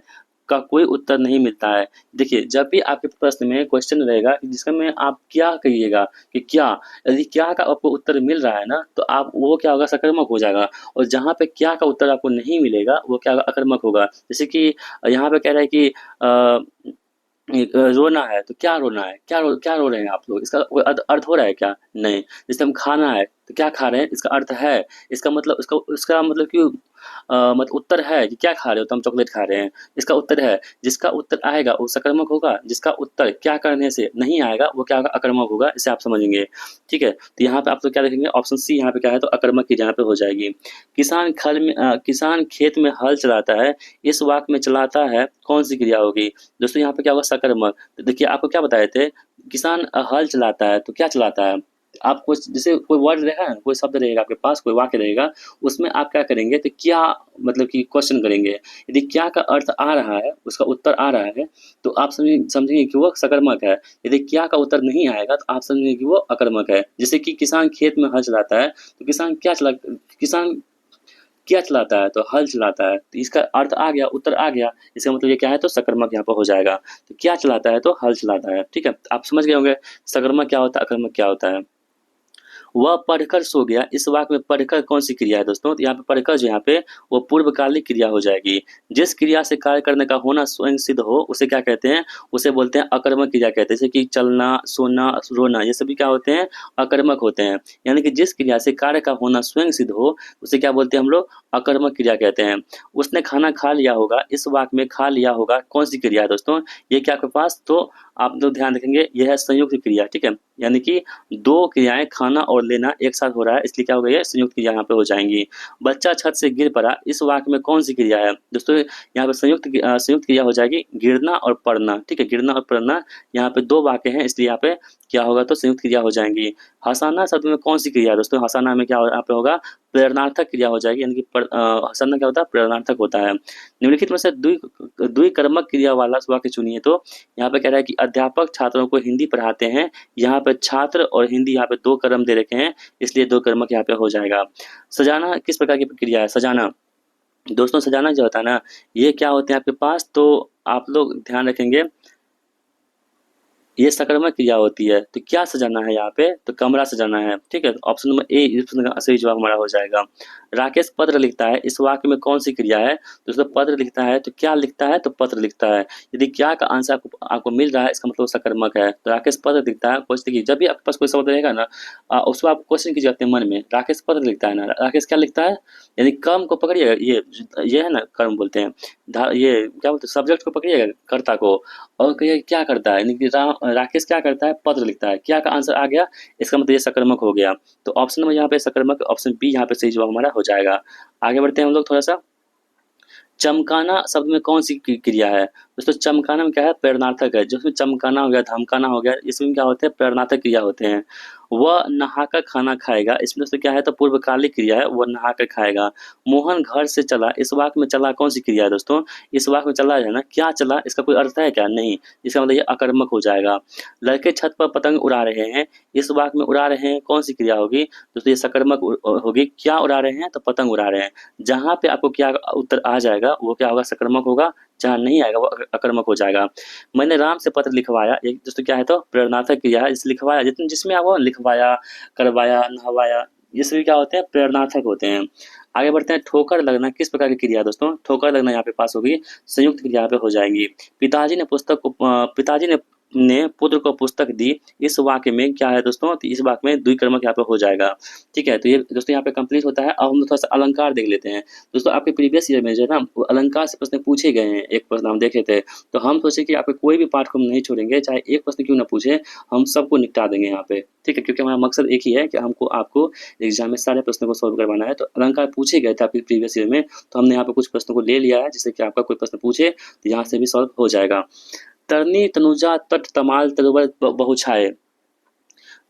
का कोई उत्तर नहीं मिलता है। देखिए, जब भी आपके प्रश्न में क्वेश्चन रहेगा जिसका में आप क्या कहिएगा कि क्या, यदि क्या का आपको उत्तर मिल रहा है ना, तो आप वो क्या होगा, सकारात्मक हो जाएगा। और जहाँ पे क्या का उत्तर आपको नहीं मिलेगा, वो क्या होगा, आक्रामक होगा। जैसे कि यहाँ पे कह रहा है कि रोना है, तो क्या रोना है? क्या रो रहे हैं आप लोग? इसका कोई अर्थ हो रहा है क्या? नहीं। जैसे हम खाना है, तो क्या खा रहे हैं? इसका अर्थ है। इसका मतलब इसका मतलब कि उत्तर है कि क्या खा रहे हो? तो हम चॉकलेट खा रहे हैं। इसका उत्तर है। जिसका उत्तर आएगा वो सकारात्मक होगा, जिसका उत्तर क्या करने से नहीं आएगा वो क्या होगा, आक्रामक होगा। इसे आप समझेंगे, ठीक है? तो यहाँ पे आप लोग क्या देखेंगे, ऑप्शन सी यहाँ पे क्या है, तो आक्रामक की जगह पे हो जाएगी। किसान खेत में हल चलाता है, इस वाक्य में चलाता है कौन सी क्रिया होगी? दोस्तों यहाँ पे क्या होगा, सकारात्मक। तो देखिए आपको क्या बताए थे, किसान हल चलाता है, तो क्या चलाता है? आपको जैसे कोई वर्ड रहेगा ना, कोई शब्द रहेगा आपके पास, कोई वाक्य रहेगा, उसमें आप क्या करेंगे, तो क्या मतलब कि क्वेश्चन करेंगे। यदि क्या का अर्थ आ रहा है, उसका उत्तर आ रहा है, तो आप समझेंगे कि वो सकारात्मक है। यदि क्या का उत्तर नहीं आएगा, तो आप समझेंगे कि वो आक्रामक है। जैसे कि किसान खेत में हल चलाता है, तो किसान क्या चलाता है, तो हल चलाता है। तो इसका अर्थ आ गया, उत्तर आ गया। इसका मतलब ये क्या है, तो सकारात्मक यहाँ पर हो जाएगा। तो क्या चलाता है, तो हल चलाता है, ठीक है? आप समझ गए होंगे सकारात्मक क्या होता है, आक्रामक क्या होता है। वह पढ़कर सो गया, इस वाक्य में पढ़कर कौन सी क्रिया है दोस्तों? तो यहाँ पे पढ़कर जो यहाँ पे वो पूर्वकालिक क्रिया हो जाएगी। जिस क्रिया से कार्य करने का होना स्वयं सिद्ध हो उसे क्या कहते हैं, उसे बोलते हैं अकर्मक क्रिया कहते हैं। जैसे कि चलना, सोना, रोना, ये सभी क्या होते हैं, अकर्मक होते हैं। यानी कि जिस क्रिया से कार्य का होना स्वयं सिद्ध हो उसे क्या बोलते हैं हम लोग, अकर्मक क्रिया कहते हैं। उसने खाना खा लिया होगा, इस वाक्य में खा लिया होगा कौन सी क्रिया है दोस्तों? ये क्या आपके पास, तो आप लोग ध्यान रखेंगे, यह है संयुक्त क्रिया, ठीक है? यानी कि दो क्रियाएं खाना और लेना एक साथ हो रहा है, इसलिए क्या हो गई है, संयुक्त क्रिया यहाँ पे हो जाएंगी। बच्चा छत से गिर पड़ा, इस वाक्य में कौन सी क्रिया है दोस्तों? यहाँ पे संयुक्त क्रिया हो जाएगी, गिरना और पड़ना, ठीक है? गिरना और पड़ना, यहाँ पे दो वाक्य हैं, इसलिए यहाँ पे क्या होगा, तो संयुक्त क्रिया हो जाएंगी। हंसाना शब्द में कौन सी क्रिया है दोस्तों? हंसाना में क्या यहाँ पे होगा, प्रेरणार्थक क्रिया हो जाएगी। यानी कि हंसाना क्या होता है, प्रेरणार्थक होता है। निम्नलिखित में से द्विकर्मक क्रिया वाला वाक्य चुनिए। तो यहाँ पे कह रहा है कि अध्यापक छात्रों को हिंदी पढ़ाते हैं। यहाँ पे छात्र और हिंदी यहाँ पे दो कर्म दे रखे हैं, इसलिए दो कर्मक यहाँ पे हो जाएगा। सजाना किस प्रकार की क्रिया है? सजाना दोस्तों, सजाना जो होता है ना, ये क्या होते हैं आपके पास, तो आप लोग ध्यान रखेंगे, ये सकारात्मक क्रिया होती है। तो क्या सजाना है यहाँ पे, तो कमरा सजाना है, ठीक है? ऑप्शन नंबर ए इस प्रश्न का सही जवाब हमारा हो जाएगा। राकेश पत्र लिखता है, इस वाक्य में कौन सी क्रिया है? तो उसमें पत्र लिखता है, तो क्या लिखता है, तो पत्र लिखता है। यदि क्या का आंसर आपको मिल रहा है, इसका मतलब सकारात्मक है। तो राकेश पत्र लिखता है, क्वेश्चन देखिए, जब भी आपके पास कोई शब्द रहेगा ना, उसको आप क्वेश्चन कीजिए अपने मन में, राकेश पत्र लिखता है ना, राकेश क्या लिखता है, यानी कर्म को पकड़िएगा, ये है ना, कर्म बोलते हैं। ये क्या बोलते हैं, सब्जेक्ट को पकड़िएगा, कर्ता को, और कहिए क्या करता है, यानी कि राकेश क्या करता है, पत्र लिखता है। क्या का आंसर आ गया, इसका मतलब ये सकारात्मक हो गया। तो ऑप्शन नंबर यहाँ पे सकारात्मक, ऑप्शन बी यहाँ पे सही जवाब हमारा हो जाएगा। आगे बढ़ते हैं हम लोग थोड़ा सा। चमकाना शब्द में कौन सी क्रिया है दोस्तों? चमकाना में क्या है, प्रेरणार्थक है। जिसमें चमकाना हो गया, धमकाना हो गया, इसमें क्या होते हैं, प्रेरणार्थक क्रिया होते हैं। वह नहाकर खाना खाएगा, इसमें दोस्तों क्या है, तो पूर्वकालिक क्रिया है, वह नहाकर खाएगा। मोहन घर से चला, इस वाक्य में चला कौन सी क्रिया है दोस्तों? इस वाक्य में चला है ना, क्या चला, इसका कोई अर्थ है क्या? नहीं। इसका मतलब ये अकर्मक हो जाएगा। लड़के छत पर पतंग उड़ा रहे हैं, इस वाक्य में उड़ा रहे हैं कौन सी क्रिया होगी दोस्तों? ये सकर्मक होगी। क्या उड़ा रहे हैं, तो पतंग उड़ा रहे हैं। जहाँ पे आपको क्या उत्तर आ जाएगा वो क्या होगा, सकर्मक होगा। जहाँ नहीं आएगा वो अकर्मक हो जाएगा। मैंने राम से पत्र लिखवाया, ये दोस्तों क्या है, तो प्रेरणार्थक क्रिया है। लिखवाया जिसमें आपको लिखवाया, करवाया, नहवाया, ये सभी क्या होते हैं, प्रेरणार्थक होते हैं। आगे बढ़ते हैं। ठोकर लगना किस प्रकार की क्रिया है दोस्तों? ठोकर लगना यहाँ पे पास होगी, संयुक्त क्रिया यहाँ पे हो जाएंगी। पिताजी ने पुत्र को पुस्तक दी, इस वाक्य में क्या है दोस्तों? तो इस वाक्य में द्विकर्मक यहाँ पे हो जाएगा, ठीक है? तो ये दोस्तों यहाँ पे कंप्लीट होता है। अब हम थोड़ा सा अलंकार देख लेते हैं दोस्तों। आपके प्रीवियस ईयर में जो है ना, वो अलंकार से प्रश्न पूछे गए हैं, एक प्रश्न हम देखे थे। तो हम सोचे कि आपके कोई भी पाठ को हम नहीं छोड़ेंगे, चाहे एक प्रश्न क्यों ना पूछे, हम सबको निपटा देंगे यहाँ पे, ठीक है? क्योंकि हमारा मकसद एक ही है कि आपको एग्जाम में सारे प्रश्नों को सॉल्व करवाना है। तो अलंकार पूछे गए थे आपके प्रीवियस ईयर में, तो हमने यहाँ पे कुछ प्रश्नों को ले लिया है, जिससे कि आपका कोई प्रश्न पूछे तो यहाँ से भी सॉल्व हो जाएगा। तरनी तनुजा तट तमाल तरुवर बहुछाए,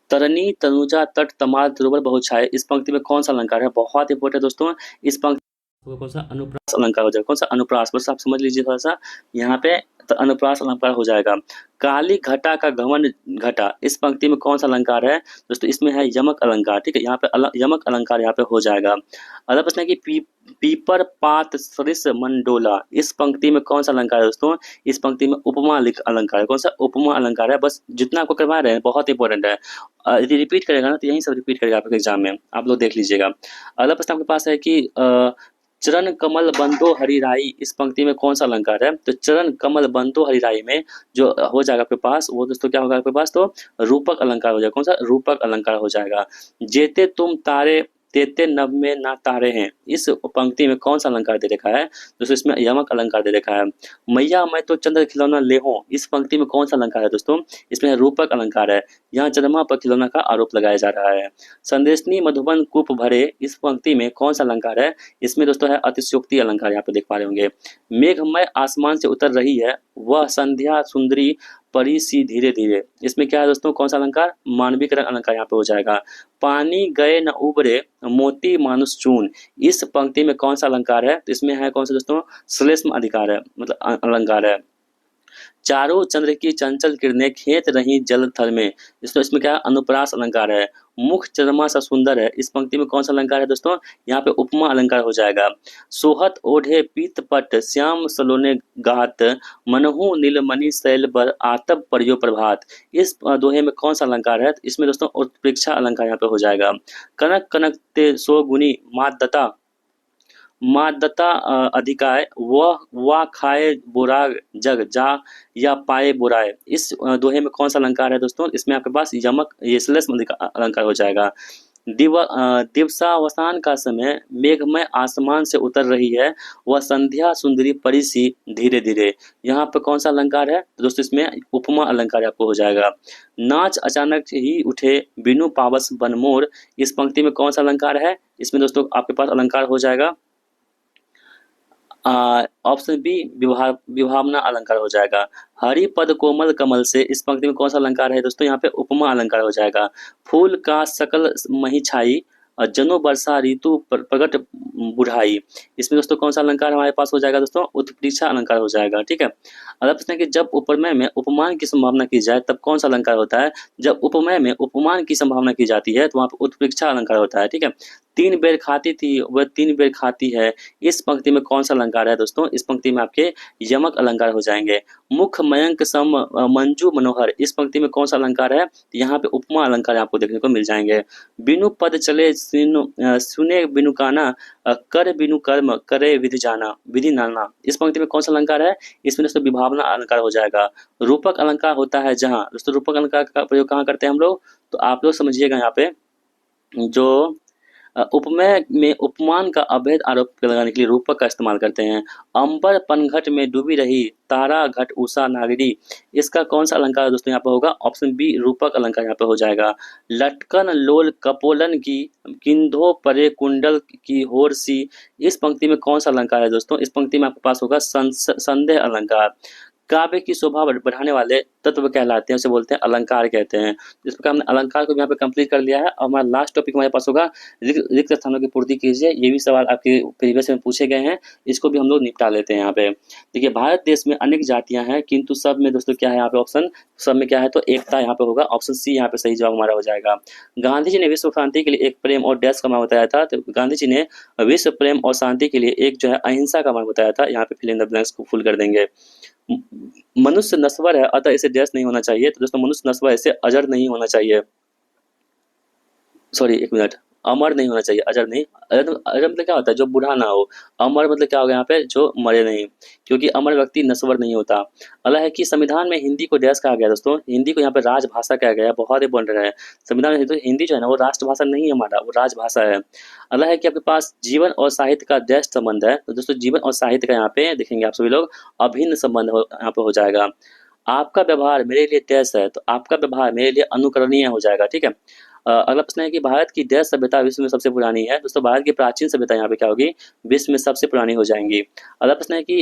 तरनी तनुजा तट तमाल तरुवर बहुछाए, इस पंक्ति में कौन सा अलंकार है? बहुत इंपॉर्टेंट दोस्तों। इस पंक्ति वो कौन सा अनुप्रास अलंकार हो जाएगा, कौन सा अनुप्रास, बस आप समझ लीजिए थोड़ा सा यहाँ पे, तो अनुप्रास अलंकार हो जाएगा। काली घटा का घमंड घटा, इस पंक्ति में कौन सा अलंकार है दोस्तों, इसमें है यमक अलंकार, ठीक है, यहाँ पे यमक अलंकार यहाँ पे हो जाएगा। अगला प्रश्न है कि पीपर पात सरिस मंडोला, इस पंक्ति में कौन सा अलंकार है दोस्तों, इस पंक्ति में उपमा अलंकार है, कौन सा उपमा अलंकार है, बस जितना आपको करवा रहे हैं बहुत इंपॉर्टेंट है। यदि रिपीट करेगा ना तो यही सब रिपीट करेगा आपके एग्जाम में, आप लोग देख लीजिएगा। अगला प्रश्न आपके पास है कि चरण कमल बंदो हरिराई, इस पंक्ति में कौन सा अलंकार है, तो चरण कमल बंदो हरिराई में जो हो जाएगा आपके पास, वो दोस्तों क्या होगा आपके पास, तो रूपक अलंकार हो जाएगा, कौन सा, रूपक अलंकार हो जाएगा। जेते तुम तारे तेते नभ में ना तारे हैं, इस पंक्ति में कौन सा अलंकार दे रखा है दोस्तों, इसमें यमक अलंकार दे रखा है। मैया मैं तो चंद्र खिलौना ले हूं, इस पंक्ति में कौन सा अलंकार है दोस्तों, इसमें रूपक अलंकार है, यहाँ चंद्रमा पर खिलौना का आरोप लगाया जा रहा है। संदेशनी मधुबन कूप भरे, इस पंक्ति में कौन सा अलंकार है, इसमें दोस्तों है अतिशयोक्ति अलंकार, यहाँ पे देख पा रहे होंगे। मेघमय आसमान से उतर रही है, वह संध्या सुंदरी परी सी धीरे धीरे, इसमें क्या है दोस्तों, कौन सा अलंकार, मानविकरण अलंकार यहाँ पे हो जाएगा। पानी गए न उबरे मोती मानुष चून, इस पंक्ति में कौन सा अलंकार है, तो इसमें है कौन सा दोस्तों, श्लेष्म अधिकार है, मतलब अलंकार है। चारों चंद्र की चंचल किरणें खेत रही जल थल में, इसमें क्या है, अनुप्रास अलंकार है। मुख चंद्रमा सा सुंदर है, इस पंक्ति में कौन सा अलंकार है दोस्तों, यहाँ पे उपमा अलंकार हो जाएगा। सोहत ओढ़े पीत पट श्याम सलोने गात, मनहु नीलमणि शैल बर आतप परियो प्रभात, इस दोहे में कौन सा अलंकार है, इसमें दोस्तों उत्प्रेक्षा अलंकार यहाँ पे हो जाएगा। कनक कनक ते सो गुनी मातदता, मादता अधिकाय, वह खाए बुराग जग जा या पाए बुराए, इस दोहे में कौन सा अलंकार है दोस्तों, इसमें आपके पास यमक ये श्लेष्म अलंकार हो जाएगा। दिवसावसान का समय मेघमय आसमान से उतर रही है, वह संध्या सुंदरी परी सी धीरे धीरे, यहाँ पे कौन सा अलंकार है तो दोस्तों इसमें उपमा अलंकार आपको हो जाएगा। नाच अचानक ही उठे बिनु पावस बनमोर, इस पंक्ति में कौन सा अलंकार है, इसमें दोस्तों आपके पास अलंकार हो जाएगा ऑप्शन बी विभावना अलंकार हो जाएगा। हरि पद कोमल कमल से, इस पंक्ति में कौन सा अलंकार है दोस्तों, यहाँ पे उपमा अलंकार हो जाएगा। फूल का सकल मही छाई जनो वर्षा ऋतु प्रगट बुढ़ाई, इसमें दोस्तों कौन सा अलंकार हमारे पास हो जाएगा दोस्तों, उत्प्रेक्षा अलंकार हो जाएगा, ठीक है। अगला प्रश्न है कि जब उपमेय में उपमान की संभावना की जाए तब कौन सा अलंकार होता है, जब उपमेय में उपमान की संभावना की जाती है तो वहाँ पे उत्प्रेक्षा अलंकार होता है, ठीक है। तीन बेर खाती थी वह तीन बेर खाती है, इस पंक्ति में कौन सा अलंकार है दोस्तों, इस पंक्ति में आपके यमक अलंकार हो जाएंगे। मुख मयंक सम मंजू मनोहर, इस पंक्ति में कौन सा अलंकार है, यहाँ पे उपमा अलंकार आपको देखने को मिल जाएंगे। बिनु पद चले सुने बिनु काना, कर बिनु कर्म करे विधि जाना विधि नाना, इस पंक्ति में कौन सा अलंकार है, इसमें दोस्तों विभावना अलंकार हो जाएगा। रूपक अलंकार होता है जहाँ, दोस्तों रूपक अलंकार का प्रयोग कहाँ करते हैं हम लोग, तो आप लोग समझिएगा यहाँ पे जो उपमेय में उपमान का अभेद आरोप लगाने के लिए रूपक का इस्तेमाल करते हैं। अंबर पनघट में डूबी रही तारा घट उषा नागरी, इसका कौन सा अलंकार दोस्तों यहाँ पे होगा, ऑप्शन बी रूपक अलंकार यहाँ पे हो जाएगा। लटकन लोल कपोलन की किंधो परे कुंडल की होर सी, इस पंक्ति में कौन सा अलंकार है दोस्तों, इस पंक्ति में आपके पास होगा संदेह अलंकार। काव्य की शोभा बढ़ाने वाले तत्व कहलाते हैं, उसे बोलते हैं अलंकार कहते हैं। इस प्रकार हमने अलंकार को यहाँ पे कंप्लीट कर लिया है और हमारा लास्ट टॉपिक हमारे पास होगा रिक्त स्थानों की पूर्ति कीजिए। ये भी सवाल आपके प्रीवियस में पूछे गए हैं, इसको भी हम लोग निपटा लेते हैं यहाँ पे। देखिए भारत देश में अनेक जातियां हैं किंतु सब में दोस्तों क्या है यहाँ पे ऑप्शन, सब में क्या है तो एकता यहाँ पे होगा, ऑप्शन सी यहाँ पे सही जवाब हमारा हो जाएगा। गांधी जी ने विश्व क्रांति के लिए एक प्रेम और डैश का मार्ग बताया था, तो गांधी जी ने विश्व प्रेम और शांति के लिए एक जो है अहिंसा का मार्ग बताया था, यहाँ पे फिल इन द ब्लैंक्स को फुल कर देंगे। मनुष्य नश्वर है अतः इसे डैश नहीं होना चाहिए, तो दोस्तों मनुष्य नश्वर है इसे अजर नहीं होना चाहिए, सॉरी एक मिनट, अमर नहीं होना चाहिए, अजर नहीं। अजर मतलब क्या होता है जो बूढ़ा ना हो, अमर मतलब क्या होगा यहाँ पे जो मरे नहीं, क्योंकि अमर व्यक्ति नश्वर नहीं होता। अगला है कि संविधान में हिंदी को डैश कहा गया दोस्तों, हिंदी को यहाँ पे राजभाषा कहा गया, बहुत इंपॉर्टेंट है। संविधान में तो हिंदी जो है ना वो राष्ट्रभाषा नहीं है हमारा, वो राजभाषा है। अगला है कि आपके पास जीवन और साहित्य का डैश संबंध है, तो दोस्तों जीवन और साहित्य का यहाँ पे देखेंगे आप सभी लोग अभिन्न संबंध यहाँ पे हो जाएगा। आपका व्यवहार मेरे लिए डैश है, तो आपका व्यवहार मेरे लिए अनुकरणीय हो जाएगा, ठीक है। अगला प्रश्न है कि भारत की डैश सभ्यता विश्व में सबसे पुरानी है। दोस्तों भारत की प्राचीन सभ्यता यहाँ पे क्या होगी, विश्व में सबसे पुरानी हो जाएंगी। अगला प्रश्न है कि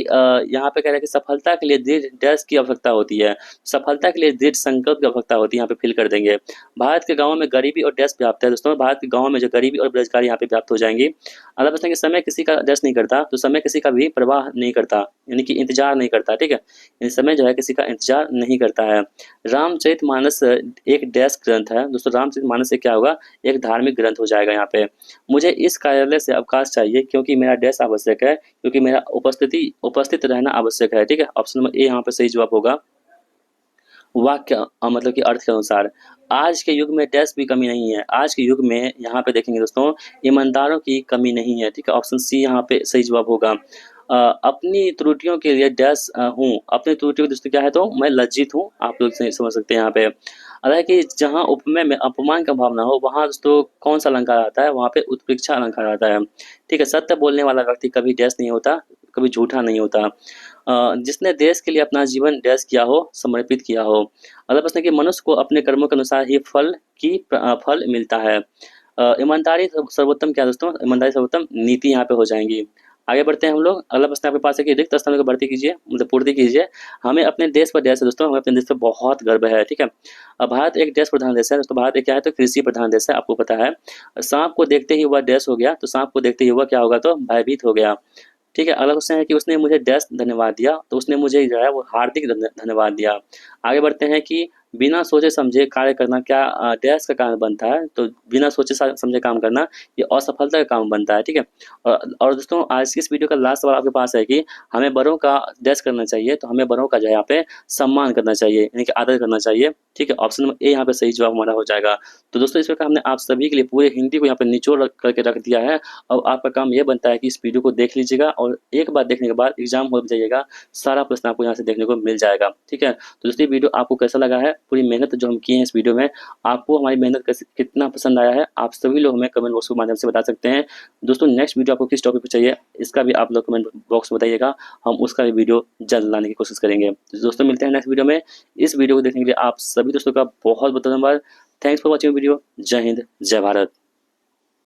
यहाँ पे कह रहा है कि सफलता के लिए दृढ़ डैश की आवश्यकता होती है। सफलता के लिए दृढ़ संकल्प की आवश्यकता होती है, यहाँ पे फिल कर देंगे। भारत के गाँवों में गरीबी और डैश व्याप्त है। दोस्तों भारत के गाँव में जो गरीबी और बेरोजगारी यहाँ पे व्याप्त हो जाएंगी। अगला प्रश्न है कि समय किसी का डैश नहीं करता, तो समय किसी का भी प्रवाह नहीं करता, यानी कि इंतजार नहीं करता। ठीक है, यानी समय जो है किसी का इंतजार नहीं करता है। रामचरितमानस एक डैश ग्रंथ है। दोस्तों रामचरितमानस से क्या होगा, एक धार्मिक ग्रंथ हो जाएगा यहाँ पे। मुझे इस कार्यालय से अवकाश चाहिए क्योंकि मेरा डैश आवश्यक है, क्योंकि मेरा उपस्थित रहना आवश्यक है। ठीक है, ऑप्शन नंबर ए यहाँ पे सही जवाब होगा। वाक्य मतलब कि अर्थ के अनुसार आज के युग में डैश भी कमी नहीं है। आज के युग में यहाँ पे देखेंगे दोस्तों, ईमानदारों की कमी नहीं है। ठीक है, ऑप्शन सी यहाँ पे सही जवाब होगा। अपनी त्रुटियों के लिए डैश हूँ, अपनी त्रुटियों दोस्तों क्या है, तो मैं लज्जित हूँ। आप लोग सही समझ सकते हैं यहाँ पे। अगर कि जहाँ उपमेय में अपमान का भाव ना हो, वहाँ दोस्तों कौन सा अलंकार आता है, वहाँ पे उत्प्रेक्षा अलंकार आता है। ठीक है, सत्य बोलने वाला व्यक्ति कभी डैश नहीं होता, कभी झूठा नहीं होता। जिसने देश के लिए अपना जीवन डैश किया हो, समर्पित किया हो। अगला प्रश्न है कि मनुष्य को अपने कर्मों के अनुसार ही फल मिलता है। ईमानदारी सर्वोत्तम क्या है दोस्तों, ईमानदारी सर्वोत्तम नीति यहाँ पे हो जाएंगी। आगे बढ़ते हैं हम लोग। अगला प्रश्न आपके पास है कि रिक्त स्थानों की भर्ती कीजिए, मतलब पूर्ति कीजिए। हमें अपने देश पर डैश है दोस्तों, हमें अपने देश पर बहुत गर्व है। ठीक है, भारत एक देश प्रधान देश है दोस्तों। भारत एक क्या है, तो कृषि प्रधान देश है, आपको पता है। सांप को देखते ही हुआ डैश हो गया, तो सांप को देखते ही हुआ क्या होगा, तो भयभीत हो गया। ठीक है, अगला क्वेश्चन है कि उसने मुझे डैश धन्यवाद दिया, तो उसने मुझे जो है वो हार्दिक धन्यवाद दिया। आगे बढ़ते हैं कि बिना सोचे समझे कार्य करना क्या डैश का कारण बनता है, तो बिना सोचे समझे काम करना ये असफलता का काम बनता है। ठीक है, और दोस्तों आज की इस वीडियो का लास्ट सवाल आपके पास है कि हमें बड़ों का डैश करना चाहिए, तो हमें बड़ों का जो है यहाँ पे सम्मान करना चाहिए, यानी कि आदर करना चाहिए। ठीक है, ऑप्शन नंबर ए यहाँ पे सही जवाब हमारा हो जाएगा। तो दोस्तों इस प्रकार हमने आप सभी के लिए पूरे हिंदी को यहाँ पे निचोड़ करके रख दिया है। अब आपका काम ये बनता है कि इस वीडियो को देख लीजिएगा और एक बार देखने के बाद एग्जाम हॉल में जाइएगा, सारा प्रश्न आपको यहाँ से देखने को मिल जाएगा। ठीक है, तो दोस्तों वीडियो आपको कैसा लगा है, पूरी मेहनत जो हम किए हैं इस वीडियो में, आपको हमारी मेहनत कितना पसंद आया है, आप सभी लोग हमें कमेंट बॉक्स के माध्यम से बता सकते हैं। दोस्तों नेक्स्ट वीडियो आपको किस टॉपिक पर चाहिए, इसका भी आप लोग कमेंट बॉक्स में बताइएगा, हम उसका भी वीडियो जल्द लाने की कोशिश करेंगे। तो दोस्तों मिलते हैं नेक्स्ट वीडियो में। इस वीडियो को देखने के लिए आप सभी दोस्तों का बहुत बहुत धन्यवाद। Thanks for watching video. जय हिंद, जय भारत।